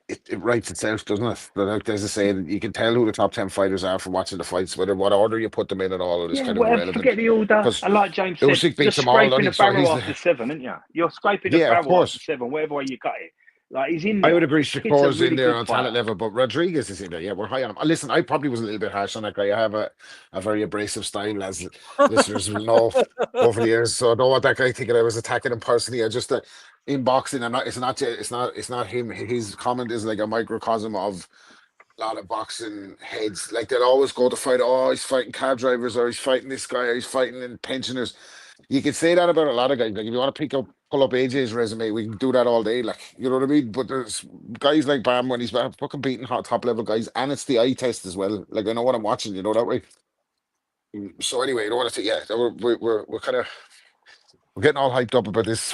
O: it writes itself, doesn't it? But like, there's a saying, you can tell who the top 10 fighters are from watching the fights, whether what order you put them in and all is
N: Yeah,
O: kind of
N: whatever.
O: irrelevant.
N: Forget the order.
O: Because
N: And like James said,
O: Usyk
N: you're
O: beats them all,
N: scraping
O: doesn't
N: the
O: he? So
N: barrel
O: he's
N: after 7, aren't you? You're scraping the
O: yeah, of
N: barrel
O: course.
N: after 7, whatever way you cut it. Like, he's in
O: I
N: there.
O: would agree.
N: Kid's a
O: Shakur's
N: really
O: in there
N: good
O: on
N: fighter.
O: talent level, but Rodriguez is in there. Yeah, we're high on him. Listen, I probably was a little bit harsh on that guy. I have a very abrasive style, as listeners will know over the years. So I don't want that guy thinking I was attacking him personally. I just in boxing, it's not him. His comment is like a microcosm of a lot of boxing heads. Like they'll always go to fight. Oh, he's fighting cab drivers, or he's fighting this guy, or he's fighting in pensioners. You could say that about a lot of guys. Like if you want to pull up AJ's resume, we can do that all day. Like, you know what I mean? But there's guys like Bam when he's fucking beating top level guys, and it's the eye test as well. Like I know what I'm watching, you know that way. So anyway, I don't want to say we're kind of we're getting all hyped up about this.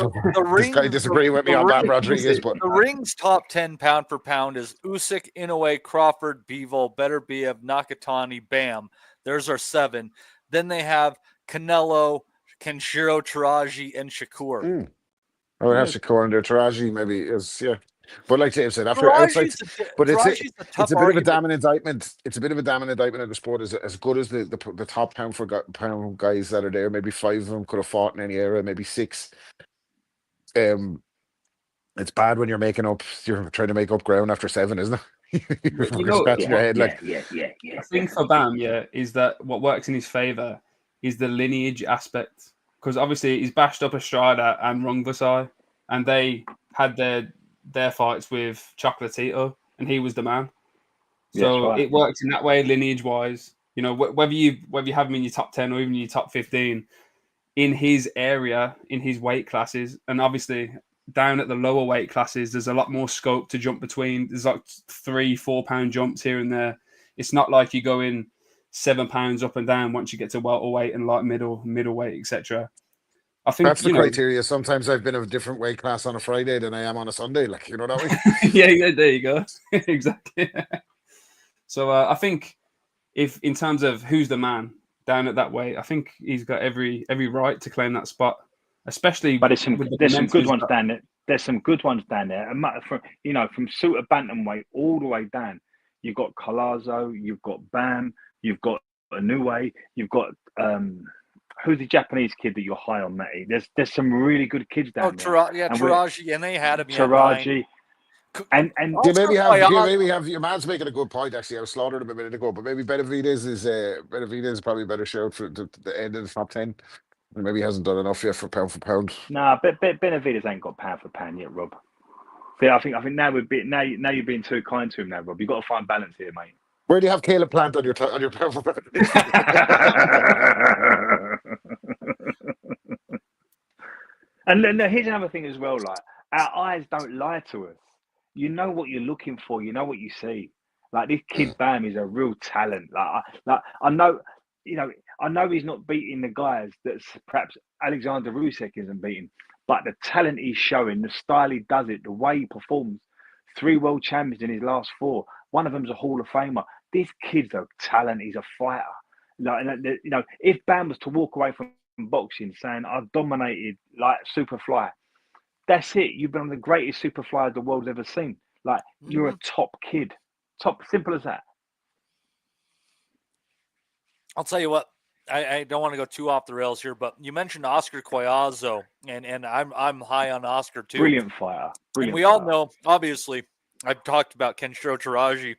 O: This guy disagreeing with me on Bam Rodriguez, but
L: the ring's top 10 pound for pound is Usyk, Inoue, Crawford, Bivol, Beterbiev, Nakatani, Bam. There's our 7. Then they have Canelo, Kenshiro Taraji, and Shakur.
O: I would have Shakur in there. Taraji maybe is, yeah. But like James said, after outside, but it's a bit of a damning indictment. It's a bit of a damning indictment of the sport. As good as the top pound for pound guys that are there, maybe 5 of them could have fought in any era, maybe 6. It's bad when you're trying to make up ground after 7, isn't it? You're scratching your head like.
M: I think for Bam, is that what works in his favor is the lineage aspect, because obviously he's bashed up Estrada and Rungvisai, and they had their fights with Chocolatito, and he was the man. So
N: right.
M: it works in that way, lineage wise. You know, whether you have him in your top 10 or even your top 15 in his area, in his weight classes, and obviously down at the lower weight classes, there's a lot more scope to jump between. There's like 3-4 pound jumps here and there. It's not like you go in 7 pounds up and down once you get to welterweight and like middleweight, etc. I think
O: That's the criteria. Sometimes I've been of a different weight class on a Friday than I am on a Sunday. Like, you know that way?
M: yeah, there you go. Exactly. So I think if in terms of who's the man down at that weight, I think he's got every right to claim that spot. Especially,
N: but there's some good ones down there. There's some good ones down there. And from super bantamweight all the way down, you've got Collazo, you've got Bam, you've got Inoue, you've got who's the Japanese kid that you're high on, Matty? There's some really good kids down there.
L: Taraji, and they had him.
N: Taraji. And
O: you maybe have your man's making a good point. Actually, I was slaughtered him a minute ago, but maybe Benavidez is probably a better shout for the end of the top 10. Maybe he hasn't done enough yet for pound.
N: Nah, but Benavidez ain't got pound for pound yet, Rob. I think now you're being too kind to him now, Rob. You've got to find balance here, mate.
O: Where do you have Caleb Plant on your pound for pound?
N: And then here's another thing as well. Like, our eyes don't lie to us. You know what you're looking for. You know what you see. Like, this kid Bam is a real talent. I know he's not beating the guys that perhaps Alexander Usyk isn't beating, but the talent he's showing, the style he does it, the way he performs. 3 world champions in his last 4. One of them's a Hall of Famer. This kid's a talent. He's a fighter. If Bam was to walk away from boxing saying, "I've dominated like Superfly," that's it. You've been the greatest Superfly the world's ever seen. Like, you're a top kid. Top, simple as that.
L: I'll tell you what. I don't want to go too off the rails here, but you mentioned Oscar Collazo, and I'm high on Oscar too.
N: Brilliant fighter.
L: And we all know, obviously, I've talked about Kenshiro Taraji,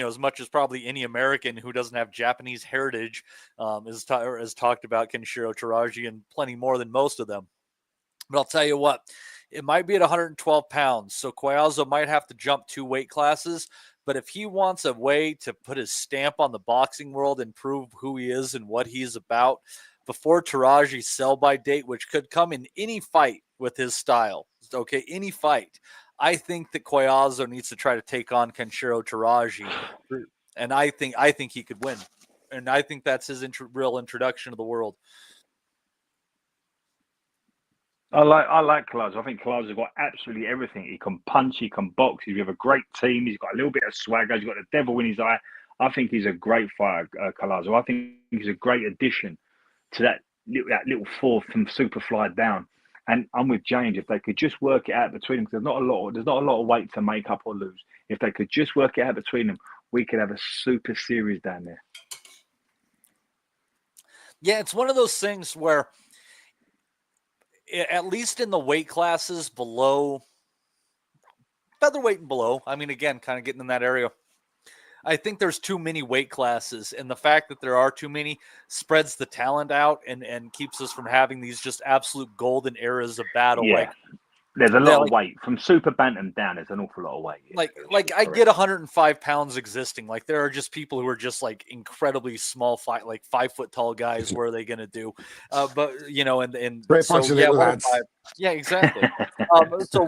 L: as much as probably any American who doesn't have Japanese heritage has talked about Kenshiro Taraji, and plenty more than most of them. But I'll tell you what, it might be at 112 pounds, so Collazo might have to jump 2 weight classes. But if he wants a way to put his stamp on the boxing world and prove who he is and what he's about before Taraji's sell-by date, which could come in any fight with his style, okay, any fight, I think that Collazo needs to try to take on Kenshiro Taraji, and I think he could win, and I think that's his real introduction to the world.
N: I like Collazo. I think Collazo's got absolutely everything. He can punch, he can box. He's with a great team. He's got a little bit of swagger. He's got the devil in his eye. I think he's a great fighter, Collazo. I think he's a great addition to that little 4th from Superfly down. And I'm with James. If they could just work it out between them, because there's not a lot of weight to make up or lose. If they could just work it out between them, we could have a super series down there.
L: Yeah, it's one of those things where, at least in the weight classes below featherweight and below, I mean, again, kind of getting in that area, I think there's too many weight classes, and the fact that there are too many spreads the talent out and keeps us from having these just absolute golden eras of battle.
N: Yeah.
L: Like,
N: there's a lot of weight from super bantam down. There's an awful lot of weight.
L: Like I get 105 pounds existing. Like, there are just people who are just like incredibly small, like 5 foot tall guys. What are they going to do? But you know, and
O: Great
L: so
O: bunch of
L: yeah,
O: little lads.
L: yeah, exactly. So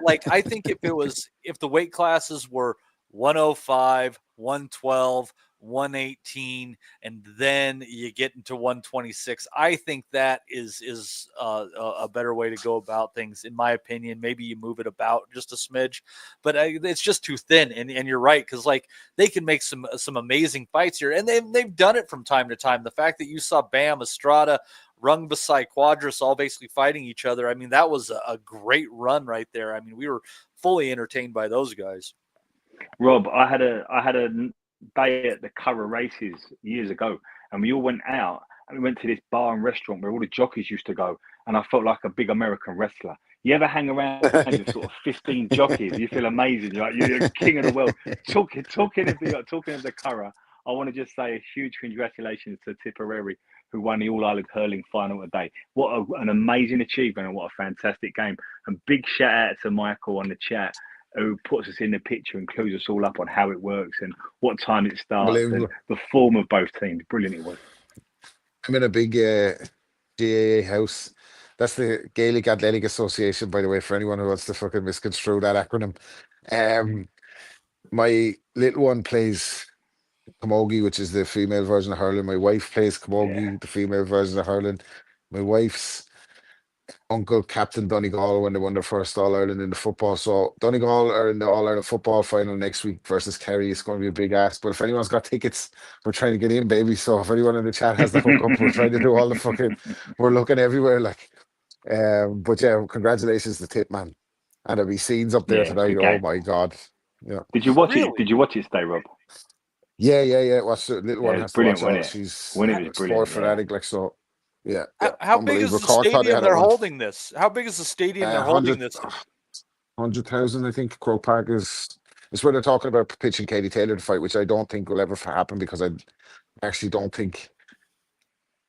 L: like I think if the weight classes were 105, 112, 118, and then you get into 126, I think that is a better way to go about things, in my opinion. Maybe you move it about just a smidge, but it's just too thin. And you're right, because like they can make some amazing fights here, and they've done it from time to time. The fact that you saw Bam, Estrada, Rungvisai, Quadras all basically fighting each other, I mean, that was a great run right there. I mean, we were fully entertained by those guys.
N: Rob, I had a day at the Curragh races years ago, and we all went out and we went to this bar and restaurant where all the jockeys used to go, and I felt like a big American wrestler. You ever hang around with sort of 15 jockeys? You feel amazing. You're king of the world. Talking of the Curragh, I want to just say a huge congratulations to Tipperary, who won the All Ireland hurling final today. What an amazing achievement, and what a fantastic game. And big shout out to Michael on the chat, who puts us in the picture and clues us all up on how it works and what time it starts and the form of both teams. Brilliant it was.
O: I'm in a big GAA house. That's the Gaelic Athletic Association, by the way, for anyone who wants to fucking misconstrue that acronym. My little one plays camogie, which is the female version of hurling. My wife plays camogie, the female version of hurling. My wife's uncle captain Donegal when they won their first All Ireland in the football. So Donegal are in the All Ireland football final next week versus Kerry. It's going to be a big ask. But if anyone's got tickets, we're trying to get in, baby. So if anyone in the chat has the hookup, we're trying to do all the fucking. We're looking everywhere, like. But yeah, congratulations to Tip, man. And there'll be scenes up there tonight. Oh my god! Yeah.
N: Did you watch it? Did you watch it today, Rob?
O: Yeah. Watch the little one has to watch all. She's sport fanatic, like so. Yeah.
L: How big is the stadium they're holding this? How big is the stadium they're holding this?
O: 100,000, I think. Croke Park is where they're talking about pitching Katie Taylor to fight, which I don't think will ever happen, because I actually don't think.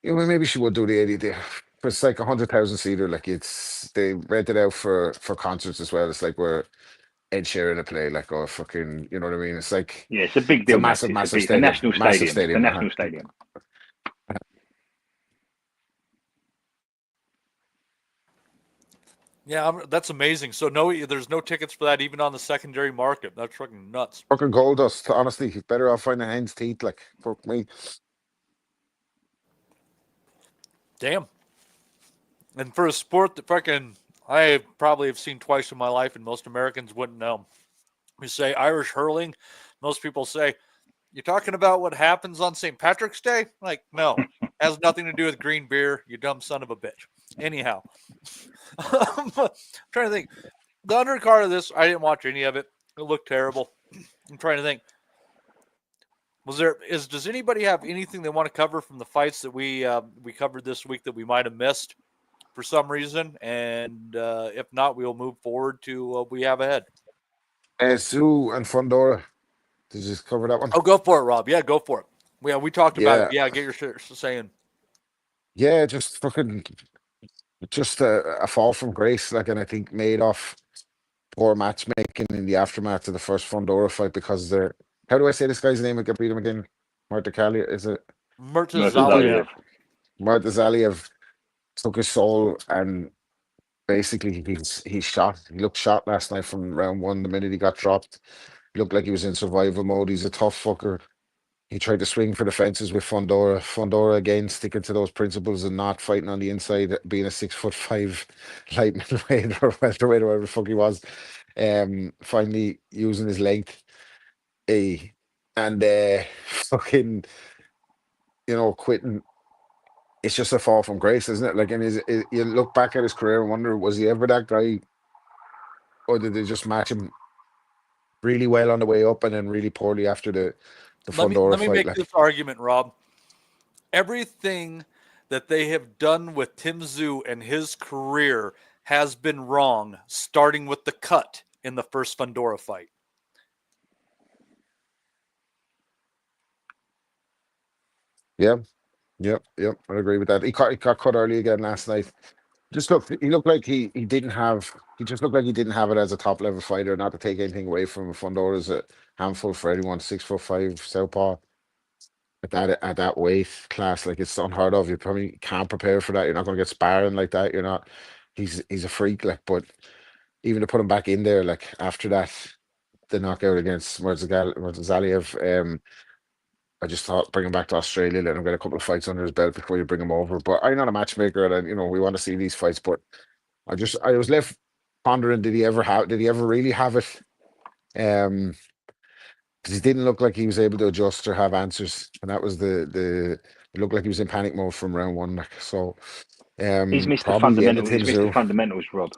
O: You know, maybe she would do the 80 there. But it's like 100,000 seater. Like they rent it out for concerts as well. It's like where Ed Sheeran to play, like, or fucking, you know what I mean? It's like,
N: yeah, it's a big deal.
O: It's a massive stadium.
N: The national
O: massive
N: stadium. The national stadium.
L: Yeah, that's amazing. So there's no tickets for that even on the secondary market. That's fucking nuts.
O: Fucking gold dust. Honestly, better off finding hen's teeth. Like, fuck me.
L: Damn. And for a sport that fucking I probably have seen twice in my life, and most Americans wouldn't know. We say Irish hurling. Most people say, "You're talking about what happens on St. Patrick's Day?" Like, no, has nothing to do with green beer. You dumb son of a bitch. Anyhow, I'm trying to think. The undercard of this, I didn't watch any of it. It looked terrible. I'm trying to think. Does anybody have anything they want to cover from the fights that we covered this week that we might have missed for some reason? And if not, we'll move forward to what we have ahead.
O: Tszyu and Fundora. Did you just cover that one?
L: Oh, go for it, Rob. Yeah, go for it. Yeah, we talked about it. Yeah, get your shit saying.
O: Yeah, just fucking, just a fall from grace. Like, and I think made off poor matchmaking in the aftermath of the first Fundora fight, because they're, how do I say this guy's name? I can beat him again. Murtakalia, is it?
L: Murtazaliev.
O: Murtazaliev took his soul, and basically he's shot. He looked shot last night from round one. The minute he got dropped, he looked like he was in survival mode. He's a tough fucker. He tried to swing for the fences with Fundora. Fundora again sticking to those principles and not fighting on the inside, being a 6'5" light middleweight or welterweight or whatever the fuck he was. Finally using his length. And fucking, quitting it's just a fall from grace, isn't it? Like, and you look back at his career and wonder, was he ever that guy, or did they just match him really well on the way up and then really poorly after the Fundora
L: Let me
O: fight?
L: make
O: Like,
L: this argument, Rob. Everything that they have done with Tim Tszyu and his career has been wrong, starting with the cut in the first Fundora fight.
O: yeah, yep. I agree with that. He got cut early again last night. He just looked like he didn't have it as a top level fighter. Not to take anything away from Fundora, is a handful for anyone. 6'5" southpaw at that weight class. Like, it's unheard of. You probably can't prepare for that. You're not going to get sparring like that. You're not. He's a freak. Like, but even to put him back in there, like after that, the knockout against Zaliev, I just thought bring him back to Australia, let him get a couple of fights under his belt before you bring him over. But I'm not a matchmaker, and we want to see these fights. But I was left pondering: did he ever really have it? Because he didn't look like he was able to adjust or have answers, and that was it looked like he was in panic mode from round one. Like, so,
N: he's missed the fundamentals. He's missed the fundamentals, Rob.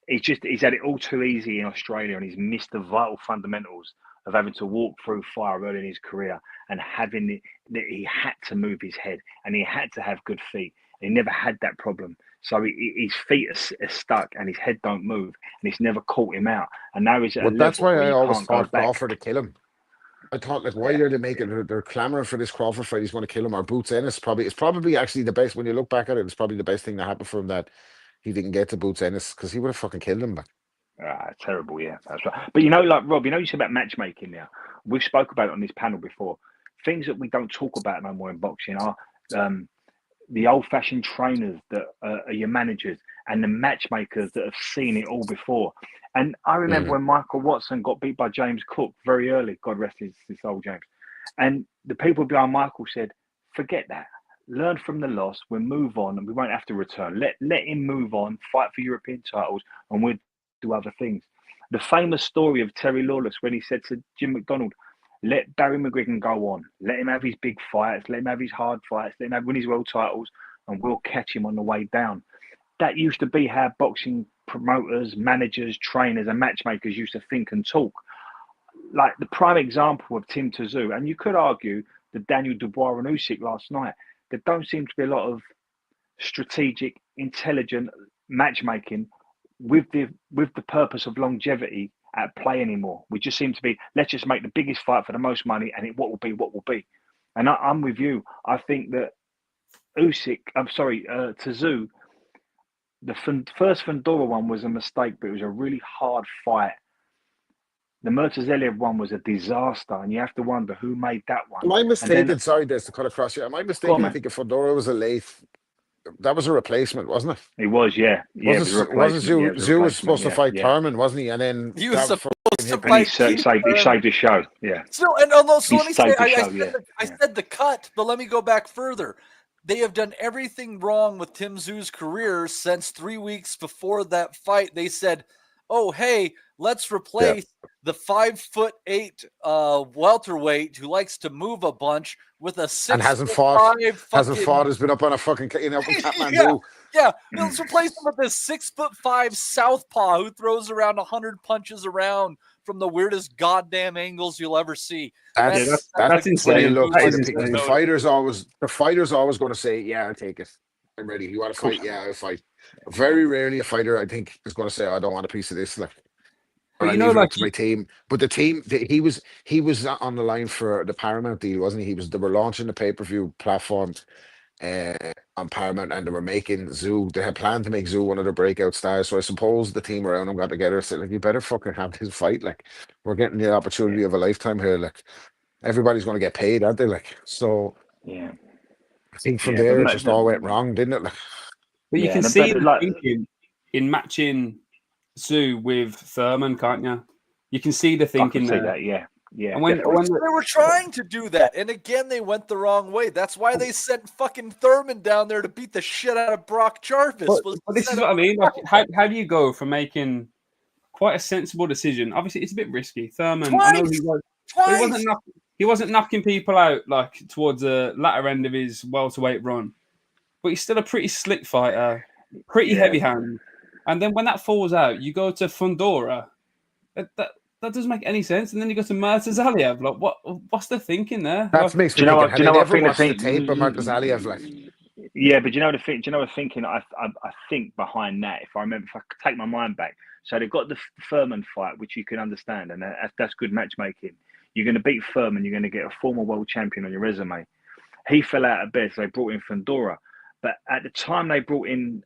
N: He's had it all too easy in Australia, and he's missed the vital fundamentals of having to walk through fire early in his career and he had to move his head and he had to have good feet. He never had that problem. So his feet are stuck and his head don't move, and it's never caught him out. And now he's at a level
O: that's why
N: where
O: I always thought
N: back.
O: Crawford to kill him. I thought, like, why are they making? They're clamoring for this Crawford fight. He's going to kill him. Or Boots Ennis it's probably actually the best. When you look back at it, it's probably the best thing that happened for him that he didn't get to Boots Ennis, because he would have fucking killed him.
N: Terrible, yeah, that's right. But like Rob, you said about matchmaking now. We've spoke about it on this panel before. Things that we don't talk about no more in boxing are the old-fashioned trainers that are your managers and the matchmakers that have seen it all before. And I remember when Michael Watson got beat by James Cook very early, God rest his soul, James. And the people behind Michael said, forget that. Learn from the loss. We'll move on and we won't have to return. Let him move on, fight for European titles, and we'll do other things. The famous story of Terry Lawless when he said to Jim McDonald, let Barry McGuigan go on. Let him have his big fights. Let him have his hard fights. Let him win his world titles, and we'll catch him on the way down. That used to be how boxing promoters, managers, trainers, and matchmakers used to think and talk. Like the prime example of Tim Tszyu, and you could argue the Daniel Dubois and Usyk last night. There don't seem to be a lot of strategic, intelligent matchmaking with the purpose of longevity at play anymore. We just seem to be, let's just make the biggest fight for the most money, and what will be. And I'm with you. I think that Tszyu, the first Fundora one was a mistake, but it was a really hard fight. The Murtazeliev one was a disaster, and you have to wonder who made that one.
O: Am I mistaken? Sorry, Des, to cut across you. Am I mistaken? I think if Fundora was a late, that was a replacement, wasn't it?
N: It was, yeah.
O: Wasn't Tszyu was supposed to fight Thurman, wasn't he? And then
L: he was supposed to
N: fight. He saved his show, yeah.
L: So, and although, so let me say, I said the cut, but let me go back further. They have done everything wrong with Tim Tszyu's career since 3 weeks before that fight. They said, oh, hey, let's replace the 5'8" welterweight who likes to move a bunch with a 6'5"
O: and hasn't fought, has been up on a fucking Kathmandu.
L: Yeah, let's replace him with this 6'5" southpaw who throws around 100 punches around from the weirdest goddamn angles you'll ever see.
O: That's insane. The fighter's always going to say, yeah, I'll take it. I'm ready. You want to fight? Yeah, I'll fight. Very rarely a fighter, I think, is going to say, I don't want a piece of this. Like, but like my team. But the team, he was on the line for the Paramount deal, wasn't he? They were launching the pay-per-view platform on Paramount, and they were making Tszyu. They had planned to make Tszyu one of their breakout stars. So I suppose the team around him got together and said, like, you better fucking have this fight. Like, we're getting the opportunity of a lifetime here. Like, everybody's going to get paid, aren't they? Like, so
N: yeah.
O: I think from there it just all went wrong, didn't it? Like,
M: but you can see the thinking in matching Tszyu with Thurman, can't you? You can see the thinking there.
N: That, yeah.
L: And when they were trying to do that, and again they went the wrong way. That's why they sent fucking Thurman down there to beat the shit out of Brock Jarvis.
M: But this is what I mean. Like, how do you go from making quite a sensible decision? Obviously, it's a bit risky. Thurman, I know he wasn't he wasn't knocking people out like towards the latter end of his welterweight run, but he's still a pretty slick fighter, pretty heavy hand. And then when that falls out, you go to Fundora. That doesn't make any sense. And then you go to Murtaza Aliev. Like, what's the thinking there?
O: That makes me think. Had I never watched the tape of Murtaza Aliev? Like,
N: yeah, but you know the thing. Do you know the thinking? I think behind that, if I take my mind back. So they've got the Furman fight, which you can understand, and that's good matchmaking. You're going to beat Furman. You're going to get a former world champion on your resume. He fell out of bed, so they brought in Fundora. But at the time they brought in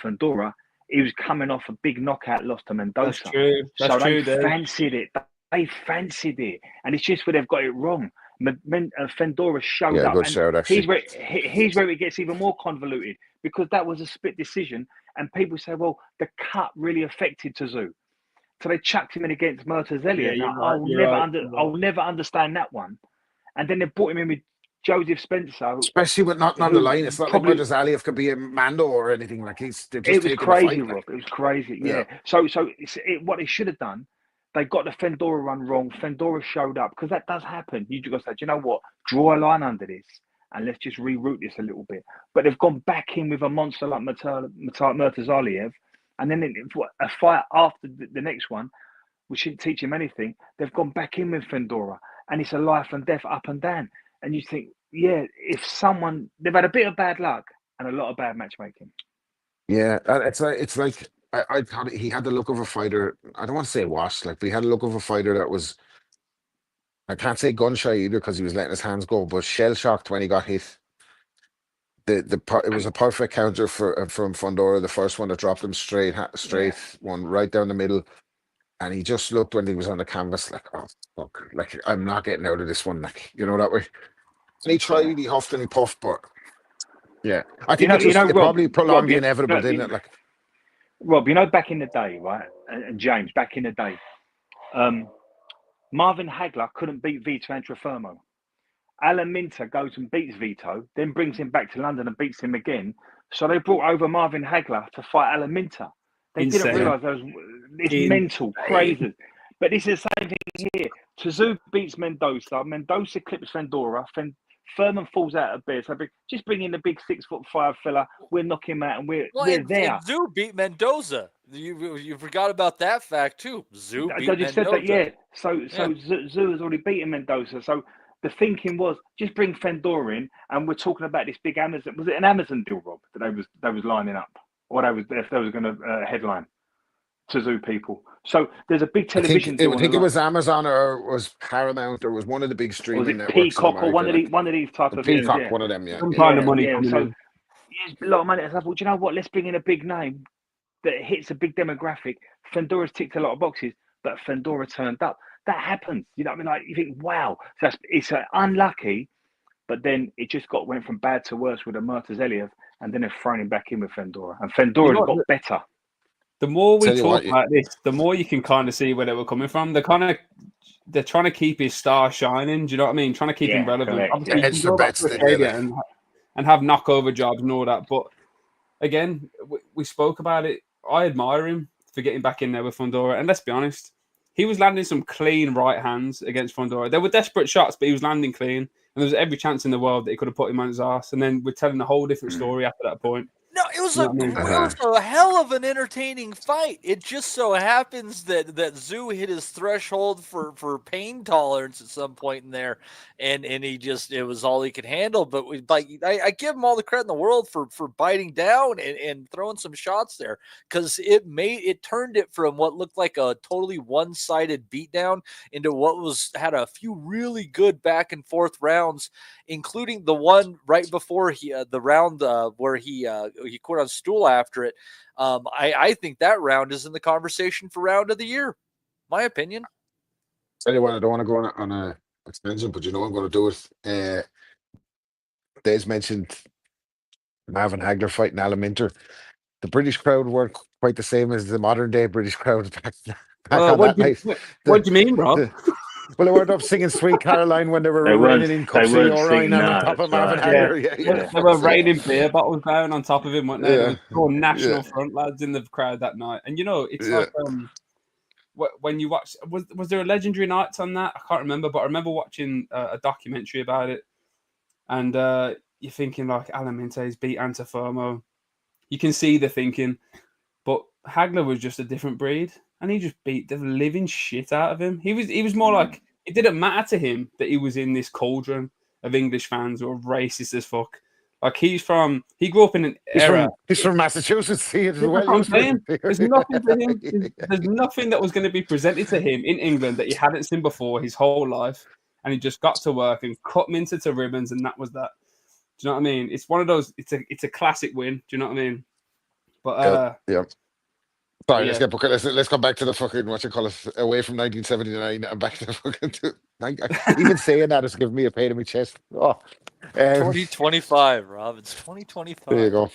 N: Fundora, he was coming off a big knockout loss to Mendoza.
M: That's true.
N: They fancied it. They fancied it, and it's just where they've got it wrong. Fundora showed up.
O: Good shout, actually.
N: Here's where it gets even more convoluted, because that was a split decision, and people say, well, the cut really affected Tszyu. So they chucked him in against Murtaza Aliev. I'll never understand that one. And then they brought him in with Joseph Spencer,
O: especially with nothing on the line. It's not like Murtaza Aliev could be a Mando or anything. Like it
N: was crazy, Rob. It was crazy. Yeah. So what they should have done, they got the Fundora run wrong. Fundora showed up, because that does happen. You just say, do you know what? Draw a line under this and let's just reroute this a little bit. But they've gone back in with a monster like Murtaza Aliev, and then a fight after the next one, we shouldn't teach him anything. They've gone back in with Fundora, and it's a life and death, up and down. And you think, yeah, if someone, they've had a bit of bad luck and a lot of bad matchmaking.
O: Yeah, it's like I thought he had the look of a fighter. I don't want to say washed, like, but he had a look of a fighter that was, I can't say gun shy either, because he was letting his hands go, but shell shocked when he got hit. It was a perfect counter from Fundora. The first one that dropped him straight one right down the middle, and he just looked when he was on the canvas like, oh fuck, like I'm not getting out of this one, like, you know, that way. And he tried, he huffed and he puffed, but yeah, I think it Rob, probably prolonged the inevitable, didn't it? Like,
N: Rob, back in the day, right? And James, back in the day, Marvin Hagler couldn't beat Vito Antuofermo. Alan Minter goes and beats Vito, then brings him back to London and beats him again. So they brought over Marvin Hagler to fight Alan Minter. They didn't realise it's mental, crazy. But this is the same thing here. Tszyu beats Mendoza. Mendoza clips Fundora. Furman falls out of bed. So just bring in the big 6'5" fella. We'll knock him out, and we're there.
L: And Tszyu beat Mendoza. You forgot about that fact too. Tszyu beat Mendoza.
N: Said that, yeah. So Tszyu has already beaten Mendoza. So the thinking was just bring Fundora in, and we're talking about this big Amazon. Was it an Amazon deal, Rob, that they was lining up, or if they was going to headline Tszyu people? So there's a big television deal.
O: I think it was Amazon or was Paramount or was one of the big streaming networks.
N: Peacock or one of these type of
O: Peacock,
N: things,
O: one of them, yeah.
M: Some kind of money.
N: So a lot of money. So I thought, you know what? Let's bring in a big name that hits a big demographic. Fundora's ticked a lot of boxes, but Fundora turned up. That happens. You know what I mean? Like, you think, wow, it's unlucky, but then it just went from bad to worse with a Murtaza Aliev, and then they've thrown him back in with Fundora, and Fundora's got better.
M: The more we talk about this, the more you can kind of see where they were coming from. They're trying to keep his star shining. Do you know what I mean? Trying to keep him relevant. Obviously, you can go and have knockover jobs and all that. But again, we spoke about it. I admire him for getting back in there with Fundora. And let's be honest, he was landing some clean right hands against Fundora. They were desperate shots, but he was landing clean. And there was every chance in the world that he could have put him on his ass. And then we're telling a whole different story after that point.
L: No, it was a hell of an entertaining fight. It just so happens that Tszyu hit his threshold for pain tolerance at some point in there, and it was all he could handle. But I give him all the credit in the world for biting down and throwing some shots there, because it turned it from what looked like a totally one-sided beatdown into what had a few really good back and forth rounds, including the one right before the round where he quit on stool after it. I think that round is in the conversation for round of the year. My opinion.
O: Tell you what, I don't want to go on a extension, but you know I'm going to do it. Dave's mentioned Marvin Hagler fighting Alan Minter. The British crowd weren't quite the same as the modern day British crowd back on that night.
M: What do you mean, Rob?
O: Well, they weren't up singing Sweet Caroline when they were raining in cups of urine on top of Marvin Hagler. Yeah.
M: They were raining beer bottles down on top of him, weren't they? There were national front lads in the crowd that night. And, you know, it's like when you watch, was there a legendary nights on that? I can't remember, but I remember watching a documentary about it, and you're thinking like Alaminte's beat Antifermo. You can see the thinking, but Hagler was just a different breed, and he just beat the living shit out of him. He was more like, it didn't matter to him that he was in this cauldron of English fans who are racist as fuck. Like he grew up in an era.
O: He's from Massachusetts. He is well
M: I'm
O: used to
M: saying.
O: it.
M: There's nothing to him. There's nothing that was going to be presented to him in England that he hadn't seen before his whole life, and he just got to work and cut minted to ribbons, and that was that. Do you know what I mean? It's one of those. It's a classic win. Do you know what I mean? But
O: yeah. Sorry,
M: yeah.
O: let's go back to the fucking away from 1979 and back to the fucking. Even saying that is giving me a pain in my chest. Oh,
L: 2025, Rob. It's 2025.
O: There you go.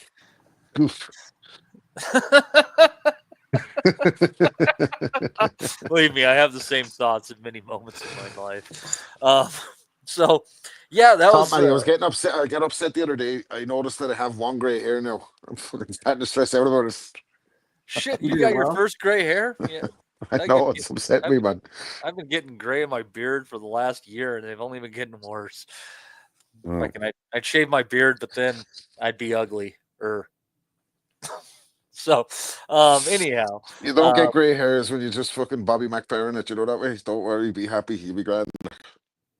O: Goof.
L: Believe me, I have the same thoughts at many moments in my life. So, yeah, that was.
O: I was getting upset. I got upset the other day. I noticed that I have one gray hair now. I'm fucking starting to stress out about it.
L: Shit, you got your first gray hair? Yeah.
O: I know, it's upset me, man.
L: I've been getting gray in my beard for the last year, and they've only been getting worse. Like, I'd shave my beard, but then I'd be ugly. So, anyhow.
O: You don't get gray hairs when you just fucking Bobby McFerrin it, you know that way? Don't worry, be happy, you'll be grand.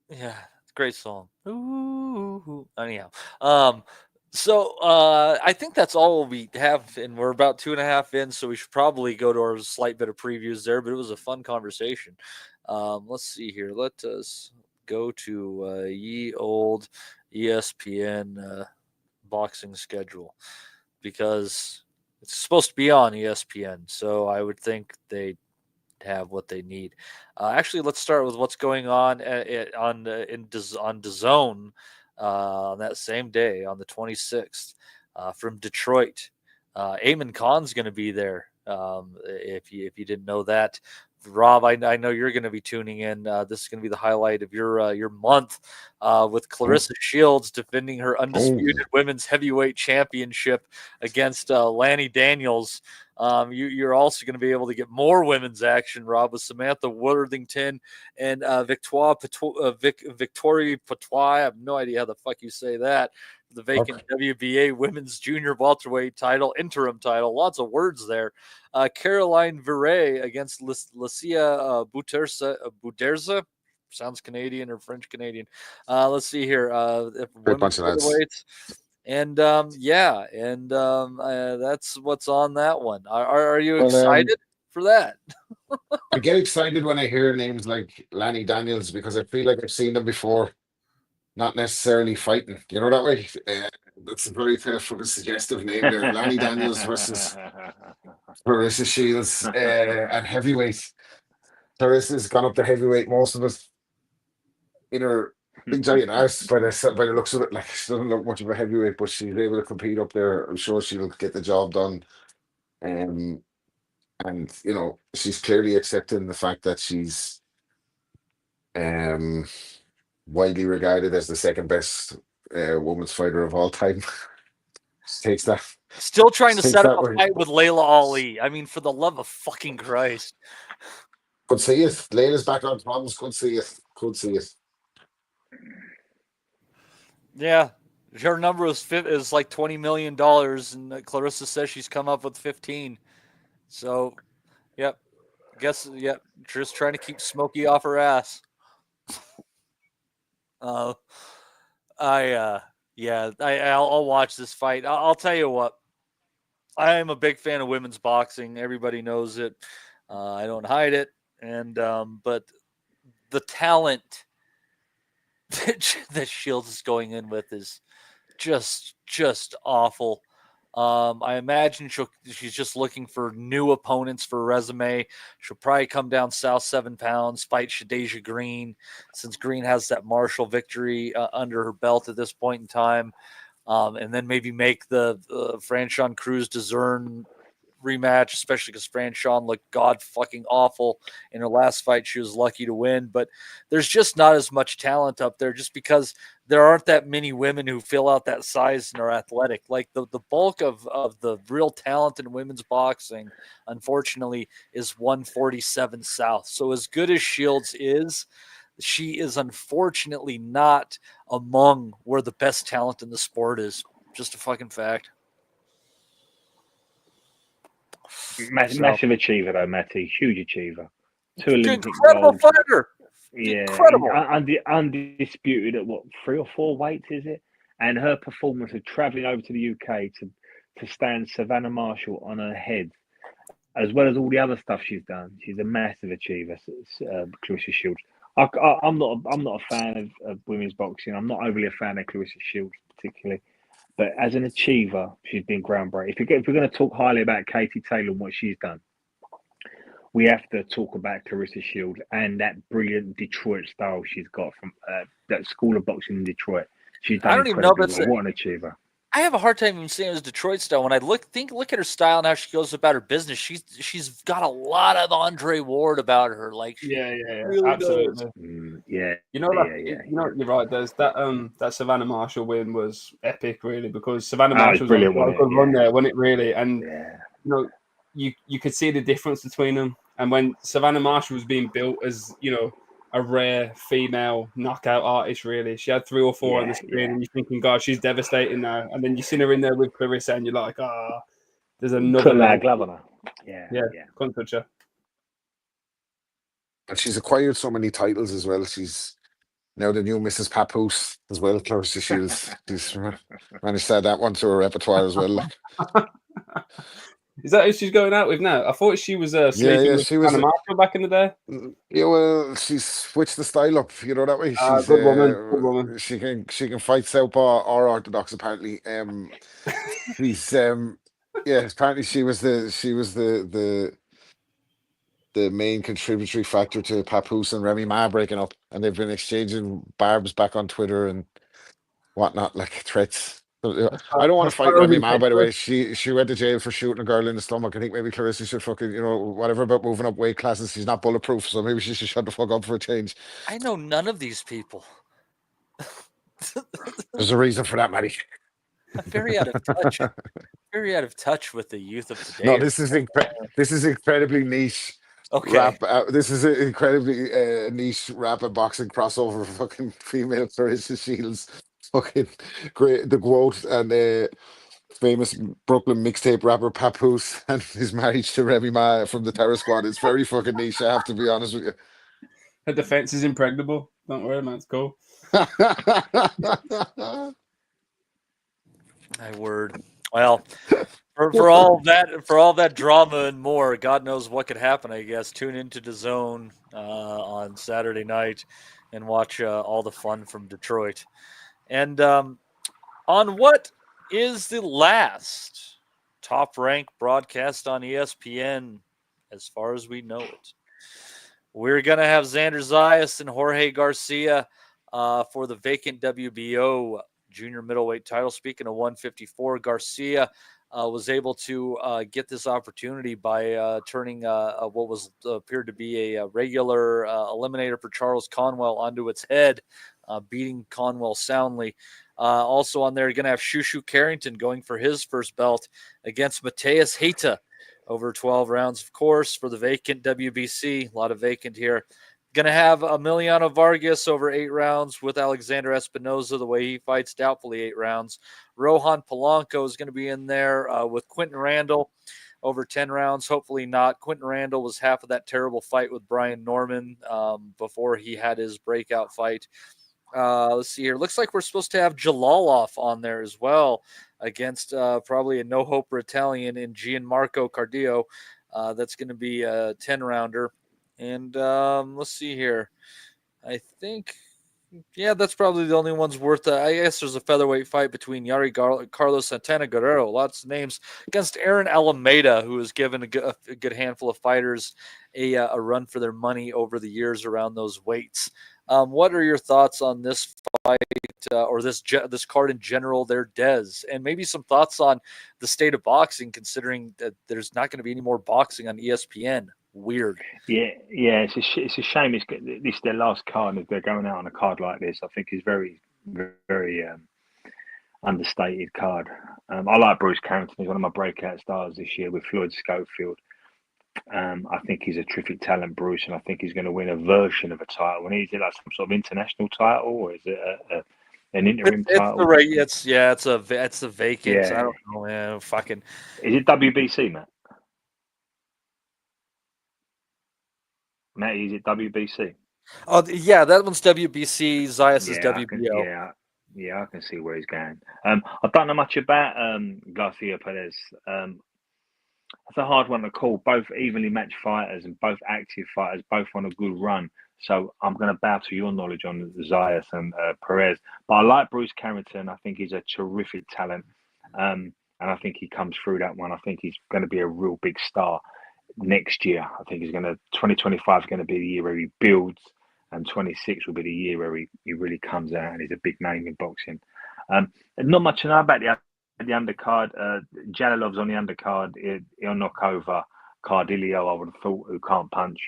L: Yeah, great song. Ooh. Anyhow. So I think that's all we have, and we're about 2.5 in, so we should probably go to our slight bit of previews there, but it was a fun conversation. Let's see here. Let us go to ye old ESPN boxing schedule, because it's supposed to be on ESPN, so I would think they have what they need. Actually, let's start with what's going on on DAZN. On that same day, on the 26th, from Detroit, Amon Khan's going to be there. If you didn't know that, Rob, I know you're going to be tuning in. This is going to be the highlight of your month, with Clarissa Shields defending her undisputed women's heavyweight championship against Lanny Daniels. You're also going to be able to get more women's action, Rob, with Samantha Worthington and Victoria Patois. I have no idea how the fuck you say that. The vacant WBA women's junior welterweight title, interim title. Lots of words there. Caroline Viret against Lucia Buderza. Sounds Canadian or French Canadian. Let's see here. Women's heavyweights. And that's what's on that one. Are you excited for that?
O: I get excited when I hear names like Lanny Daniels because I feel like I've seen them before, not necessarily fighting. You know that way? That's a very kind of fucking suggestive name there. Lanny Daniels versus Clarissa Shields at heavyweight. Clarissa's gone up to heavyweight most of us in her big giant ass by the looks of it. Like, she doesn't look much of a heavyweight, but she's able to compete up there. I'm sure she'll get the job done. And you know, she's clearly accepting the fact that she's widely regarded as the second best women's fighter of all time. Takes that.
L: Still trying to set up a fight with Layla Ali. I mean, for the love of fucking Christ.
O: Could see it. Layla's back on problems. Could see it.
L: Yeah, her number is like $20 million, and Clarissa says she's come up with 15. So, yep, just trying to keep Smokey off her ass. I'll watch this fight. I'll tell you what, I am a big fan of women's boxing. Everybody knows it. I don't hide it, and but the talent that Shields is going in with is just awful. I imagine she's just looking for new opponents for a resume. She'll probably come down south 7 pounds, fight Shadeja Green, since Green has that Marshall victory under her belt at this point in time, and then maybe make the Franchon Cruz DAZN rematch, especially because Fran Shawn looked god fucking awful in her last fight. She was lucky to win, but there's just not as much talent up there just because there aren't that many women who fill out that size and are athletic. Like the bulk of the real talent in women's boxing, unfortunately, is 147 South. So as good as Shields is, she is unfortunately not among where the best talent in the sport is. Just a fucking fact.
N: Massive achiever, though, Matty. Huge achiever. 2 Olympic
L: incredible
N: gold.
L: fighter.
N: Yeah,
L: Incredible.
N: Undisputed at what, 3 or 4 weights, is it? And her performance of travelling over to the UK to stand Savannah Marshall on her head, as well as all the other stuff she's done. She's a massive achiever, Clarissa Shields. I'm not a fan of women's boxing. I'm not overly a fan of Clarissa Shields particularly, but as an achiever, she's been groundbreaking. If we're going to talk highly about Katie Taylor and what she's done, we have to talk about Clarissa Shields and that brilliant Detroit style she's got from that school of boxing in Detroit. She's done incredibly well. What an achiever.
L: I have a hard time even saying it was Detroit style. When I look at her style and how she goes about her business, she's got a lot of Andre Ward about her. Like
M: really absolutely.
N: Yeah.
M: You know, you're right. There's that that Savannah Marshall win was epic, really, because Savannah Marshall was on a good run there, wasn't it? Really, and you know, you could see the difference between them. And when Savannah Marshall was being built as, you know, a rare female knockout artist, really, she had 3 or 4 on the screen, and you're thinking, God, she's devastating now. And then you see her in there with Clarissa, and you're like, there's another
N: glove on her. Yeah,
M: couldn't touch her.
O: And she's acquired so many titles as well. She's now the new Mrs. Papoose as well, Clarissa Shields. She's managed to add that one to her repertoire as well.
M: Is that who she's going out with now? I thought she was sleeping with Savannah Marshall back in the day.
O: Yeah, well, she's switched the style up, you know, that way. She's
M: good woman.
O: She can fight southpaw or orthodox. Apparently, she's apparently she was the main contributory factor to Papoose and Remy Ma breaking up, and they've been exchanging barbs back on Twitter and whatnot, like threats. I don't want to fight Remy Ma, by the way. She went to jail for shooting a girl in the stomach. I think maybe Clarissa should fucking, you know, whatever about moving up weight classes. She's not bulletproof, so maybe she should shut the fuck up for a change.
L: I know none of these people.
O: There's a reason for that, Matty.
L: I'm very out of touch. Very out of touch with the youth of today.
O: No, this is incredibly niche.
L: Okay.
O: Rap, this is an incredibly niche rap and boxing crossover. Fucking female Clarissa Shields. Fucking great, the GWOAT and famous Brooklyn mixtape rapper Papoose and his marriage to Remy Ma from the Terror Squad. It's very fucking niche, I have to be honest with you.
M: Her defense is impregnable. Don't worry, man. It's cool.
L: My word. Well, for all that drama and more, God knows what could happen. I guess tune into DAZN on Saturday night and watch all the fun from Detroit. And on what is the last top-ranked broadcast on ESPN, as far as we know it, we're going to have Xander Zayas and Jorge Garcia for the vacant WBO junior middleweight title. Speaking of 154, Garcia was able to get this opportunity by turning what was appeared to be a regular eliminator for Charles Conwell onto its head, beating Conwell soundly. Also on there, you're going to have Shushu Carrington going for his first belt against Mateus Heita over 12 rounds, of course, for the vacant WBC. A lot of vacant here. Going to have Emiliano Vargas over 8 rounds with Alexander Espinoza, the way he fights, doubtfully 8 rounds. Rohan Polanco is going to be in there with Quentin Randall over 10 rounds. Hopefully not. Quentin Randall was half of that terrible fight with Brian Norman before he had his breakout fight. Let's see here. Looks like we're supposed to have Jalaloff on there as well against probably a no-hope Italian in Gianmarco Cardio. That's going to be a 10-rounder. And let's see here. I think Yeah, that's probably the only one's worth it. I guess there's a featherweight fight between Carlos Santana Guerrero, lots of names, against Aaron Alameda, who has given a good handful of fighters a run for their money over the years around those weights. What are your thoughts on this fight or this card in general there, Dez? And maybe some thoughts on the state of boxing, considering that there's not going to be any more boxing on ESPN. Weird.
N: Yeah, it's a shame. This is their last card, and if they're going out on a card like this, I think is very, very understated card. I like Bruce Carrington. He's one of my breakout stars this year with Floyd Schofield. I think he's a terrific talent, Bruce, and I think he's going to win a version of a title. And is it like some sort of international title, or is it an interim title?
L: It's a vacant.
N: Yeah.
L: I don't know, man. Fucking.
N: Is it WBC, Matt? Matty, is it WBC?
L: Oh, yeah, that one's WBC. Zayas is WBO.
N: I can see where he's going. I don't know much about Garcia Perez. It's a hard one to call. Both evenly matched fighters and both active fighters, both on a good run. So I'm going to bow to your knowledge on Zayas and Perez. But I like Bruce Carrington. I think he's a terrific talent. And I think he comes through that one. I think he's going to be a real big star next year. I think 2025 is going to be the year where he builds, and 26 will be the year where he really comes out and he's a big name in boxing. Not much to know about the undercard. Jalalov's on the undercard. He'll knock over Cardillo, I would have thought, who can't punch,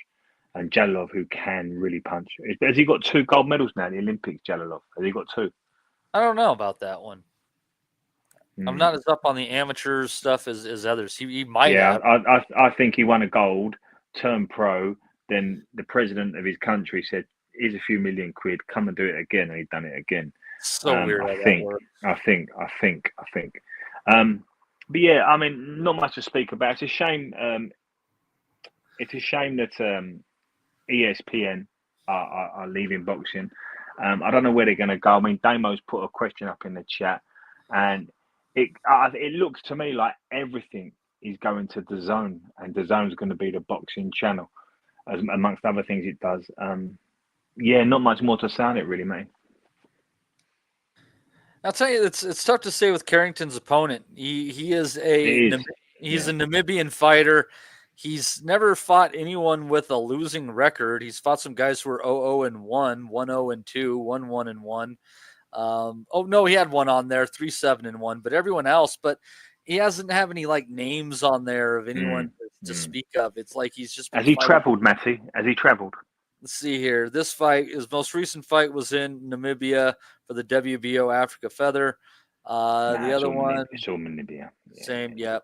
N: and Jalalov, who can really punch. Has he got 2 gold medals now in the Olympics, Jalalov? Has he got 2?
L: I don't know about that one. I'm not as up on the amateur stuff as others. He might have.
N: I think he won a gold, turned pro, then the president of his country said, here's a few million quid, come and do it again, and he'd done it again.
L: So weird.
N: I think. But yeah, I mean, not much to speak about. It's a shame. It's a shame that ESPN are leaving boxing. I don't know where they're going to go. I mean, Damo's put a question up in the chat, and it looks to me like everything is going to DAZN, and DAZN's going to be the boxing channel, as amongst other things it does. Yeah, not much more to say on it, really, mate.
L: I'll tell you, it's tough to say with Carrington's opponent. He's a Namibian fighter. He's never fought anyone with a losing record. He's fought some guys who were 0-1, 1-0-2, 1-1-1. Oh no, he had one on there, 3-7-1, but everyone else. But he doesn't have any like names on there of anyone to speak of. It's like he's just.
N: Has he travelled, Matty? Has he travelled?
L: Let's see here. This fight, his most recent fight was in Namibia for the WBO Africa Feather. The other one,
N: it's all Namibia.
L: Same, yeah.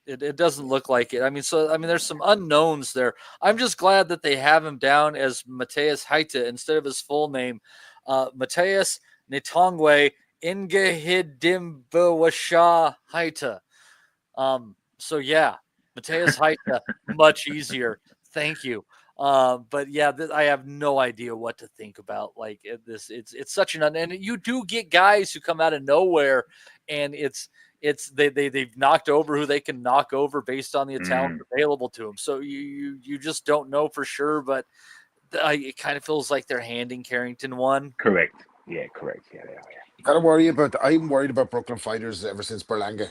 L: It doesn't look like it. I mean, there's some unknowns there. I'm just glad that they have him down as Mateus Haita instead of his full name, Mateus Nitongwe Ingehidimbuwasha Haita. So yeah, Mateus Haita, much easier. Thank you. But yeah, I have no idea what to think about like this. It's such and you do get guys who come out of nowhere, and they've knocked over who they can knock over based on the talent available to them. So you just don't know for sure, but it kind of feels like they're handing Carrington one.
N: Correct. Yeah, correct. Yeah, they are.
O: I'm worried about Brooklyn fighters ever since Berlanga.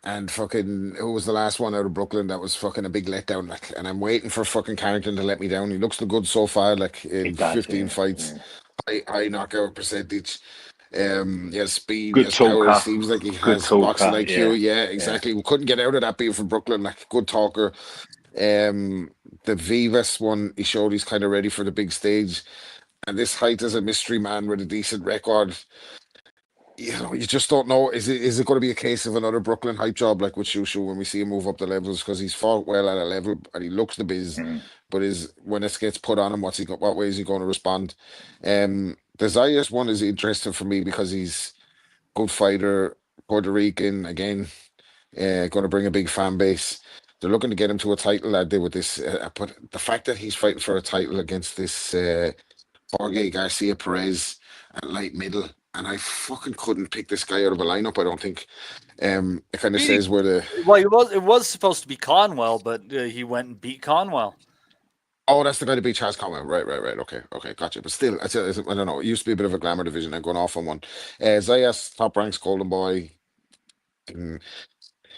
O: And fucking, who was the last one out of Brooklyn that was fucking a big letdown? Like, and I'm waiting for fucking Carrington to let me down. He looks the good so far, like in 15 fights, high knockout percentage. He has speed,
N: good
O: he has
N: talker.
O: power. Seems like he has boxing IQ. Yeah, exactly. We couldn't get out of that being from Brooklyn. Like, good talker. The Vivas one, he showed he's kind of ready for the big stage. And this height is a mystery man with a decent record. You know, you just don't know. Is it going to be a case of another Brooklyn hype job like with Tszyu when we see him move up the levels, because he's fought well at a level and he looks the biz, but when it gets put on him, what way is he going to respond? The Zayas one is interesting for me because he's a good fighter, Puerto Rican again, going to bring a big fan base. They're looking to get him to a title that day with this, but the fact that he's fighting for a title against this Jorge Garcia Perez at light middle. And I fucking couldn't pick this guy out of a lineup, I don't think. It kind of says where the...
L: Well, it was supposed to be Conwell, but he went and beat Conwell.
O: Oh, that's the guy to beat Chaz Coleman. Right. Okay, gotcha. But still, I don't know. It used to be a bit of a glamour division and going off on one. Zayas, top ranks, Golden Boy. Mm,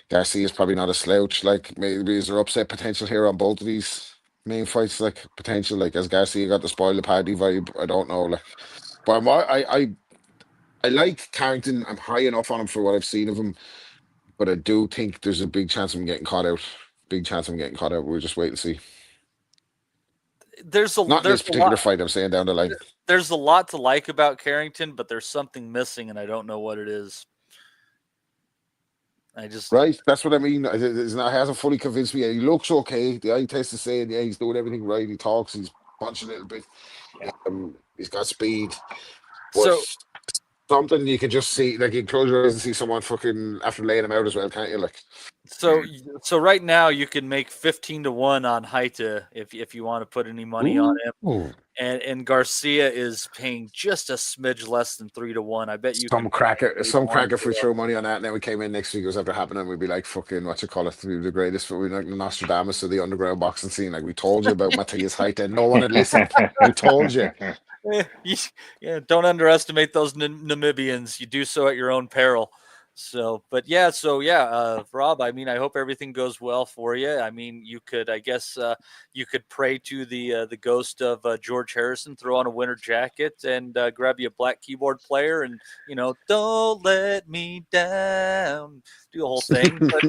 O: Garcia is probably not a slouch. Like, maybe is there upset potential here on both of these main fights? Like, potential, like, as Garcia got the spoil the party vibe? I don't know. Like, but I like Carrington. I'm high enough on him for what I've seen of him, but I do think there's a big chance of him getting caught out. Big chance of him getting caught out. We'll just wait and see. Not in this particular fight, I'm saying down the line.
L: There's a lot to like about Carrington, but there's something missing, and I don't know what it is.
O: Right, that's what I mean. It hasn't fully convinced me. He looks okay. The eye test is saying, yeah, he's doing everything right. He talks, he's punching a little bit. He's got speed. But
L: So
O: something you can just see, like, you close your eyes and see someone fucking after laying him out as well, can't you? Like,
L: so right now you can make 15-1 on Haita if you want to put any money on him. And Garcia is paying just a smidge less than 3-1. I bet you
O: some cracker if we throw money on that, and then we came in next week, it was after happening, we'd be like, fucking, what you call it, the greatest, we like the Nostradamus of the underground boxing scene. Like, we told you about Matthias Haita, no one had listened. We told you.
L: Yeah, don't underestimate those Namibians. You do so at your own peril. Rob, I mean, I hope everything goes well for you. I mean, you could, I guess, you could pray to the ghost of George Harrison, throw on a winter jacket, and grab you a black keyboard player, and don't let me down. Do the whole thing, but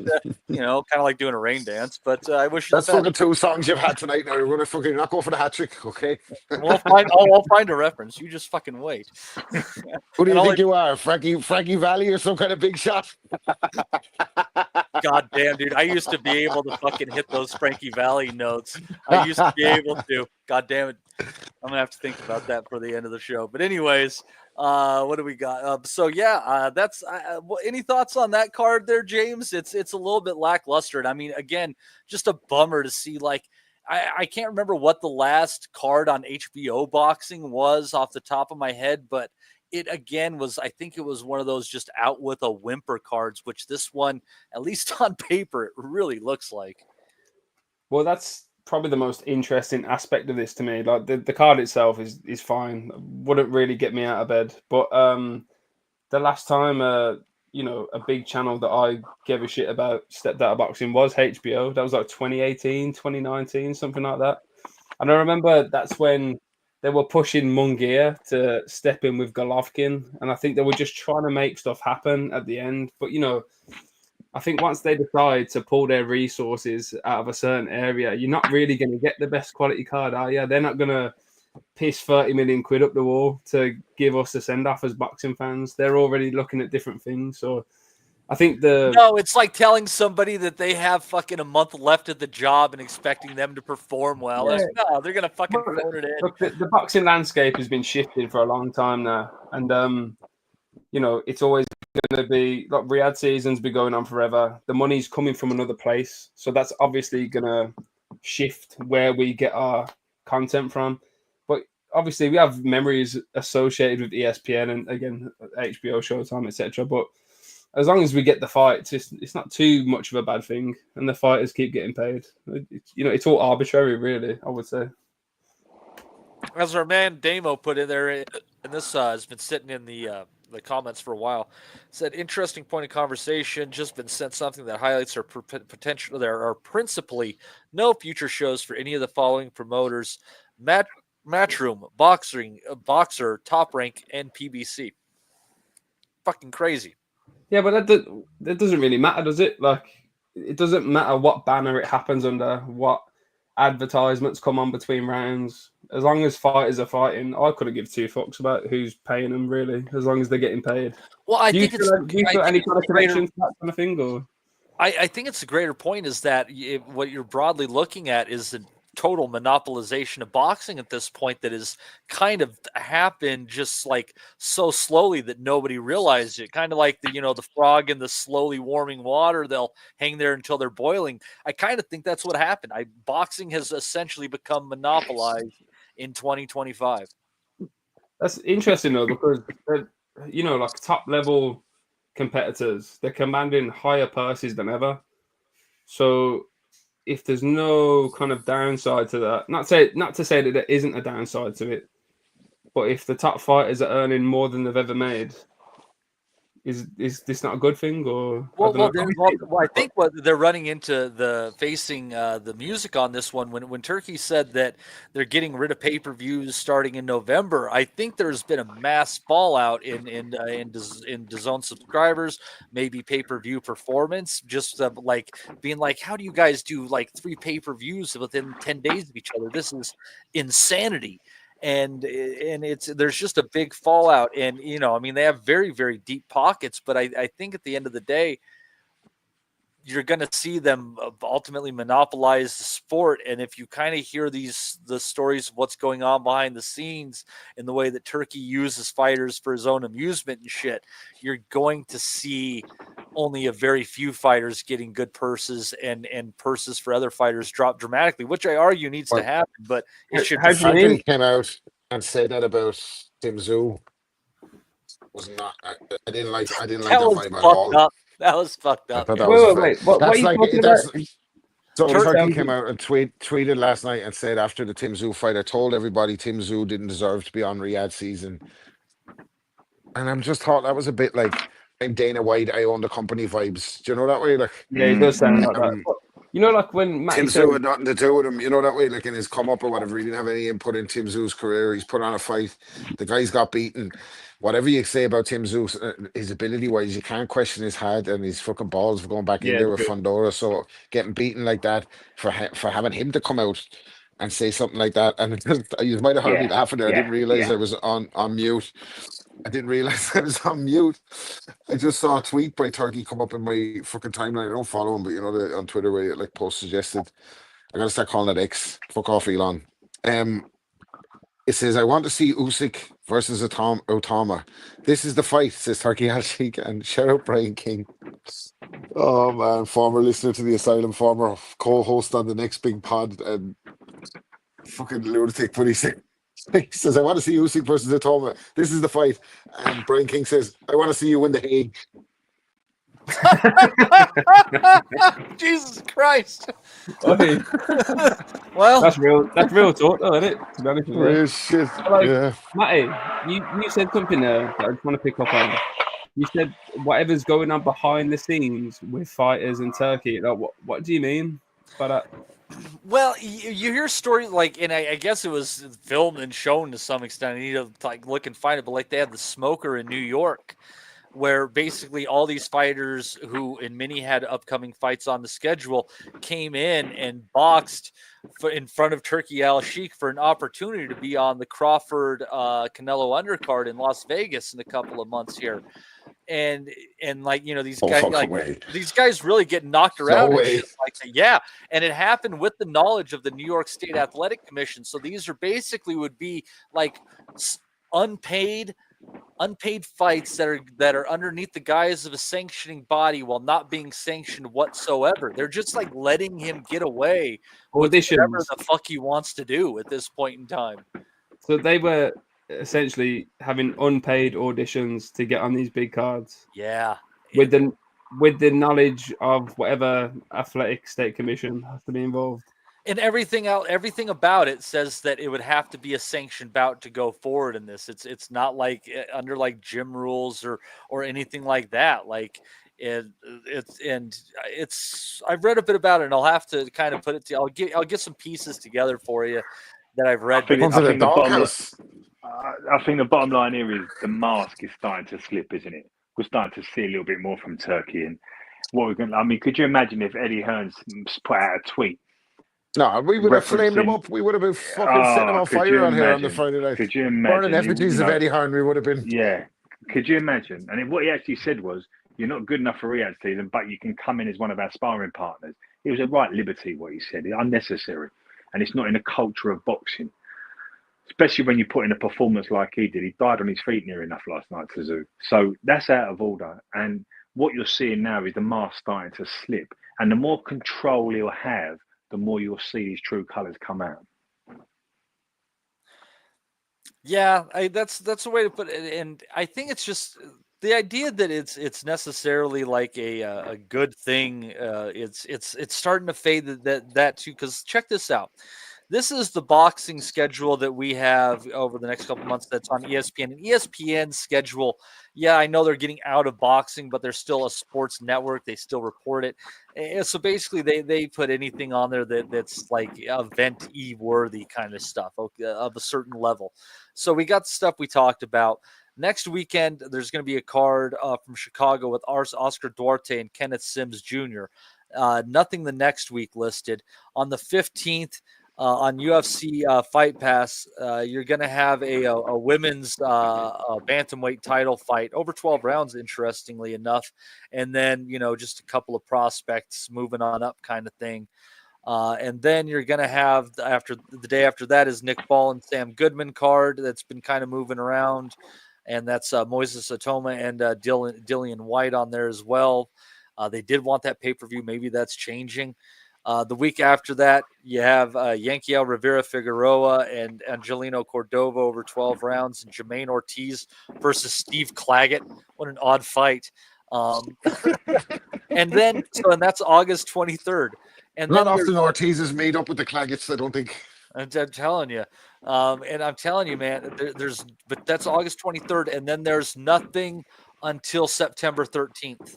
L: kind of like doing a rain dance. But I wish you
O: that's fucking 2 songs you've had tonight. Now you're gonna fucking not go for the hat trick, okay?
L: I'll find a reference. You just fucking wait.
O: Who do you think you are, Frankie Valli, or some kind of big shot?
L: God damn, dude. I used to be able to fucking hit those Frankie Valli notes. I used to be able to. God damn it. I'm going to have to think about that for the end of the show. But anyways, what do we got? That's any thoughts on that card there, James? It's a little bit lackluster. And I mean, again, just a bummer to see, like, I can't remember what the last card on HBO boxing was off the top of my head, but it again was, I think it was one of those just out with a whimper cards, which this one, at least on paper, it really looks like.
M: Well, that's probably the most interesting aspect of this to me. Like, the card itself is fine. Wouldn't really get me out of bed. But the last time a big channel that I gave a shit about stepped out of boxing was HBO. That was like 2018, 2019, something like that. And I remember that's when they were pushing Munguia to step in with Golovkin, and I think they were just trying to make stuff happen at the end. But, I think once they decide to pull their resources out of a certain area, you're not really going to get the best quality card, are you? They're not going to piss 30 million quid up the wall to give us a send-off as boxing fans. They're already looking at different things. So I think
L: No, it's like telling somebody that they have fucking a month left at the job and expecting them to perform well.
M: Yeah.
L: No, they're going to fucking phone it in.
M: Look, the boxing landscape has been shifting for a long time now. And, it's always going to be, like, Riyadh season's been going on forever. The money's coming from another place. So that's obviously going to shift where we get our content from. But obviously we have memories associated with ESPN and, again, HBO, Showtime, etc. But as long as we get the fights, it's not too much of a bad thing, and the fighters keep getting paid. It's all arbitrary, really, I would say.
L: As our man Damo put in there, and this has been sitting in the comments for a while, said, interesting point of conversation, just been sent something that highlights our potential. There are principally no future shows for any of the following promoters: Matchroom, Boxer, Top Rank, and PBC. Fucking crazy.
M: Yeah, but that doesn't really matter, does it? Like, it doesn't matter what banner it happens under, what advertisements come on between rounds. As long as fighters are fighting, I couldn't give 2 fucks about who's paying them, really, as long as they're getting paid.
L: Well, I think
M: do you feel any kind of connection to that kind of thing? Or?
L: I think it's a greater point is that what you're broadly looking at is the total monopolization of boxing at this point that has kind of happened just like so slowly that nobody realized it. Kind of like the frog in the slowly warming water. They'll hang there until they're boiling. I kind of think that's what happened. Boxing has essentially become monopolized in 2025.
M: That's interesting though, because like top level competitors, they're commanding higher purses than ever. So if there's no kind of downside to that, not to say that there isn't a downside to it, but if the top fighters are earning more than they've ever made, is this not a good thing? Or
L: I think what they're running into the facing the music on this one when Turkey said that they're getting rid of pay-per-views starting in November. I think there's been a mass fallout in DAZN subscribers, maybe pay-per-view performance, just like being like, how do you guys do like 3 pay-per-views within 10 days of each other? This is insanity. And there's just a big fallout, and I mean, they have very, very deep pockets, but I think at the end of the day, you're going to see them ultimately monopolize the sport. And if you kind of hear the stories of what's going on behind the scenes and the way that Turkey uses fighters for his own amusement and shit, you're going to see only a very few fighters getting good purses, and purses for other fighters drop dramatically, which I argue needs to happen, but it should.
O: The fact that he came out and said that about Tszyu was not. I didn't like that vibe at all.
L: Up. That was fucked up.
O: I thought that was
M: wait. What are you talking about?
O: So Turkey came out and tweeted last night and said after the Tszyu fight, I told everybody Tszyu didn't deserve to be on Riyadh season. And I'm just thought that was a bit like I'm Dana White, I own the company vibes. Do you know that way? Like,
M: yeah, he does sound like that. Like when
O: Tszyu had nothing to do with him, that way, like in his come up or whatever, he didn't have any input in Tszyu's career. He's put on a fight. The guy's got beaten. Whatever you say about Tszyu, his ability wise, you can't question his head and his fucking balls for going back in there with Fundora. So getting beaten like that for having him to come out and say something like that, and you might have heard me laughing there. I didn't realize I was on mute. I didn't realize I was on mute. I just saw a tweet by Turkey come up in my fucking timeline. I don't follow him, but on Twitter where it like post suggested. I gotta start calling it X. Fuck off, Elon. It says, I want to see Usyk versus Otama. This is the fight, says Turkey Al-Sheikh, and shout out Brian King. Oh man, former listener to the Asylum, former co-host on the next big pod, and fucking lunatic. But he says, I want to see Usyk versus Otama. This is the fight. And Brian King says, I want to see you win the Hague.
L: Jesus Christ.
M: Okay.
L: Well,
M: that's real talk, though, isn't it? To be honest with you.
O: Real shit. Yeah.
M: Matty, you said something there that I just want to pick up on. You said whatever's going on behind the scenes with fighters in Turkey. Like, what do you mean by that?
L: Well, you hear stories like, and I guess it was filmed and shown to some extent. I need to like look and find it, but like they had the Smoker in New York, where basically all these fighters who, and many had upcoming fights on the schedule, came in and boxed in front of Turkey Al-Sheikh for an opportunity to be on the Crawford Canelo undercard in Las Vegas in a couple of months here. And like, these guys really get knocked around.
O: No
L: and shit like that. Yeah. And it happened with the knowledge of the New York State Athletic Commission. So these are basically would be like unpaid fights that are underneath the guise of a sanctioning body while not being sanctioned whatsoever. They're just like letting him get away with whatever the fuck he wants to do at this point in time.
M: So they were essentially having unpaid auditions to get on these big cards.
L: Yeah.
M: With the knowledge of whatever athletic state commission has to be involved.
L: And everything about it says that it would have to be a sanctioned bout to go forward in this. It's not like under like gym rules or anything like that. Like it's I've read a bit about it, and I'll have to kind of put it to. I'll get some pieces together for you that I've read.
N: I think the bottom line here is the mask is starting to slip, isn't it? We're starting to see a little bit more from Turkey, and what we're going. I mean, could you imagine if Eddie Hearns put out a tweet?
O: No, we would have flamed him up. We would have been fucking setting him on fire on here on the Friday night.
N: Could you imagine?
O: Burning effigies of Eddie Hearn, we would have been.
N: Yeah. Could you imagine? And what he actually said was, you're not good enough for Riyadh season, but you can come in as one of our sparring partners. It was a right liberty, what he said. It's unnecessary. And it's not in the culture of boxing. Especially when you put in a performance like he did. He died on his feet near enough last night, Tszyu. So that's out of order. And what you're seeing now is the mask starting to slip. And the more control he'll have, the more you'll see his true colours come out.
L: Yeah, that's a way to put it. And I think it's just the idea that it's necessarily like a good thing, it's starting to fade that too. Because check this out. This is the boxing schedule that we have over the next couple months that's on ESPN. And ESPN's schedule, yeah, I know they're getting out of boxing, but they're still a sports network. They still report it. And so basically, they put anything on there that's like event-y worthy kind of stuff of a certain level. So we got the stuff we talked about. Next weekend, there's going to be a card from Chicago with Oscar Duarte and Kenneth Sims Jr. Nothing the next week listed. On the 15th, on UFC Fight Pass, you're going to have a women's bantamweight title fight over 12 rounds, interestingly enough. And then, just a couple of prospects moving on up kind of thing. And then you're going to have the day after that is Nick Ball and Sam Goodman card that's been kind of moving around. And that's Moises Atoma and Dillian White on there as well. They did want that pay-per-view. Maybe that's changing. The week after that, you have Yankiel Rivera Figueroa and Angelino Cordova over 12 rounds, and Jermaine Ortiz versus Steve Claggett. What an odd fight. And that's August 23rd. And
O: not often Ortiz is made up with the Claggetts, I don't think.
L: I'm telling you. And I'm telling you, man, but that's August 23rd, and then there's nothing until September 13th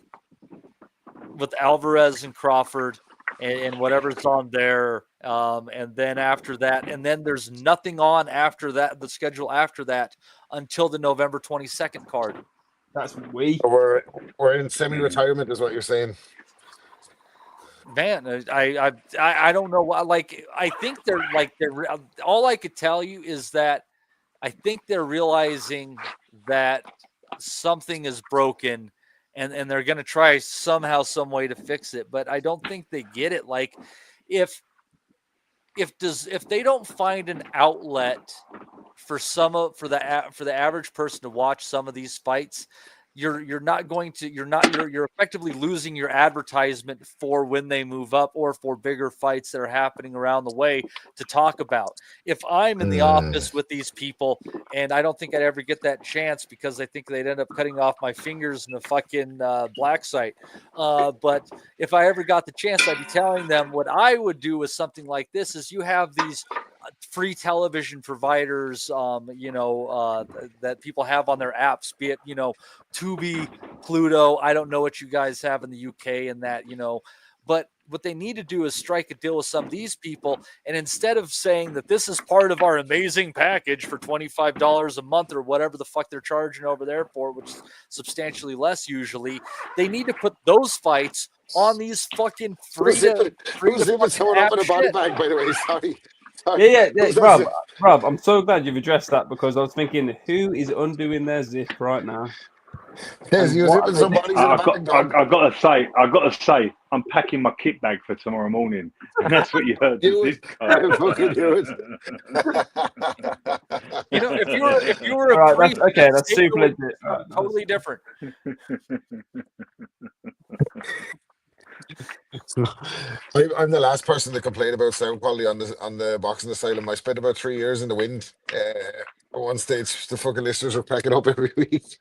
L: with Alvarez and Crawford and whatever's on there. And then after that, and then there's nothing on after that, the schedule after that, until the November 22nd card.
M: That's
O: we're in semi-retirement, is what you're saying.
L: Man, I don't know why. Like, I think they're all I could tell you is that I think they're realizing that something is broken, and they're going to try somehow, some way to fix it. But I don't think they get it. Like, if they don't find an outlet for the average person to watch some of these fights, you're effectively losing your advertisement for when they move up or for bigger fights that are happening around the way to talk about. If I'm in the office with these people, and I don't think I'd ever get that chance because I think they'd end up cutting off my fingers in a fucking black site. But if I ever got the chance, I'd be telling them what I would do with something like this is you have these free television providers, that people have on their apps, be it, Tubi, Pluto. I don't know what you guys have in the UK and that, but what they need to do is strike a deal with some of these people. And instead of saying that this is part of our amazing package for $25 a month or whatever the fuck they're charging over there for, which is substantially less usually, they need to put those fights on these fucking free to
O: someone up in a body bag, by the way. Sorry.
M: Yeah. Rob, I'm so glad you've addressed that because I was thinking, who is undoing their zip right now?
N: I've got to say, I'm packing my kit bag for tomorrow morning, and that's what you heard.
L: If you were
M: a priest, that's super legit.
L: Totally different.
O: I'm the last person to complain about sound quality on the Boxing Asylum. I spent about 3 years in the wind. At one stage, the fucking listeners were packing up every week.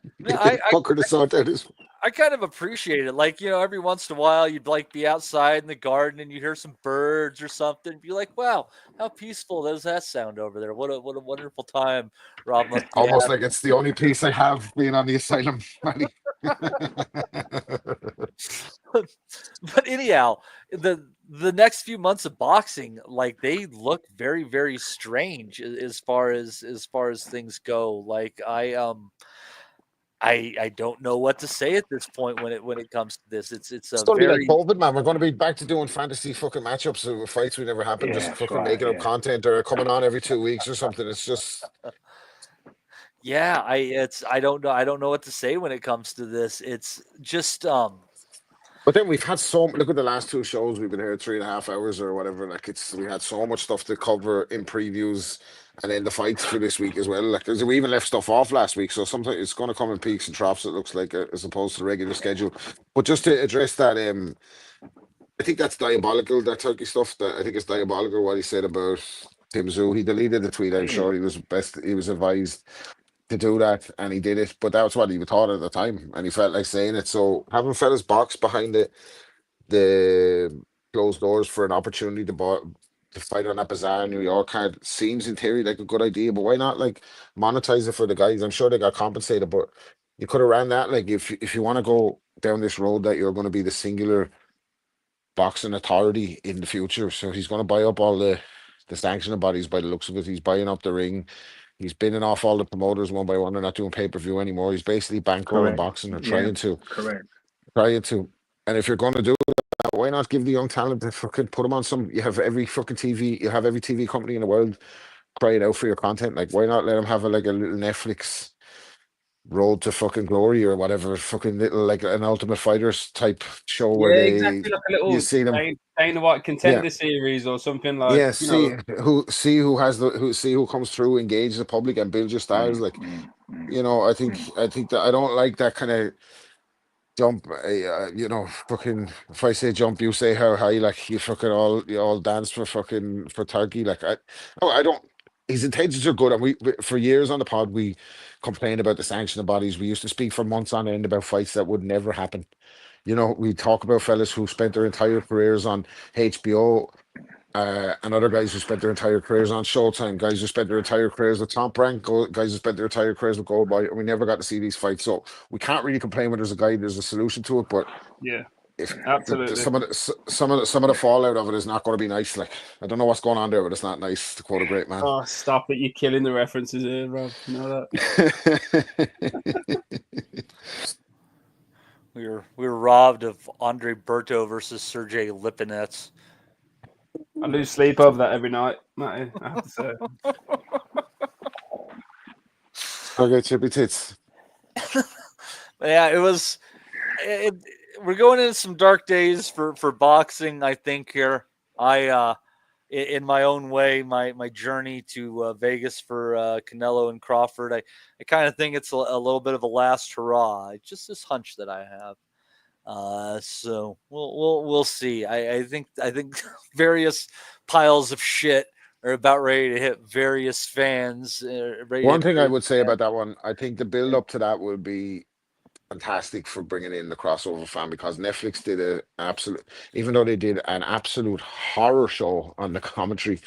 L: I kind of appreciate it. Like, every once in a while, you'd be outside in the garden and you hear some birds or something. Be like, wow, how peaceful does that sound over there? What a wonderful time, Rob.
O: Almost like it's the only peace I have being on the Asylum.
L: But anyhow, the next few months of boxing, they look very, very strange as far as things go. Like I don't know what to say at this point when it comes to this. It's
O: going to be like COVID, man. We're going to be back to doing fantasy fucking matchups of fights we never happened. Just fucking making up content or coming on every 2 weeks or something. It's just.
L: Yeah, I don't know what to say when it comes to this. It's just
O: But then we've had look at the last 2 shows. We've been here 3.5 hours or whatever. We had so much stuff to cover in previews, and then the fights for this week as well. Like, we even left stuff off last week, so sometimes it's going to come in peaks and troughs. It looks like, as opposed to the regular schedule. But just to address that, I think that's diabolical. That Turkey stuff. I think it's diabolical what he said about Tszyu. He deleted the tweet. I'm sure he was advised to do that, and he did it. But that's what he thought at the time, and he felt like saying it. So having fellas box behind the closed doors for an opportunity to fight on that bizarre New York card seems in theory like a good idea. But why not like monetize it for the guys? I'm sure they got compensated, but you could have ran that. Like if you want to go down this road that you're going to be the singular boxing authority in the future, so he's going to buy up all the sanctioning bodies by the looks of it. He's buying up the ring. He's binning off all the promoters one by one. They're not doing pay-per-view anymore. He's basically bankrolling boxing or trying to.
N: Correct.
O: Trying to. And if you're going to do that, why not give the young talent to fucking put them on some? You have every fucking TV. You have every TV company in the world crying out for your content. Like, why not let them have a little Netflix road to fucking glory or whatever, fucking little like an Ultimate Fighters type show where they
M: exactly, like a little
O: you see them
M: Dana White contender series or something like.
O: Yeah, see who comes through, engage the public, and build your stars. Like, I think that I don't like that kind of jump. Fucking if I say jump, you say how high. Like you all dance for turkey. Like I don't. His intentions are good, and we for years on the pod we complained about the sanctioning bodies. We used to speak for months on end about fights that would never happen. We talk about fellas who spent their entire careers on HBO, and other guys who spent their entire careers on Showtime, guys who spent their entire careers with Top Rank, guys who spent their entire careers with Goldboy, and we never got to see these fights. So we can't really complain when there's a solution to it. But
M: yeah, absolutely,
O: some of the fallout of it is not going to be nice. Like, I don't know what's going on there, but it's not nice, to quote a great man.
M: Oh, stop it! You're killing the references here, Rob. You know that.
L: We were robbed of Andre Berto versus Sergey Lipinets.
M: I lose sleep over that every night, Matty, I have to say.
O: Okay, chippy tits.
L: Yeah, it was. We're going into some dark days for boxing, I think. Here, in my own way, my journey to Vegas for Canelo and Crawford, I kind of think it's a little bit of a last hurrah. It's just this hunch that I have. So we'll see. I think various piles of shit are about ready to hit various fans.
O: One thing I would say about that one, I think the build up to that would be fantastic for bringing in the crossover fan, because Netflix did even though they did an absolute horror show on the commentary,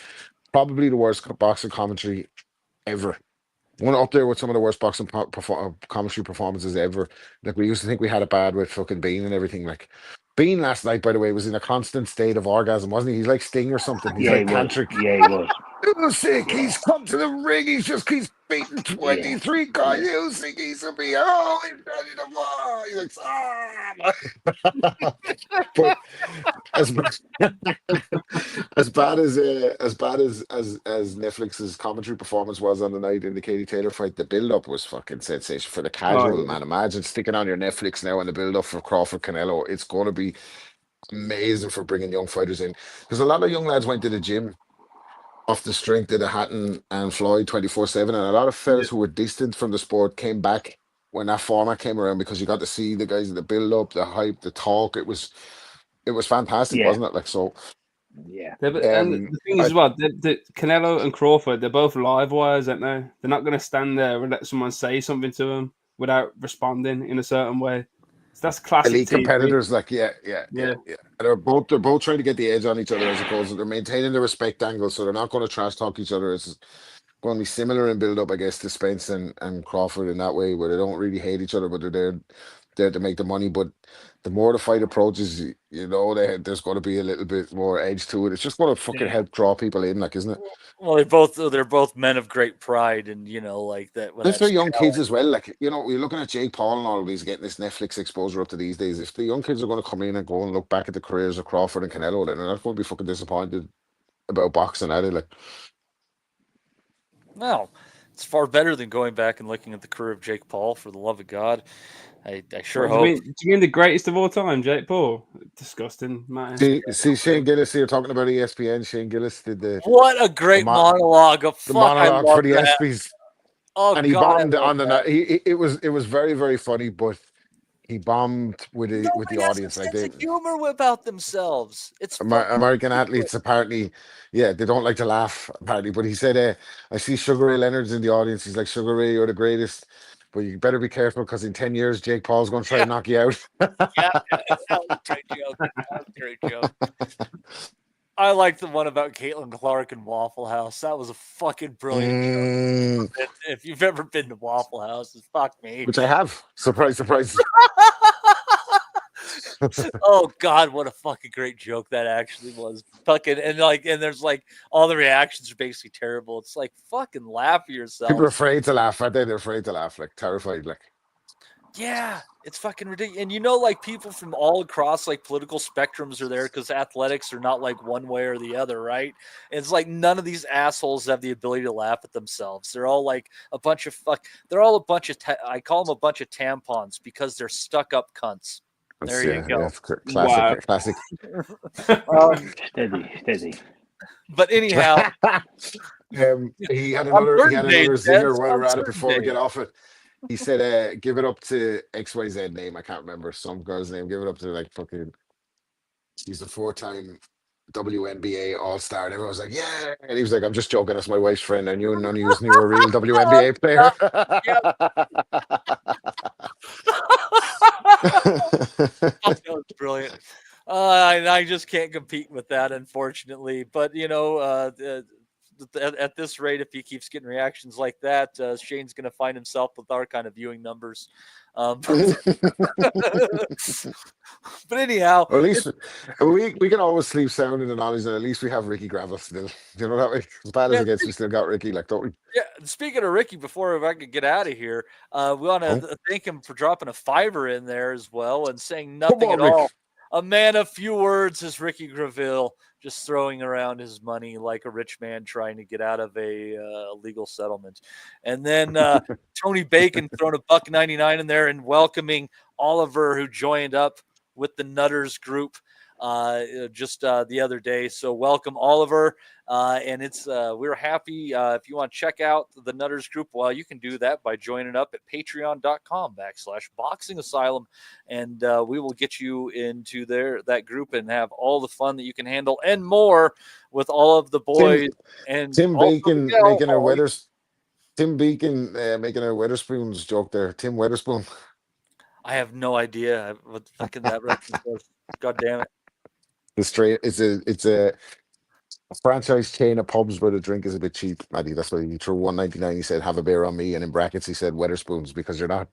O: probably the worst boxing commentary ever. One up there with some of the worst boxing commentary performances ever. Like, we used to think we had it bad with fucking Bean and everything. Like, Bean last night, by the way, was in a constant state of orgasm, wasn't he? He's like Sting or something. He's like tantric.
N: Yeah, he was.
O: Usyk, he's come to the ring. He's beaten 23 guys. Usyk, he's gonna be he's ready to war. He's like, but as bad as Netflix's commentary performance was on the night in the Katie Taylor fight, the build up was fucking sensational for the casual man. Imagine sticking on your Netflix now and the build up for Crawford Canelo. It's going to be amazing for bringing young fighters in, because a lot of young lads went to the gym off the strength of the Hatton and Floyd 24/7, and a lot of fellas who were distant from the sport came back when that format came around, because you got to see the guys in the build up, the hype, the talk. It was fantastic, wasn't it? Like, so.
N: Yeah.
M: And the thing is, the Canelo and Crawford, they're both live wires, aren't they? They're not going to stand there and let someone say something to them without responding in a certain way. So that's classic
O: elite
M: TV.
O: competitors. Like, yeah. They're both trying to get the edge on each other, I suppose. They're maintaining the respect angle, so they're not going to trash talk each other. It's going to be similar in build up, I guess, to Spence and Crawford in that way, where they don't really hate each other, but they're there to make the money. But the more the fight approaches, there's going to be a little bit more edge to it. It's just going to fucking help draw people in, like, isn't it?
L: Well, they're both men of great pride, and like that.
O: There's their young kids as well. Like, you're looking at Jake Paul and all of these getting this Netflix exposure up to these days. If the young kids are going to come in and go and look back at the careers of Crawford and Canelo, then they're not going to be fucking disappointed about boxing, are they? Like,
L: no, it's far better than going back and looking at the career of Jake Paul. For the love of God, I sure hope.
M: Do you mean the greatest of all time, Jake Paul? Disgusting, man.
O: See Shane Gillis here talking about ESPN. Shane Gillis did
L: what a great monologue of
O: the monologue for the
L: that.
O: ESPYs.
L: Oh,
O: and he
L: God,
O: bombed on the night. It was very, very funny, but he bombed with the audience. Like
L: sense of humor about themselves. It's fucking
O: American
L: ridiculous.
O: athletes apparently, yeah, they don't like to laugh apparently. But he said, "I see Sugar Ray Leonard's in the audience. He's like, Sugar Ray, you're the greatest, but you better be careful because in 10 years, Jake Paul's going to try to knock you out."
L: Yeah, that was a great joke. That was a great joke. I like the one about Caitlin Clark and Waffle House. That was a fucking brilliant joke. If you've ever been to Waffle House, fuck me.
O: Which I have. Surprise, surprise.
L: Oh God, what a fucking great joke that actually was. Fucking and there's like all the reactions are basically terrible. It's like fucking laugh at yourself.
O: People are afraid to laugh, aren't they? They're afraid to laugh, like terrified, like.
L: Yeah, it's fucking ridiculous. And you know, like people from all across like political spectrums are there because athletics are not like one way or the other, right? And it's like none of these assholes have the ability to laugh at themselves. They're all like a bunch of they're all a bunch of I call them a bunch of tampons because they're stuck up cunts. There you go.
O: Yeah, classic.
N: Steady.
L: But anyhow,
O: he had another zinger while we're at it before we get off it. He said, "Give it up to XYZ name. I can't remember some girl's name. Give it up to like fucking. He's a 4-time WNBA All-Star." And everyone was like, "Yeah!" And he was like, "I'm just joking. That's my wife's friend. I knew none of you knew a real WNBA player."
L: That was brilliant. I just can't compete with that, unfortunately. But you know, at this rate, if he keeps getting reactions like that, Shane's going to find himself with our kind of viewing numbers. But anyhow,
O: or at least we can always sleep sound in the knowledge that at least we have Ricky Gravel still. You know that way. As bad as it gets, we still got Ricky, like, don't we?
L: Yeah. Speaking of Ricky, before I could get out of here, we want to thank him for dropping a $5 in there as well and saying nothing at all. A man of few words is Ricky Gravel, just throwing around his money like a rich man trying to get out of a legal settlement. And then Tony Bacon throwing $1.99 in there and welcoming Oliver, who joined up with the Nutters group just the other day. So welcome, Oliver. And it's we're happy. If you want to check out the Nutters group, well, you can do that by joining up at patreon.com/Boxing Asylum. And we will get you into that group and have all the fun that you can handle and more with all of the boys.
O: Tim Bacon making a Weatherspoons joke there. Tim Weatherspoon.
L: I have no idea what fucking that reference was. God damn it.
O: It's a franchise chain of pubs where the drink is a bit cheap, Maddie. That's why he threw $1.99. He said, "Have a beer on me," and in brackets he said Weatherspoons, because you're not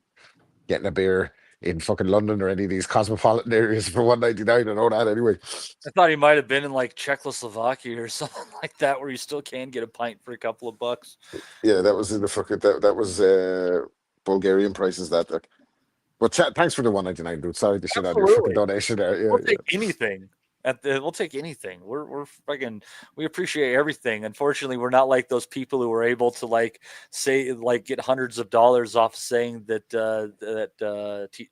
O: getting a beer in fucking London or any of these cosmopolitan areas for $1.99. I know that anyway.
L: I thought he might have been in like Czechoslovakia or something like that, where you still can get a pint for a couple of bucks.
O: Yeah, that was in the fucking that was Bulgarian prices that. Well, thanks for the $1.99, dude. Sorry to shit out your fucking donation there. Yeah,
L: we'll take anything. We'll take anything. We're fucking. We appreciate everything. Unfortunately, we're not like those people who were able to get hundreds of dollars off saying that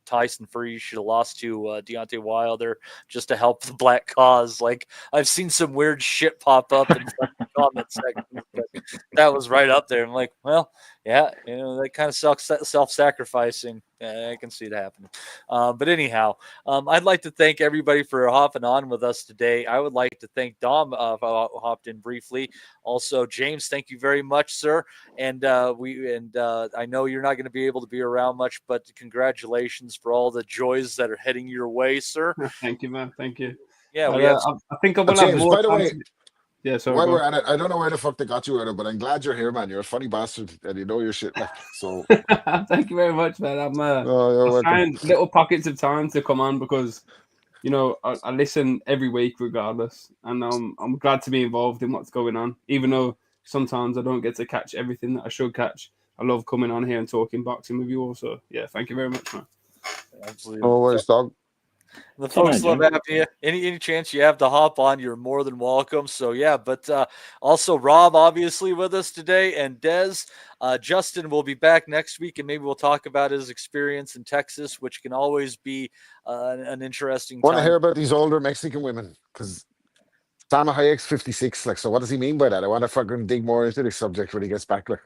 L: Tyson Fury should have lost to Deontay Wilder just to help the black cause. Like, I've seen some weird shit pop up in the comment section, but that was right up there. I'm like, well, yeah, you know, that kind of self-sacrificing. I can see it happening. But anyhow, I'd like to thank everybody for hopping on with us today. I would like to thank Dom hopped in briefly. Also, James, thank you very much, sir. And I know you're not going to be able to be around much, but congratulations for all the joys that are heading your way, sir.
M: Thank you, man. Thank you.
L: Yeah,
M: I think I will have more.
O: By the way,
M: yeah, so
O: while we're at it, I don't know where the fuck they got you out of, but I'm glad you're here, man. You're a funny bastard, and you know your shit. Like, so,
M: thank you very much, man. I'm
O: you're
M: find little pockets of time to come on because, you know, I listen every week regardless, and I'm glad to be involved in what's going on, even though sometimes I don't get to catch everything that I should catch. I love coming on here and talking boxing with you all. So yeah, thank you very much, man.
L: Absolutely.
O: No worries, dog.
L: The folks love having you. Any chance you have to hop on, you're more than welcome. So yeah, but also Rob obviously with us today, and Dez. Justin will be back next week, and maybe we'll talk about his experience in Texas, which can always be an interesting.
O: I want to hear about these older Mexican women, because Salma Hayek's 56. Like, so what does he mean by that? I want to fucking dig more into this subject when he gets back. Like,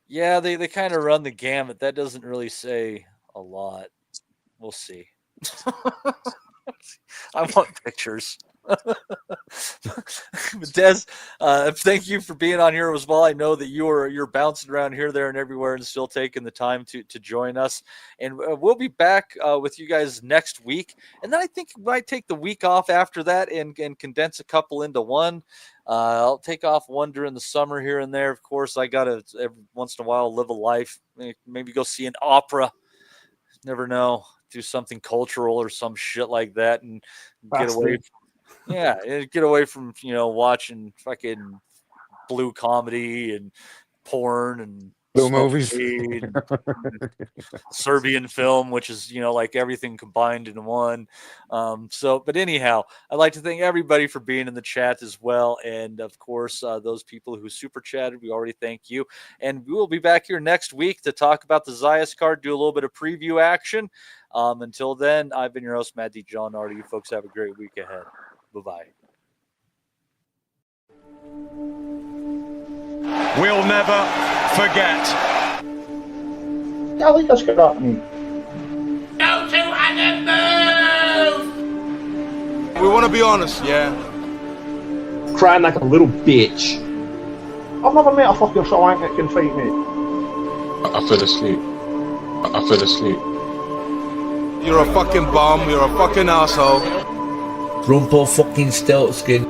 L: yeah, they kind of run the gamut. That doesn't really say a lot. We'll see. I want pictures. Des, thank you for being on here as well. I know that you're bouncing around here, there, and everywhere, and still taking the time to join us. And we'll be back with you guys next week. And then I think we might take the week off after that and condense a couple into one. I'll take off one during the summer here and there. Of course, I gotta every once in a while live a life. Maybe go see an opera. Never know. Do something cultural or some shit like that, and get away. Get away from watching fucking blue comedy and porn and
O: blue movies,
L: and Serbian film, which is like everything combined in one. But anyhow, I'd like to thank everybody for being in the chat as well, and of course those people who super chatted, we already thank you. And we will be back here next week to talk about the Zayas card, do a little bit of preview action. Until then, I've been your host, Matt D. John Nardi. You folks have a great week ahead. Bye-bye.
J: We'll never forget.
E: Ali just got up and
P: Go to and move!
J: We want to be honest, yeah?
Q: Crying like a little bitch.
E: I've never met a fucking swank that can fight me.
Q: I fell asleep. I fell asleep.
J: You're a fucking bum, you're a fucking asshole.
Q: Rumpo fucking Steltskin.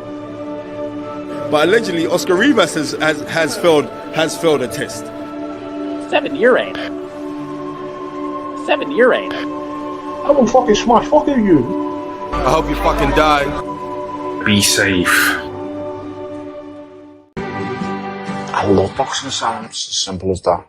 J: But allegedly, Oscar Rivas has failed a test.
P: 7 year ain't. 7 year ain't.
E: I will fucking smash fucking you.
J: I hope you fucking die.
C: Be safe.
I: I love boxing sounds, as simple as that.